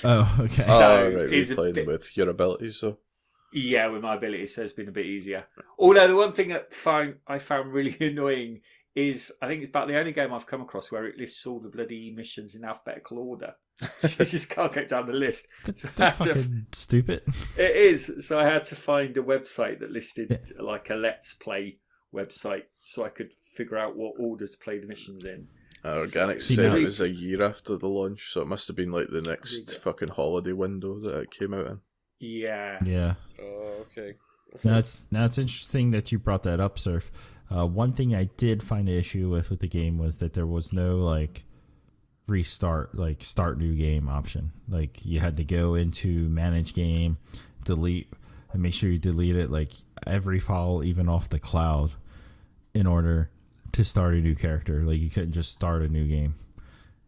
Oh, okay. So right, replaying them with your abilities, so. Yeah, with my abilities, so it's been a bit easier. Although the one thing that I found really annoying is, I think it's about the only game I've come across where it lists all the bloody missions in alphabetical order. You just can't get down the list. That's fucking stupid. It is. So I had to find a website that listed like a Let's Play website so I could figure out what order to play the missions in. Organic said it was a year after the launch, so it must have been like the next fucking holiday window that it came out in. Yeah. Yeah. Oh, okay. Now it's interesting that you brought that up, Surf. One thing I did find an issue with the game was that there was no like restart, like start new game option. Like you had to go into manage game, delete, and make sure you delete it like every file, even off the cloud, in order to start a new character. Like you couldn't just start a new game,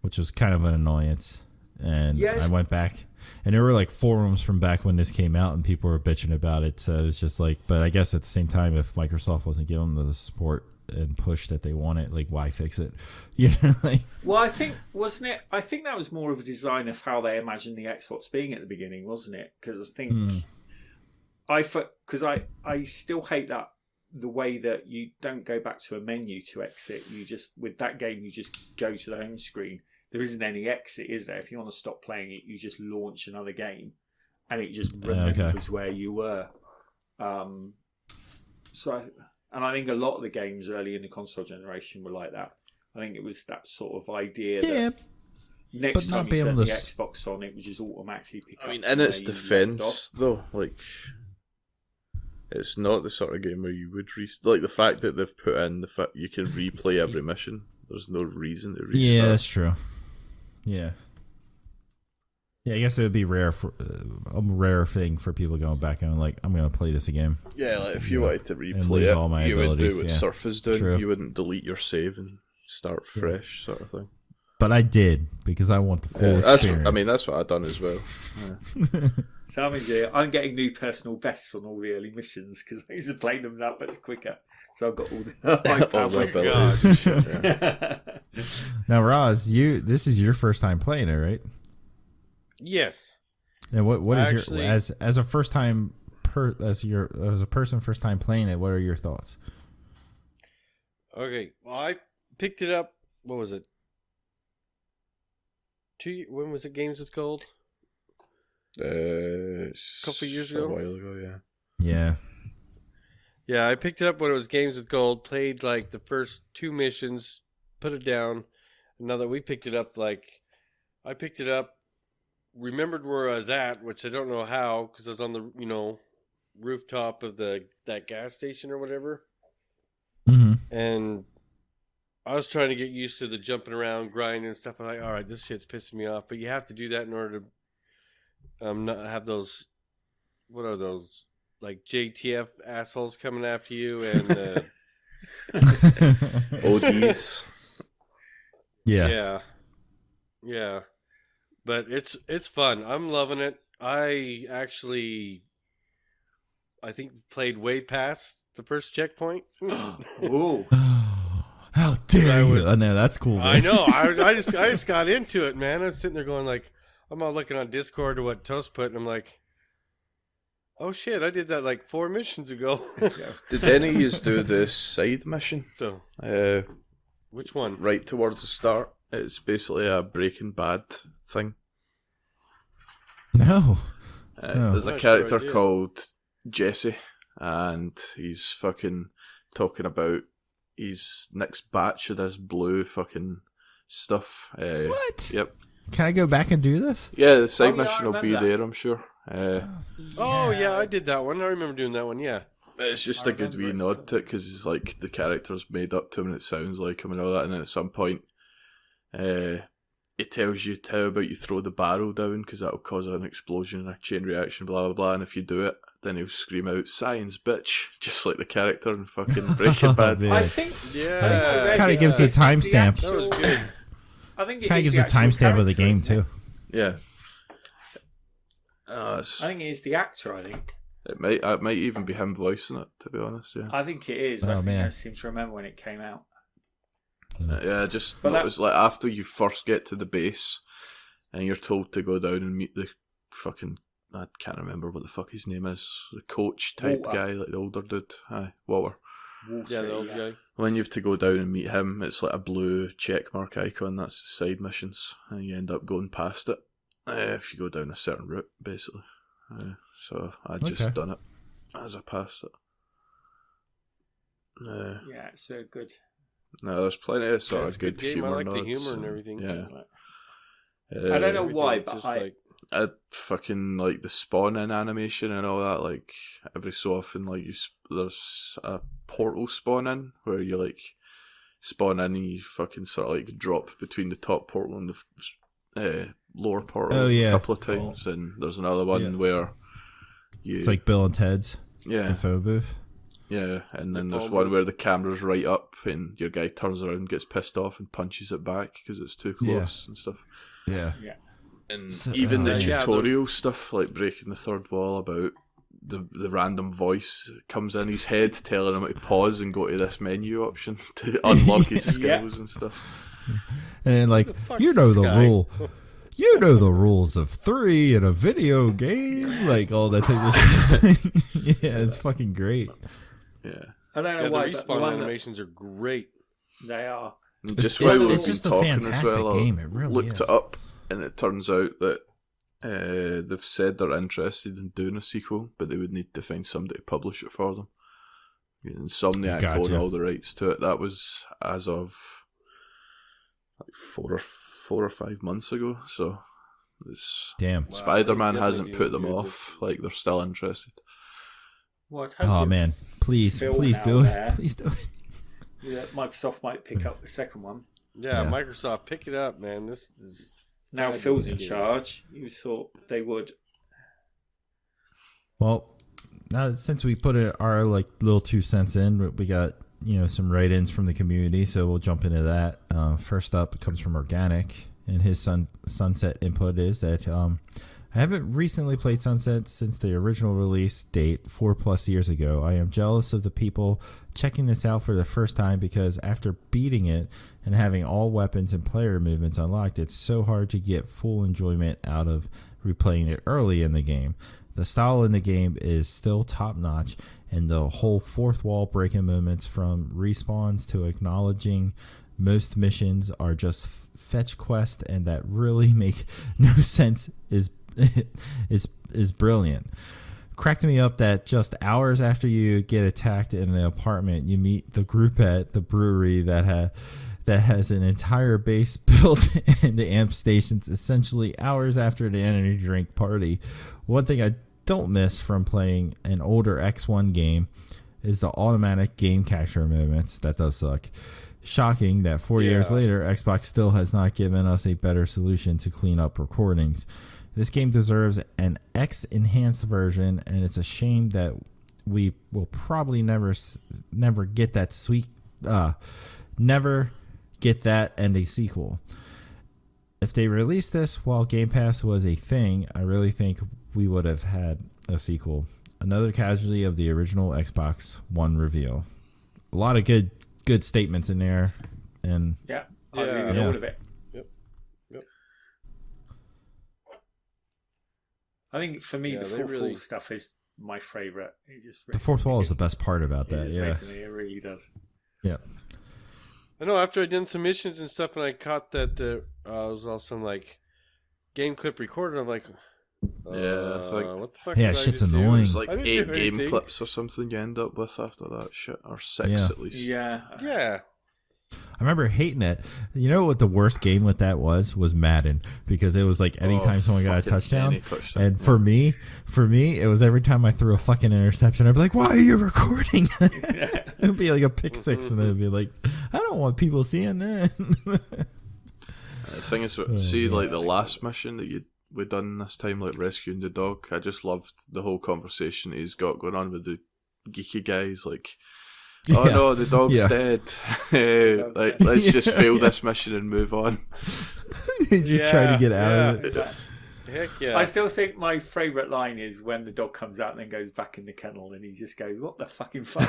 which was kind of an annoyance. And I went back, and there were like forums from back when this came out, and people were bitching about it. So it's just like, but I guess at the same time, if Microsoft wasn't giving them the support and push that they wanted, like why fix it? You know, like. Well, I think I think that was more of a design of how they imagined the Xbox being at the beginning, wasn't it? Because I think I still hate that the way that you don't go back to a menu to exit. You just, with that game, you just go to the home screen. There isn't any exit, is there? If you want to stop playing it, you just launch another game, and it just remembers where you were. I think a lot of the games early in the console generation were like that. I think it was that sort of idea that next time you turn the Xbox on, it would just automatically pick up. I mean, in its defense, though, like, it's not the sort of game where you would like the fact that they've put in the fact you can replay every mission. There's no reason to restart. Yeah, that's true. Yeah, I guess it would be rare for a rare thing for people going back and like, I'm going to play this again. Yeah, like if you wanted to replay it, all my you would do what yeah. Surf has done. True. You wouldn't delete your save and start fresh, sort of thing. But I did, because I want the full experience. That's what I've done as well. Yeah. So I'm getting new personal bests on all the early missions because I used to play them that much quicker. So I've got all the abilities. Now, Roz, this is your first time playing it, right? Yes. And what is your as a first time as a person first time playing it? What are your thoughts? Okay, well, I picked it up. What was it? When was it? Games with Gold? A couple of years ago. A while ago, yeah. Yeah. Yeah, I picked it up when it was Games with Gold. Played like the first 2 missions, put it down. And now that we picked it up, like I picked it up, remembered where I was at, which I don't know how, because I was on the rooftop of that gas station or whatever. Mm-hmm. And I was trying to get used to the jumping around, grinding and stuff. I'm like, all right, this shit's pissing me off. But you have to do that in order to not have those. What are those? Like JTF assholes coming after you and ODs. Yeah. But it's fun. I'm loving it. I think played way past the first checkpoint. Ooh. How dare you? I know, that's cool. Man. I know. I just got into it, man. I was sitting there going like, I'm all looking on Discord or what Toast put, and I'm like, Oh shit! I did that like 4 missions ago. Did any of you do the side mission? So, which one? Right towards the start. It's basically a Breaking Bad thing. No. There's a character called Jesse, and he's fucking talking about his next batch of this blue fucking stuff. What? Yep. Can I go back and do this? Yeah, the side mission will be there, I'm sure. Oh yeah, I did that one. I remember doing that one. Yeah. It's just a good wee nod to it, because it's like the character's made up to him and it sounds like him and all that, and then at some point it tells you how about you throw the barrel down, because that'll cause an explosion and a chain reaction, blah blah blah, and if you do it, then he'll scream out "Science, bitch," just like the character in fucking Breaking Bad. I think, kind of gives you a timestamp. That was good. I think it Kind of gives you a timestamp of the game too. Yeah. I think it is the actor. I think it might even be him voicing it. To be honest, yeah. I think it is. I seem to remember when it came out. Yeah, it was like after you first get to the base, and you're told to go down and meet the fucking, I can't remember what the fuck his name is, the coach type guy, like the older dude. Aye, Walter. Yeah, the old guy. When you have to go down and meet him, it's like a blue checkmark icon. That's the side missions, and you end up going past it if you go down a certain route, basically. So I just done it as I passed it. Yeah, it's so good. No, there's plenty of sort of good game. humor. I like nods the humor and everything. Yeah. I don't know why, but I fucking like the spawn-in animation and all that. Like every so often, like there's a portal spawn-in where you like spawn in and you fucking sort of like drop between the top portal and the lower portal a couple of times. And there's another one where it's like Bill and Ted's the phone booth. Yeah, and then there's one where the camera's right up and your guy turns around, gets pissed off and punches it back because it's too close and stuff. Yeah. And even the tutorial stuff, like breaking the third wall about the random voice comes in his head telling him to pause and go to this menu option to unlock his skills and stuff. And then like, you know the rule. You know the rules of 3 in a video game. Like all that type of shit. Yeah, it's fucking great. Yeah. I don't know why, the respawn animations are great. They are. It's just a fantastic game. It really looked it up, and it turns out that they've said they're interested in doing a sequel, but they would need to find somebody to publish it for them. Insomniac own all the rights to it. That was as of like 4 or 5 months ago. So damn, Spider-Man hasn't put them off. Like they're still interested. Oh man, please do it. Please do it. Yeah, Microsoft might pick up the second one. Yeah, Microsoft, pick it up, man. This is now Phil's in charge. You thought they would. Well, now since we put our like little 2 cents in, we got some write-ins from the community, so we'll jump into that. First up, it comes from Organic, and his Sunset input is that I haven't recently played Sunset since the original release date 4+ years ago. I am jealous of the people checking this out for the first time because after beating it and having all weapons and player movements unlocked, it's so hard to get full enjoyment out of replaying it early in the game. The style in the game is still top-notch, and the whole fourth wall breaking moments from respawns to acknowledging most missions are just fetch quests and that really make no sense is brilliant. Cracked me up that just hours after you get attacked in an apartment, you meet the group at the brewery that has an entire base built into amp stations essentially hours after the energy drink party. One thing I don't miss from playing an older X1 game is the automatic game capture moments. That does suck. Shocking that 4 years later, Xbox still has not given us a better solution to clean up recordings. This game deserves an X-enhanced version, and it's a shame that we will probably never get that never get that and a sequel. If they released this while Game Pass was a thing, I really think we would have had a sequel. Another casualty of the original Xbox One reveal. A lot of good statements in there, and I agree with all of it. Yep. I think for me, the full stuff is my favourite. The fourth wall is the best part about that. It really does. Yeah. I know. After I did some missions and stuff, and I caught that there was also some like game clip recorded. I'm like, what the fuck? Yeah, shit's annoying. It's like 8 game clips or something you end up with after that shit, or 6 at least. Yeah. I remember hating it. You know what the worst game with that was Madden, because it was like anytime someone got a touchdown, and for me, it was every time I threw a fucking interception, I'd be like, "Why are you recording?" It'd be like a pick six, and then it'd be like, "I don't want people seeing that." The thing is, like the last mission that we done this time, like rescuing the dog, I just loved the whole conversation he's got going on with the geeky guys, like. Oh no, the dog's dead. Like, let's just fail this mission and move on. He's just trying to get out of it. Heck yeah. I still think my favourite line is when the dog comes out and then goes back in the kennel and he just goes, "What the fucking fuck?"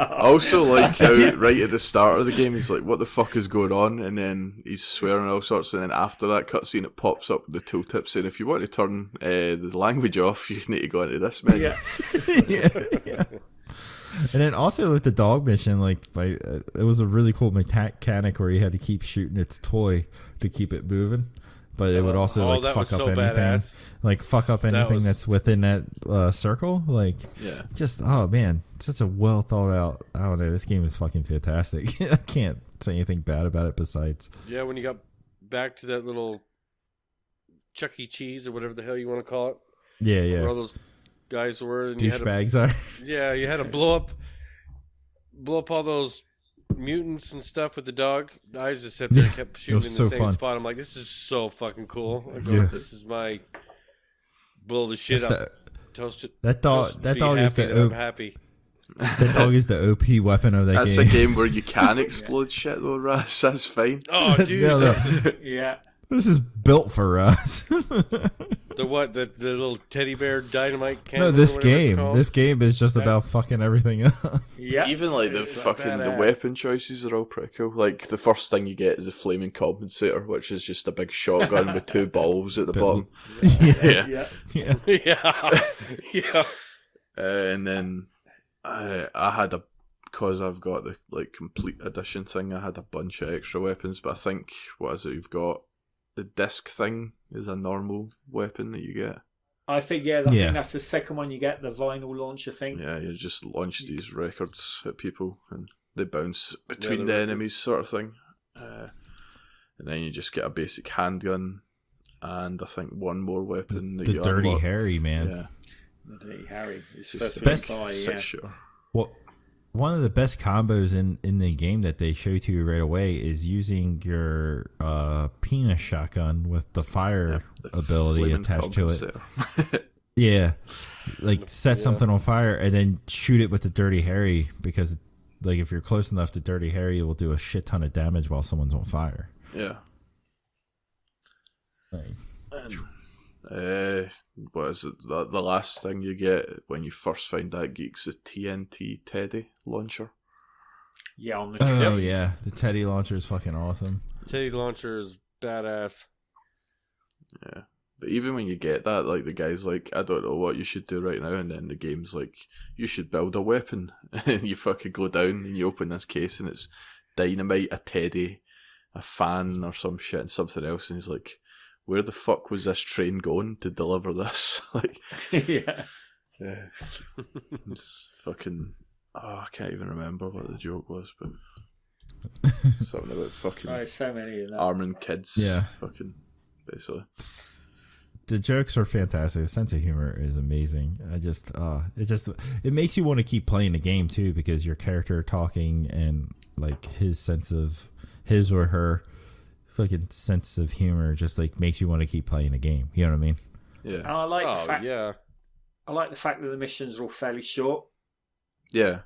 I also like how right at the start of the game he's like, "What the fuck is going on?" And then he's swearing all sorts, and then after that cutscene it pops up with the tooltip saying, "If you want to turn the language off, you need to go into this menu." Yeah. And then also with the dog mission, it was a really cool mechanic where you had to keep shooting its toy to keep it moving, but it would also fuck up anything, fuck up anything that's within that circle. Just such a well thought out. I don't know. This game is fucking fantastic. I can't say anything bad about it besides. Yeah, when you got back to that little Chuck E. Cheese or whatever the hell you want to call it. Yeah. Where all those guys were, and douchebags are. Yeah, you had to blow up all those mutants and stuff with the dog. I just sat there and kept shooting in the same spot. I'm like, this is so fucking cool. This is my blow the shit up. Toast it. That dog is I'm happy. That dog is the OP weapon of that game. That's a game where you can explode shit though, Ras. That's fine. Oh, dude. Yeah. This is built for us. The what? The little teddy bear dynamite cannon? No, this game is just about fucking everything up. Yeah. Even the weapon choices are all pretty cool. Like the first thing you get is a flaming compensator, which is just a big shotgun with 2 balls at the bottom. Yeah. And then I had because I've got the complete edition thing, I had a bunch of extra weapons, but I think you've got the disc thing is a normal weapon that you get. I think I think that's the second one you get, the vinyl launcher thing. Yeah, you just launch these records at people and they bounce between the enemies, sort of thing. And then you just get a basic handgun and I think one more weapon. The Dirty unlock. Harry, man. Yeah. The Dirty Harry. It's just the best 6-shooter. Well, one of the best combos in the game that they show to you right away is using your penis shotgun with the fire ability attached to it. Yeah. Set something on fire and then shoot it with the Dirty Harry, because if you're close enough to Dirty Harry, it will do a shit ton of damage while someone's on fire. Yeah. What is it? The last thing you get when you first find that geek's the TNT Teddy launcher. Yeah, on the Oh yeah, the Teddy launcher is fucking awesome. Teddy launcher is badass. Yeah, but even when you get that, the guy's like, I don't know what you should do right now, and then the game's like, you should build a weapon, and you fucking go down and you open this case and it's dynamite, a teddy, a fan or some shit, and something else, and he's like, where the fuck was this train going to deliver this? Yeah. It's fucking. I can't even remember what the joke was, but something about fucking. So many of that. Arming kids. Yeah. Fucking. Basically. The jokes are fantastic. The sense of humor is amazing. It makes you want to keep playing the game too, because your character talking and his or her fucking sense of humor just makes you want to keep playing the game. You know what I mean? Yeah. And I like the fact that the missions are all fairly short. Yeah.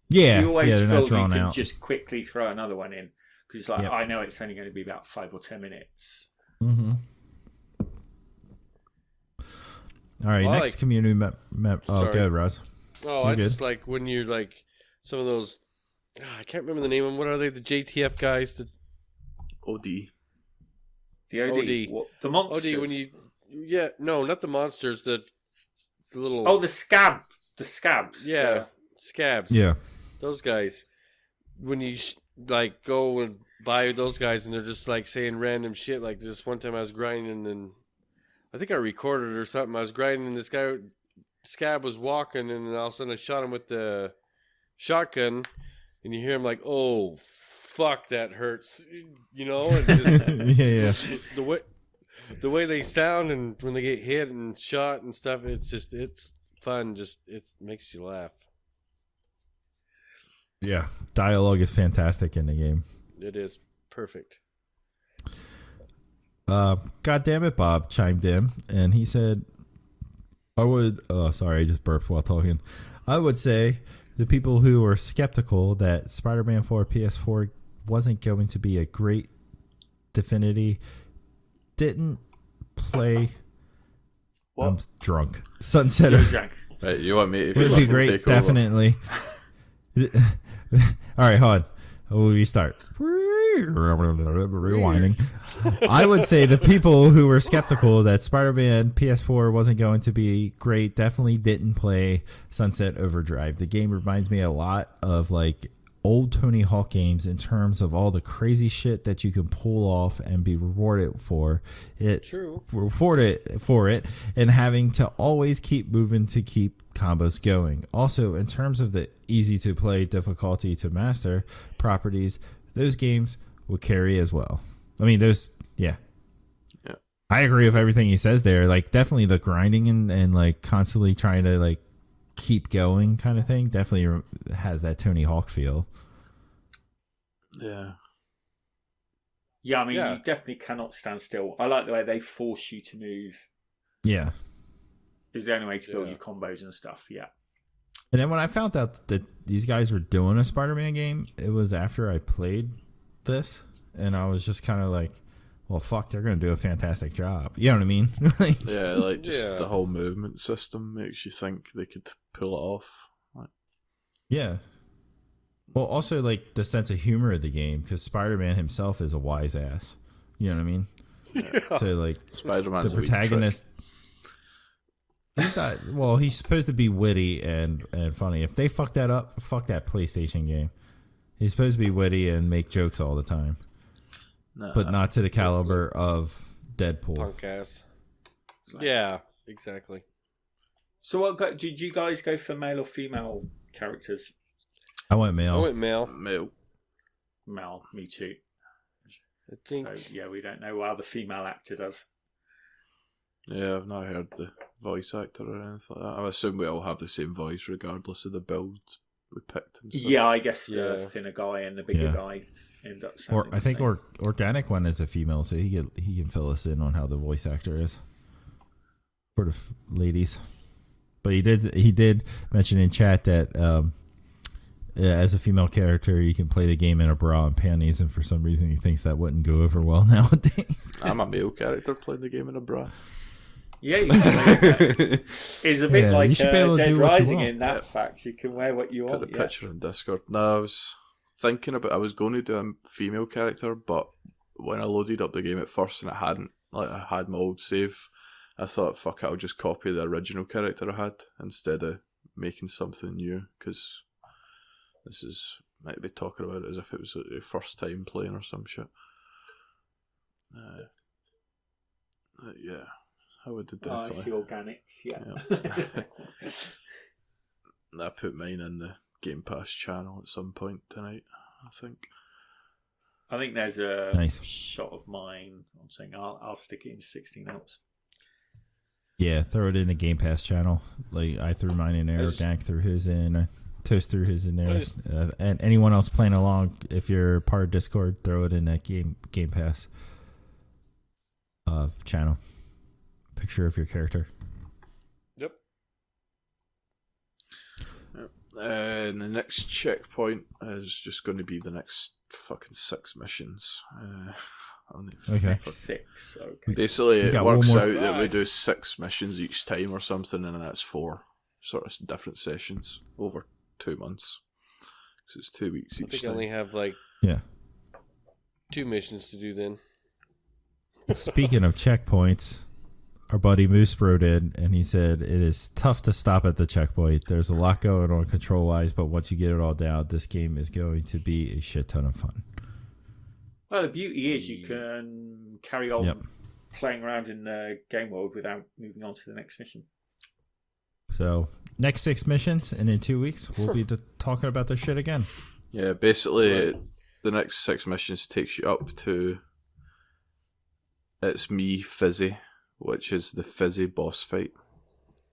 Yeah. So you always feel you can out. just quickly throw another one in, because I know it's only going to be about 5 or 10 minutes. Mm-hmm. All right, next community map. Oh, go, Roz. Oh, I just like when you some of those. I can't remember the name of them. What are they? The JTF guys. The OD. The OD. What, the monsters. OD when you. Yeah, no, not the monsters. the little. Oh, the scabs. Yeah, scabs. Yeah. Those guys. When you like go and buy those guys, and they're just like saying random shit. Like this one time I was grinding, and I think I recorded it or something. I was grinding, and this guy scab was walking, and then all of a sudden I shot him with the shotgun, and you hear him like, "Oh, fuck, that hurts," you know. And just, Yeah. the way they sound, and when they get hit and shot and stuff, it's fun. Just it makes you laugh. Yeah. Dialogue is fantastic in the game. It is perfect. God damn it, Bob chimed in, and he said, I would, sorry, I just burped while talking. I would say the people who were skeptical that Spider-Man 4 PS4 wasn't going to be a great Definity didn't play. What? I'm drunk. Sunset. You're drunk. Right, you want me to Would be great, definitely. All right, hold on. Oh, you start. Rewinding. I would say the people who were skeptical that Spider-Man PS4 wasn't going to be great definitely didn't play Sunset Overdrive. The game reminds me a lot of like old Tony Hawk games in terms of all the crazy shit that you can pull off and be rewarded for it. True. Rewarded for it, and having to always keep moving to keep combos going. Also, in terms of the easy to play, difficulty to master properties, those games would carry as well. I mean, yeah. I agree with everything he says there. Like, definitely the grinding and like constantly trying to like keep going kind of thing definitely has that Tony Hawk feel. Yeah. Yeah, I mean, you definitely cannot stand still. I like the way they force you to move. Yeah. Is the only way to build your combos and stuff, yeah. And then when I found out that these guys were doing a Spider-Man game, it was after I played this, and I was just kind of like, well, fuck, they're going to do a fantastic job. You know what I mean? Yeah, like just the whole movement system makes you think they could pull it off. Like, yeah. Well, also, like, the sense of humor of the game, because Spider-Man himself is a wise ass. You know what I mean? Yeah. So, like, Spider-Man's the protagonist... He's not... Well, he's supposed to be witty and funny. If they fuck that up, fuck that PlayStation game. He's supposed to be witty and make jokes all the time. But not to the caliber of Deadpool. Punk ass. Yeah, exactly. So did you guys go for male or female characters? I went male. Male. Male, me too. I think. So, yeah, we don't know how the female actor does. Yeah, I've not heard the voice actor or anything like that. I assume we all have the same voice regardless of the builds we picked and stuff. Yeah, I guess the thinner guy and the bigger guy end up sounding I think Organic One is a female, so he can fill us in on how the voice actor is for the ladies. But he did mention in chat that as a female character, you can play the game in a bra and panties, and for some reason he thinks that wouldn't go over well nowadays. I'm a male character playing the game in a bra. Yeah, you can play it's a bit like Dead Rising in that fact. You can wear what you want. Put the picture in Discord. No, I was thinking about. I was going to do a female character, but when I loaded up the game at first and I had my old save, I thought, fuck it, I'll just copy the original character I had instead of making something new, because this is might be talking about it as if it was the first time playing or some shit. Yeah. I would have definitely. I see organics, yeah. I put mine in the Game Pass channel at some point tonight, I think. I think there's a nice shot of mine. I'm saying I'll stick it in 16 ounce. Yeah, throw it in the Game Pass channel. Like I threw mine in there, Organic threw his in, Toast threw his in there, and anyone else playing along, if you're part of Discord, throw it in that Game Pass channel. Picture of your character. Yep. And the next checkpoint is just going to be the next fucking 6 missions. Okay. 6. Okay. Basically, it works out that we do 6 missions each time or something, and that's 4 sort of different sessions over 2 months. Because it's 2 weeks each time. I only have like 2 missions to do then. Speaking of checkpoints, our buddy Moose wrote in, and he said it is tough to stop at the checkpoint. There's a lot going on control-wise, but once you get it all down, this game is going to be a shit ton of fun. Well, the beauty is you can carry on playing around in the game world without moving on to the next mission. So, next 6 missions, and in 2 weeks, we'll be talking about this shit again. Yeah, basically, the next 6 missions takes you up to It's Me Fizzy, which is the Fizzy boss fight.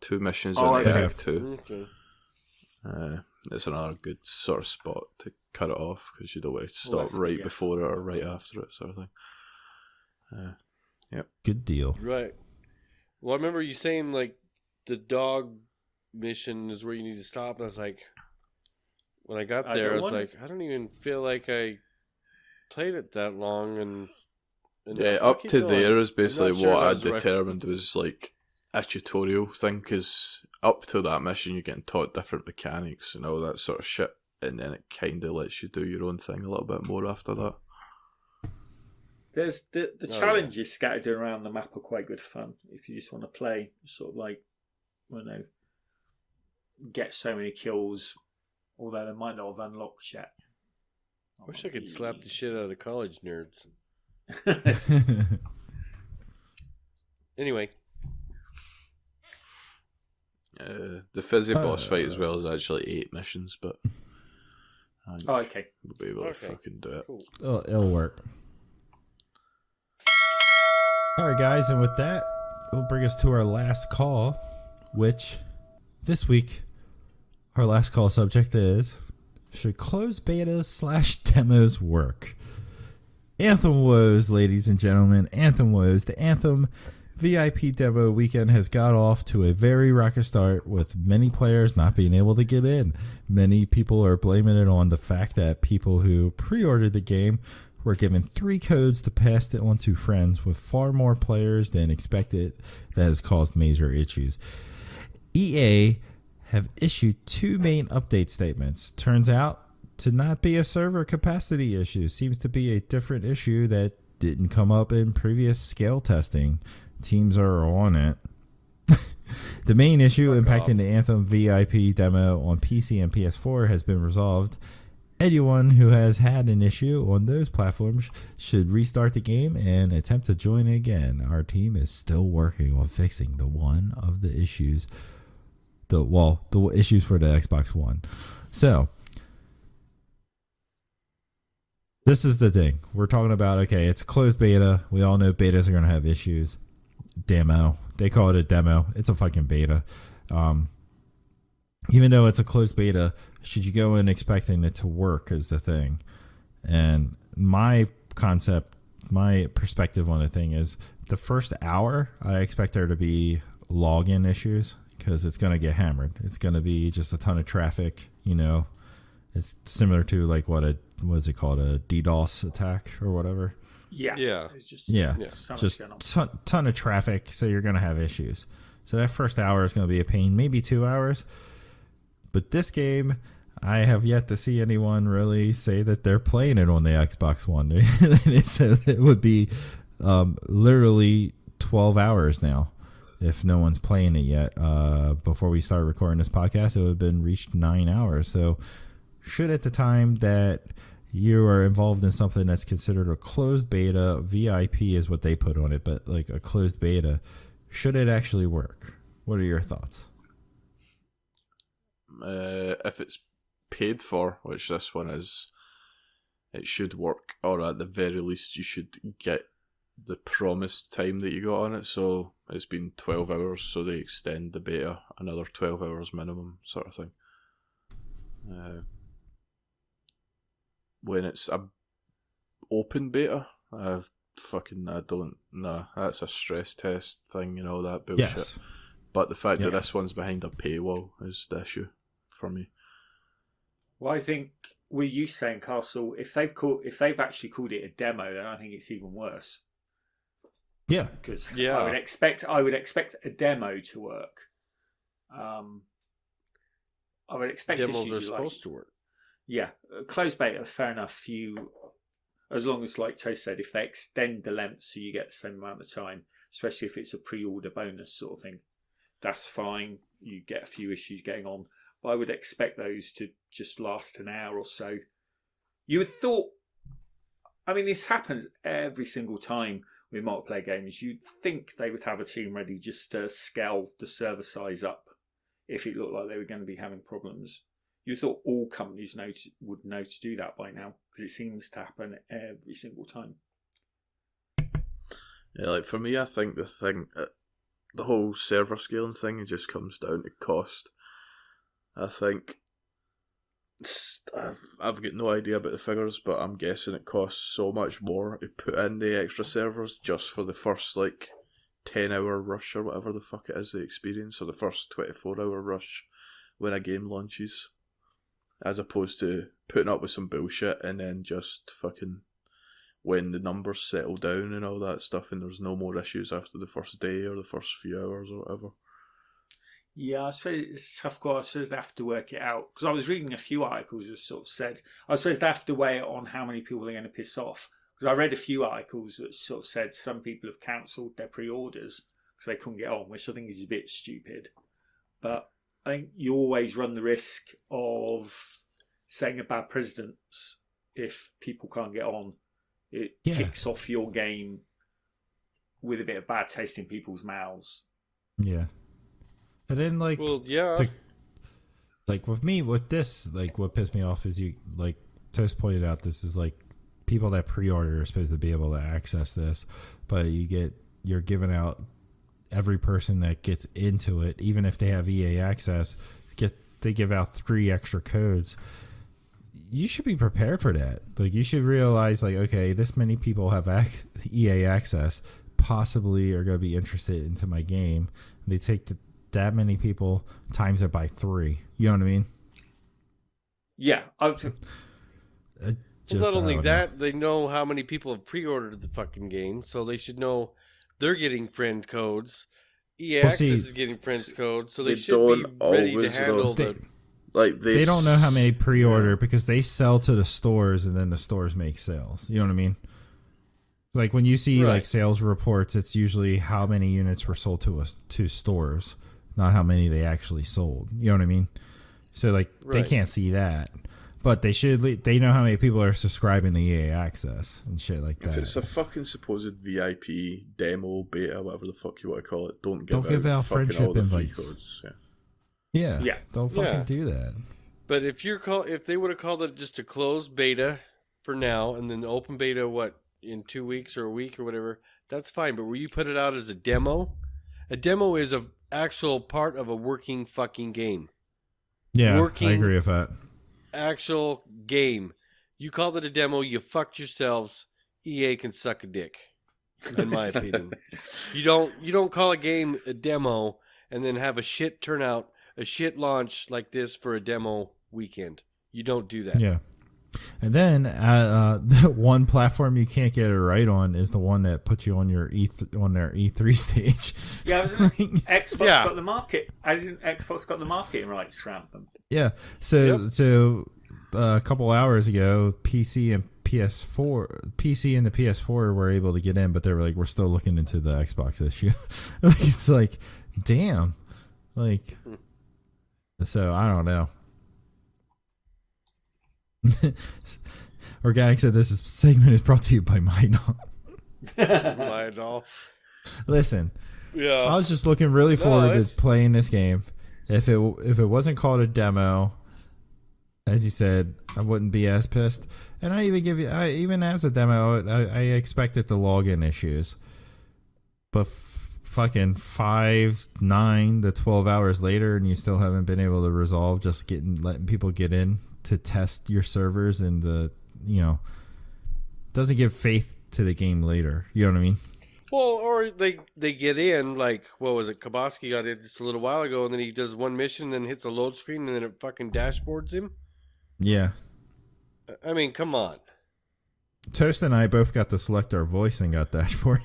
2 missions in Act 2. Okay. It's another good sort of spot to cut it off, because you don't want to stop right before it or right after it, sort of thing. Yep. Good deal. Right. Well, I remember you saying, like, the dog mission is where you need to stop, and I was like, when I got there, I was like, I don't even feel like I played it that long, and up to there is basically what I determined was like a tutorial thing, because up to that mission you're getting taught different mechanics and all that sort of shit, and then it kind of lets you do your own thing a little bit more after that. There's the challenges scattered around the map are quite good fun if you just want to play, sort of like, I don't know, get so many kills, although they might not have unlocked yet. I wish I could slap the shit out of the college nerds. Anyway, the Fizzy boss fight as well is actually 8 missions, but okay, we'll be able to fucking do it. Cool. It'll work. All right, guys, and with that, it'll bring us to our last call, which this week our last call subject is: should closed betas / demos work? Anthem woes, ladies and gentlemen. Anthem woes. The Anthem VIP demo weekend has got off to a very rocky start, with many players not being able to get in. Many people are blaming it on the fact that people who pre-ordered the game were given 3 codes to pass it on to friends, with far more players than expected. That has caused major issues. EA have issued 2 main update statements. Turns out to not be a server capacity issue. Seems to be a different issue that didn't come up in previous scale testing. Teams are on it. The main issue impacting the Anthem VIP demo on PC and PS4 has been resolved. Anyone who has had an issue on those platforms should restart the game and attempt to join again. Our team is still working on fixing the issues. The issues for the Xbox One. So, this is the thing. We're talking about, okay, it's closed beta. We all know betas are going to have issues. Demo. They call it a demo. It's a fucking beta. Even though it's a closed beta, should you go in expecting it to work is the thing. And my perspective on the thing is, the first hour, I expect there to be login issues, because it's going to get hammered. It's going to be just a ton of traffic, you know. It's similar to like what a DDoS attack or whatever. Yeah. It's just ton of traffic, so you're going to have issues. So that first hour is going to be a pain, maybe 2 hours. But this game, I have yet to see anyone really say that they're playing it on the Xbox One. So it would be literally 12 hours now if no one's playing it yet. Before we start recording this podcast, it would have been reached 9 hours. So should, at the time that you are involved in something that's considered a closed beta, VIP is what they put on it, but like a closed beta, should it actually work? What are your thoughts? If it's paid for, which this one is, it should work, or at the very least you should get the promised time that you got on it. So it's been 12 hours, so they extend the beta another 12 hours minimum, sort of thing. When it's a open beta, that's a stress test thing and all that bullshit. Yes. But the fact that this one's behind a paywall is the issue for me. Well, I think were you saying, Castle, if they've actually called it a demo, then I think it's even worse. Yeah, because I would expect a demo to work. I would expect demos are supposed to work. Yeah, closed beta, fair enough. As long as, like Toast said, if they extend the length so you get the same amount of time, especially if it's a pre-order bonus sort of thing, that's fine. You get a few issues getting on. But I would expect those to just last an hour or so. You would thought, I mean, this happens every single time with multiplayer games. You'd think they would have a team ready just to scale the server size up if it looked like they were going to be having problems. You thought all companies would know to do that by now, because it seems to happen every single time. Yeah, like for me, I think the whole server scaling thing, it just comes down to cost. I think I've got no idea about the figures, but I'm guessing it costs so much more to put in the extra servers just for the first 10-hour rush or whatever the fuck it is the experience, or the first 24-hour rush when a game launches, as opposed to putting up with some bullshit and then just fucking when the numbers settle down and all that stuff and there's no more issues after the first day or the first few hours or whatever. Yeah, I suppose it's tough. I suppose they have to work it out, because I was reading a few articles that sort of said, I suppose they have to weigh it on how many people they're going to piss off. Because I read a few articles that sort of said some people have cancelled their pre-orders because they couldn't get on, which I think is a bit stupid. But I think you always run the risk of setting a bad precedence if people can't get on. It kicks off your game with a bit of bad taste in people's mouths. Yeah. And then, with me, with this, what pissed me off is Toast pointed out, this is people that pre-order are supposed to be able to access this, but you're giving out every person that gets into it, even if they have EA access, they give out 3 extra codes. You should be prepared for that. You should realize, okay, this many people have EA access, possibly are going to be interested into my game. They take that many people, times it by 3. You know what I mean? Yeah. Not only that, they know how many people have pre-ordered the fucking game, so they should know they're getting friend codes. EA Access is getting friend codes, so they should be ready to handle they don't know how many pre-order because they sell to the stores and then the stores make sales. You know what I mean? When you see sales reports, it's usually how many units were sold to stores, not how many they actually sold. You know what I mean? So they can't see that, but they know how many people are subscribing to EA Access and shit like that. If it's a fucking supposed VIP demo beta, whatever the fuck you want to call it, don't give out friendship invites. Codes. Yeah. Don't fucking do that. But if they would have called it just a closed beta for now, and then the open beta, in 2 weeks or a week or whatever, that's fine. But where you put it out as a demo is a actual part of a working fucking game. Yeah, I agree with that. Actual game. You called it a demo, you fucked yourselves. EA can suck a dick, in my opinion. You don't call a game a demo and then have a shit turnout, a shit launch like this for a demo weekend. You don't do that. Yeah. And then the one platform you can't get it right on is the one that puts you on your on their E3 stage. Yeah, Xbox got the market. Xbox got the marketing rights for Anthem. Yeah. So a couple hours ago, PC and the PS4 were able to get in, but they were we're still looking into the Xbox issue. It's damn. So I don't know. Organic said this segment is brought to you by Midol. Midol. Listen, I was just looking really forward to playing this game. If it wasn't called a demo, as you said, I wouldn't be as pissed. And even as a demo, I expected the login issues. But fucking 5, 9 to 12 hours later, and you still haven't been able to resolve just letting people get in to test your servers, and doesn't give faith to the game later. You know what I mean? Well, or they get in, what was it? Kaboski got in just a little while ago, and then he does one mission, then hits a load screen, and then it fucking dashboards him. Yeah. I mean, come on. Toast and I both got to select our voice and got dashboard.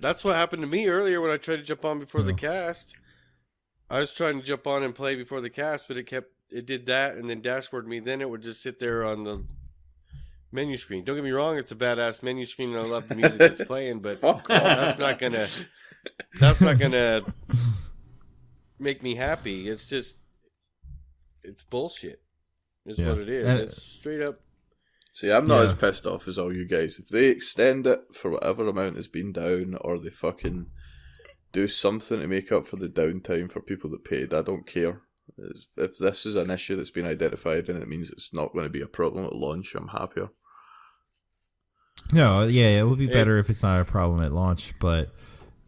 That's what happened to me earlier when I tried to jump on before the cast. I was trying to jump on and play before the cast, but it did that and then dashboard me. Then it would just sit there on the menu screen. Don't get me wrong, it's a badass menu screen, and I love the music that's playing. But that's not gonna make me happy. It's just, it's bullshit. Is what it is. It's straight up. See, I'm not as pissed off as all you guys. If they extend it for whatever amount has been down, or they fucking do something to make up for the downtime for people that paid, I don't care. If this is an issue that's been identified and it means it's not going to be a problem at launch, I'm happier. No, yeah, it would be better if it's not a problem at launch, but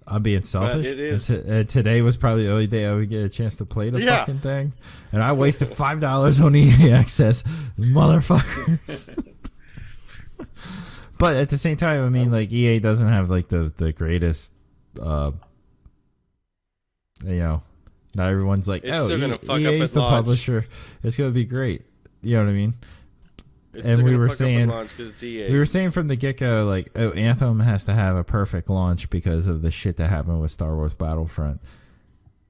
I'm being selfish. It is. Today was probably the only day I would get a chance to play the fucking thing, and I wasted $5 on EA Access, motherfuckers. But at the same time, I mean, like, EA doesn't have like the greatest, not everyone's like, EA's the publisher. It's gonna be great. You know what I mean? And we were saying from the get-go, like, Anthem has to have a perfect launch because of the shit that happened with Star Wars Battlefront,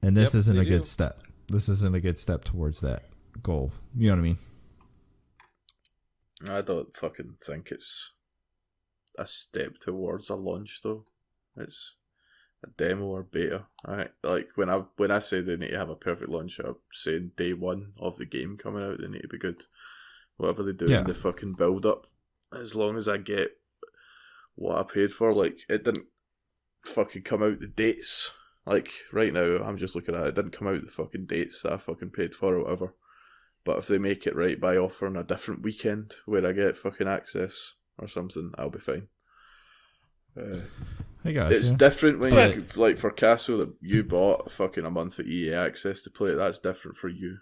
and this isn't a good step. This isn't a good step towards that goal. You know what I mean? I don't fucking think it's a step towards a launch, though. It's a demo or beta. Like when I say they need to have a perfect launch, I'm saying day one of the game coming out, they need to be good. Whatever they do in the fucking build up, as long as I get what I paid for. Like, it didn't fucking come out the dates. Like, right now, I'm just looking at it, it didn't come out the fucking dates that I fucking paid for or whatever. But if they make it right by offering a different weekend where I get fucking access or something, I'll be fine. It's different when you, like, for Castle, that you bought fucking a month of EA access to play it. That's different for you.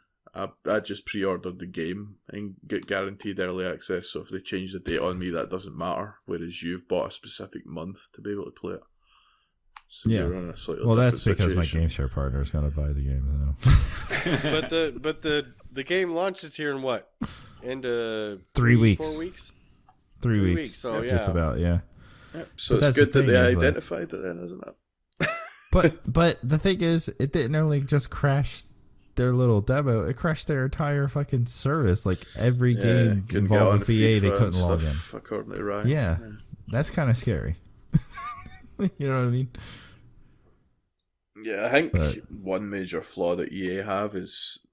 I just pre-ordered the game and get guaranteed early access, so if they change the date on me, that doesn't matter, whereas you've bought a specific month to be able to play it. So you're in a slightly that's because situation. my GameShare partner is going to buy the game. But the game launches here in what? End of 3 weeks. 4 weeks? 3 weeks. So just about, Yep. So it's good that they identified it then, isn't it? But the thing is, it didn't only just crash their little demo, it crashed their entire fucking service. Like, every game involving EA, they couldn't log in. According to Ryan. Yeah, that's kind of scary. You know what I mean? Yeah, I think one major flaw that EA have is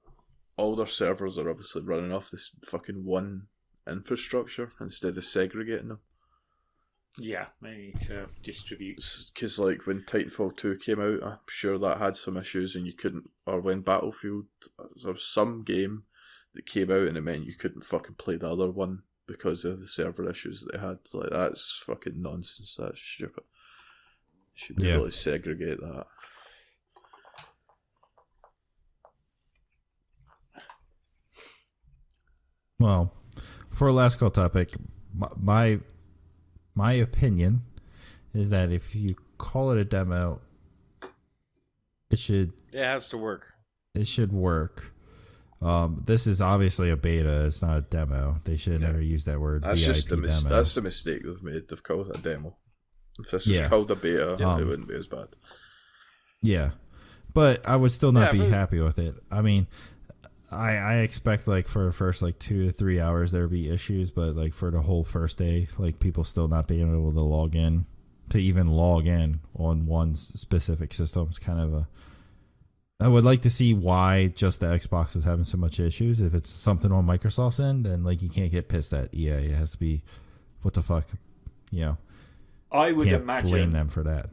all their servers are obviously running off this fucking one infrastructure instead of segregating them. Yeah, they need to distribute. Because, like, when Titanfall 2 came out, I'm sure that had some issues, and you couldn't, or when Battlefield, there was some game that came out and it meant you couldn't fucking play the other one because of the server issues that they had. Like, that's fucking nonsense. That's stupid. You should really segregate that. Well, for a last call topic, my opinion is that if you call it a demo, it has to work. It should work. This is obviously a beta. It's not a demo. They should never use that word. That's VIP just demo. That's the mistake they've made. They've called it a demo. If this was called a beta, it wouldn't be as bad. Yeah, but I would still not be happy with it. I mean, I expect, like, for the first, like, 2 to 3 hours there would be issues, but, like, for the whole first day, like, people still not being able to log in, to even log in on one specific system is kind of I would like to see why just the Xbox is having so much issues. If it's something on Microsoft's end, then, like, you can't get pissed at EA. It has to be, what the fuck, I would imagine blame them for that.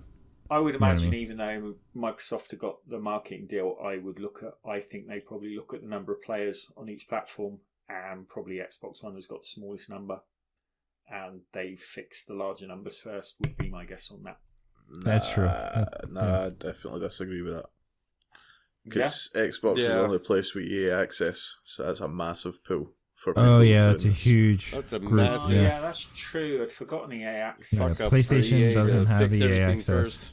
I would imagine, even though Microsoft have got the marketing deal, I think they probably look at the number of players on each platform, and probably Xbox One has got the smallest number, and they fix the larger numbers first, would be my guess on that. That's true. I definitely disagree with that. Because Xbox is the only place with EA access, so that's a massive pull. That's a huge group. Massive. Yeah, that's true. I'd forgotten EA access. PlayStation doesn't have EA access. First.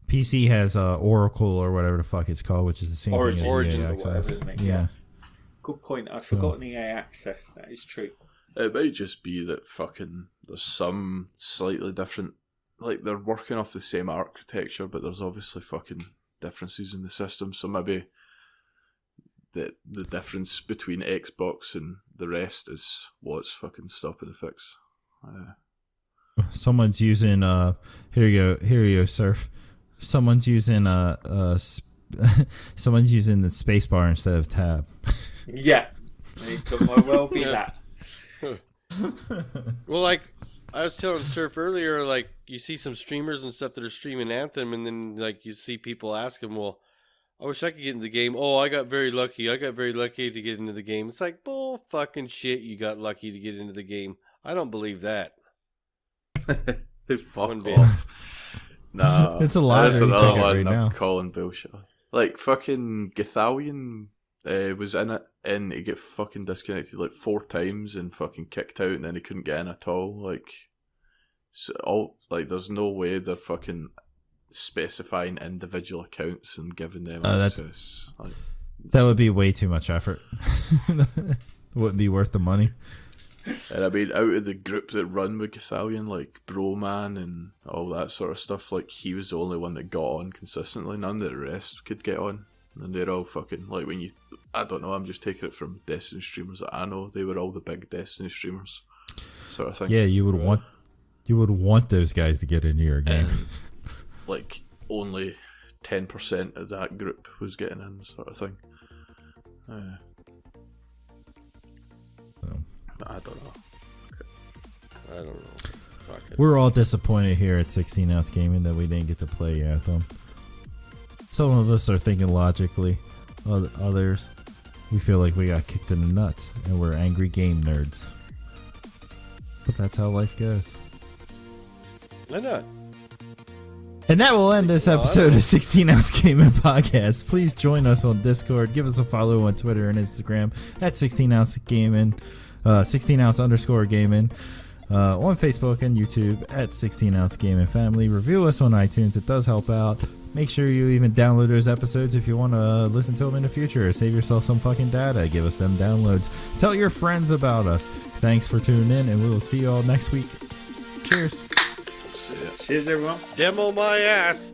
PC has Oracle or whatever the fuck it's called, which is the same thing as EA access. Whatever, isn't it? Yeah. Good point. I'd forgotten EA access. That is true. It might just be that fucking there's some slightly different, like, they're working off the same architecture, but there's obviously fucking differences in the system. So maybe the difference between Xbox and the rest is what's fucking stopping the fix. Someone's using here you go, Surf. Someone's using someone's using the space bar instead of tab. Yeah, it could might well be that. Well, like I was telling Surf earlier, like you see some streamers and stuff that are streaming Anthem, and then like you see people ask them, well, I wish I could get into the game. Oh, I got very lucky to get into the game. It's like, bull fucking shit, you got lucky to get into the game. I don't believe that. Fuck off. Nah, it's a lottery ticket right now. I'm calling bullshit. Like fucking Gathalion was in it, and he get fucking disconnected like 4 times and fucking kicked out, and then he couldn't get in at all. Like, there's no way they're fucking specifying individual accounts and giving them access. That would be way too much effort. Wouldn't be worth the money. And I mean, out of the group that run with Gathalion, like Broman and all that sort of stuff, like he was the only one that got on consistently. None of the rest could get on, and they're all fucking like I don't know. I'm just taking it from Destiny streamers that I know. They were all the big Destiny streamers, sort of thing. Yeah, you would want those guys to get into your game. Like only 10% of that group was getting in, sort of thing. I don't know. We're all disappointed here at 16 Ounce Gaming that we didn't get to play Anthem. Some of us are thinking logically. Others, we feel like we got kicked in the nuts and we're angry game nerds. But that's how life goes. Why not? And that will end this episode of 16 Ounce Gaming Podcast. Please join us on Discord. Give us a follow on Twitter and Instagram at 16 Ounce Gaming. 16 ounce _ gaming on Facebook and YouTube at 16 ounce gaming family. Review us on iTunes, it does help out. Make sure you even download those episodes if you want to listen to them in the future. Save yourself some fucking data, give us them downloads. Tell your friends about us. Thanks for tuning in, and we will see you all next week. Cheers. Cheers everyone. Demo my ass.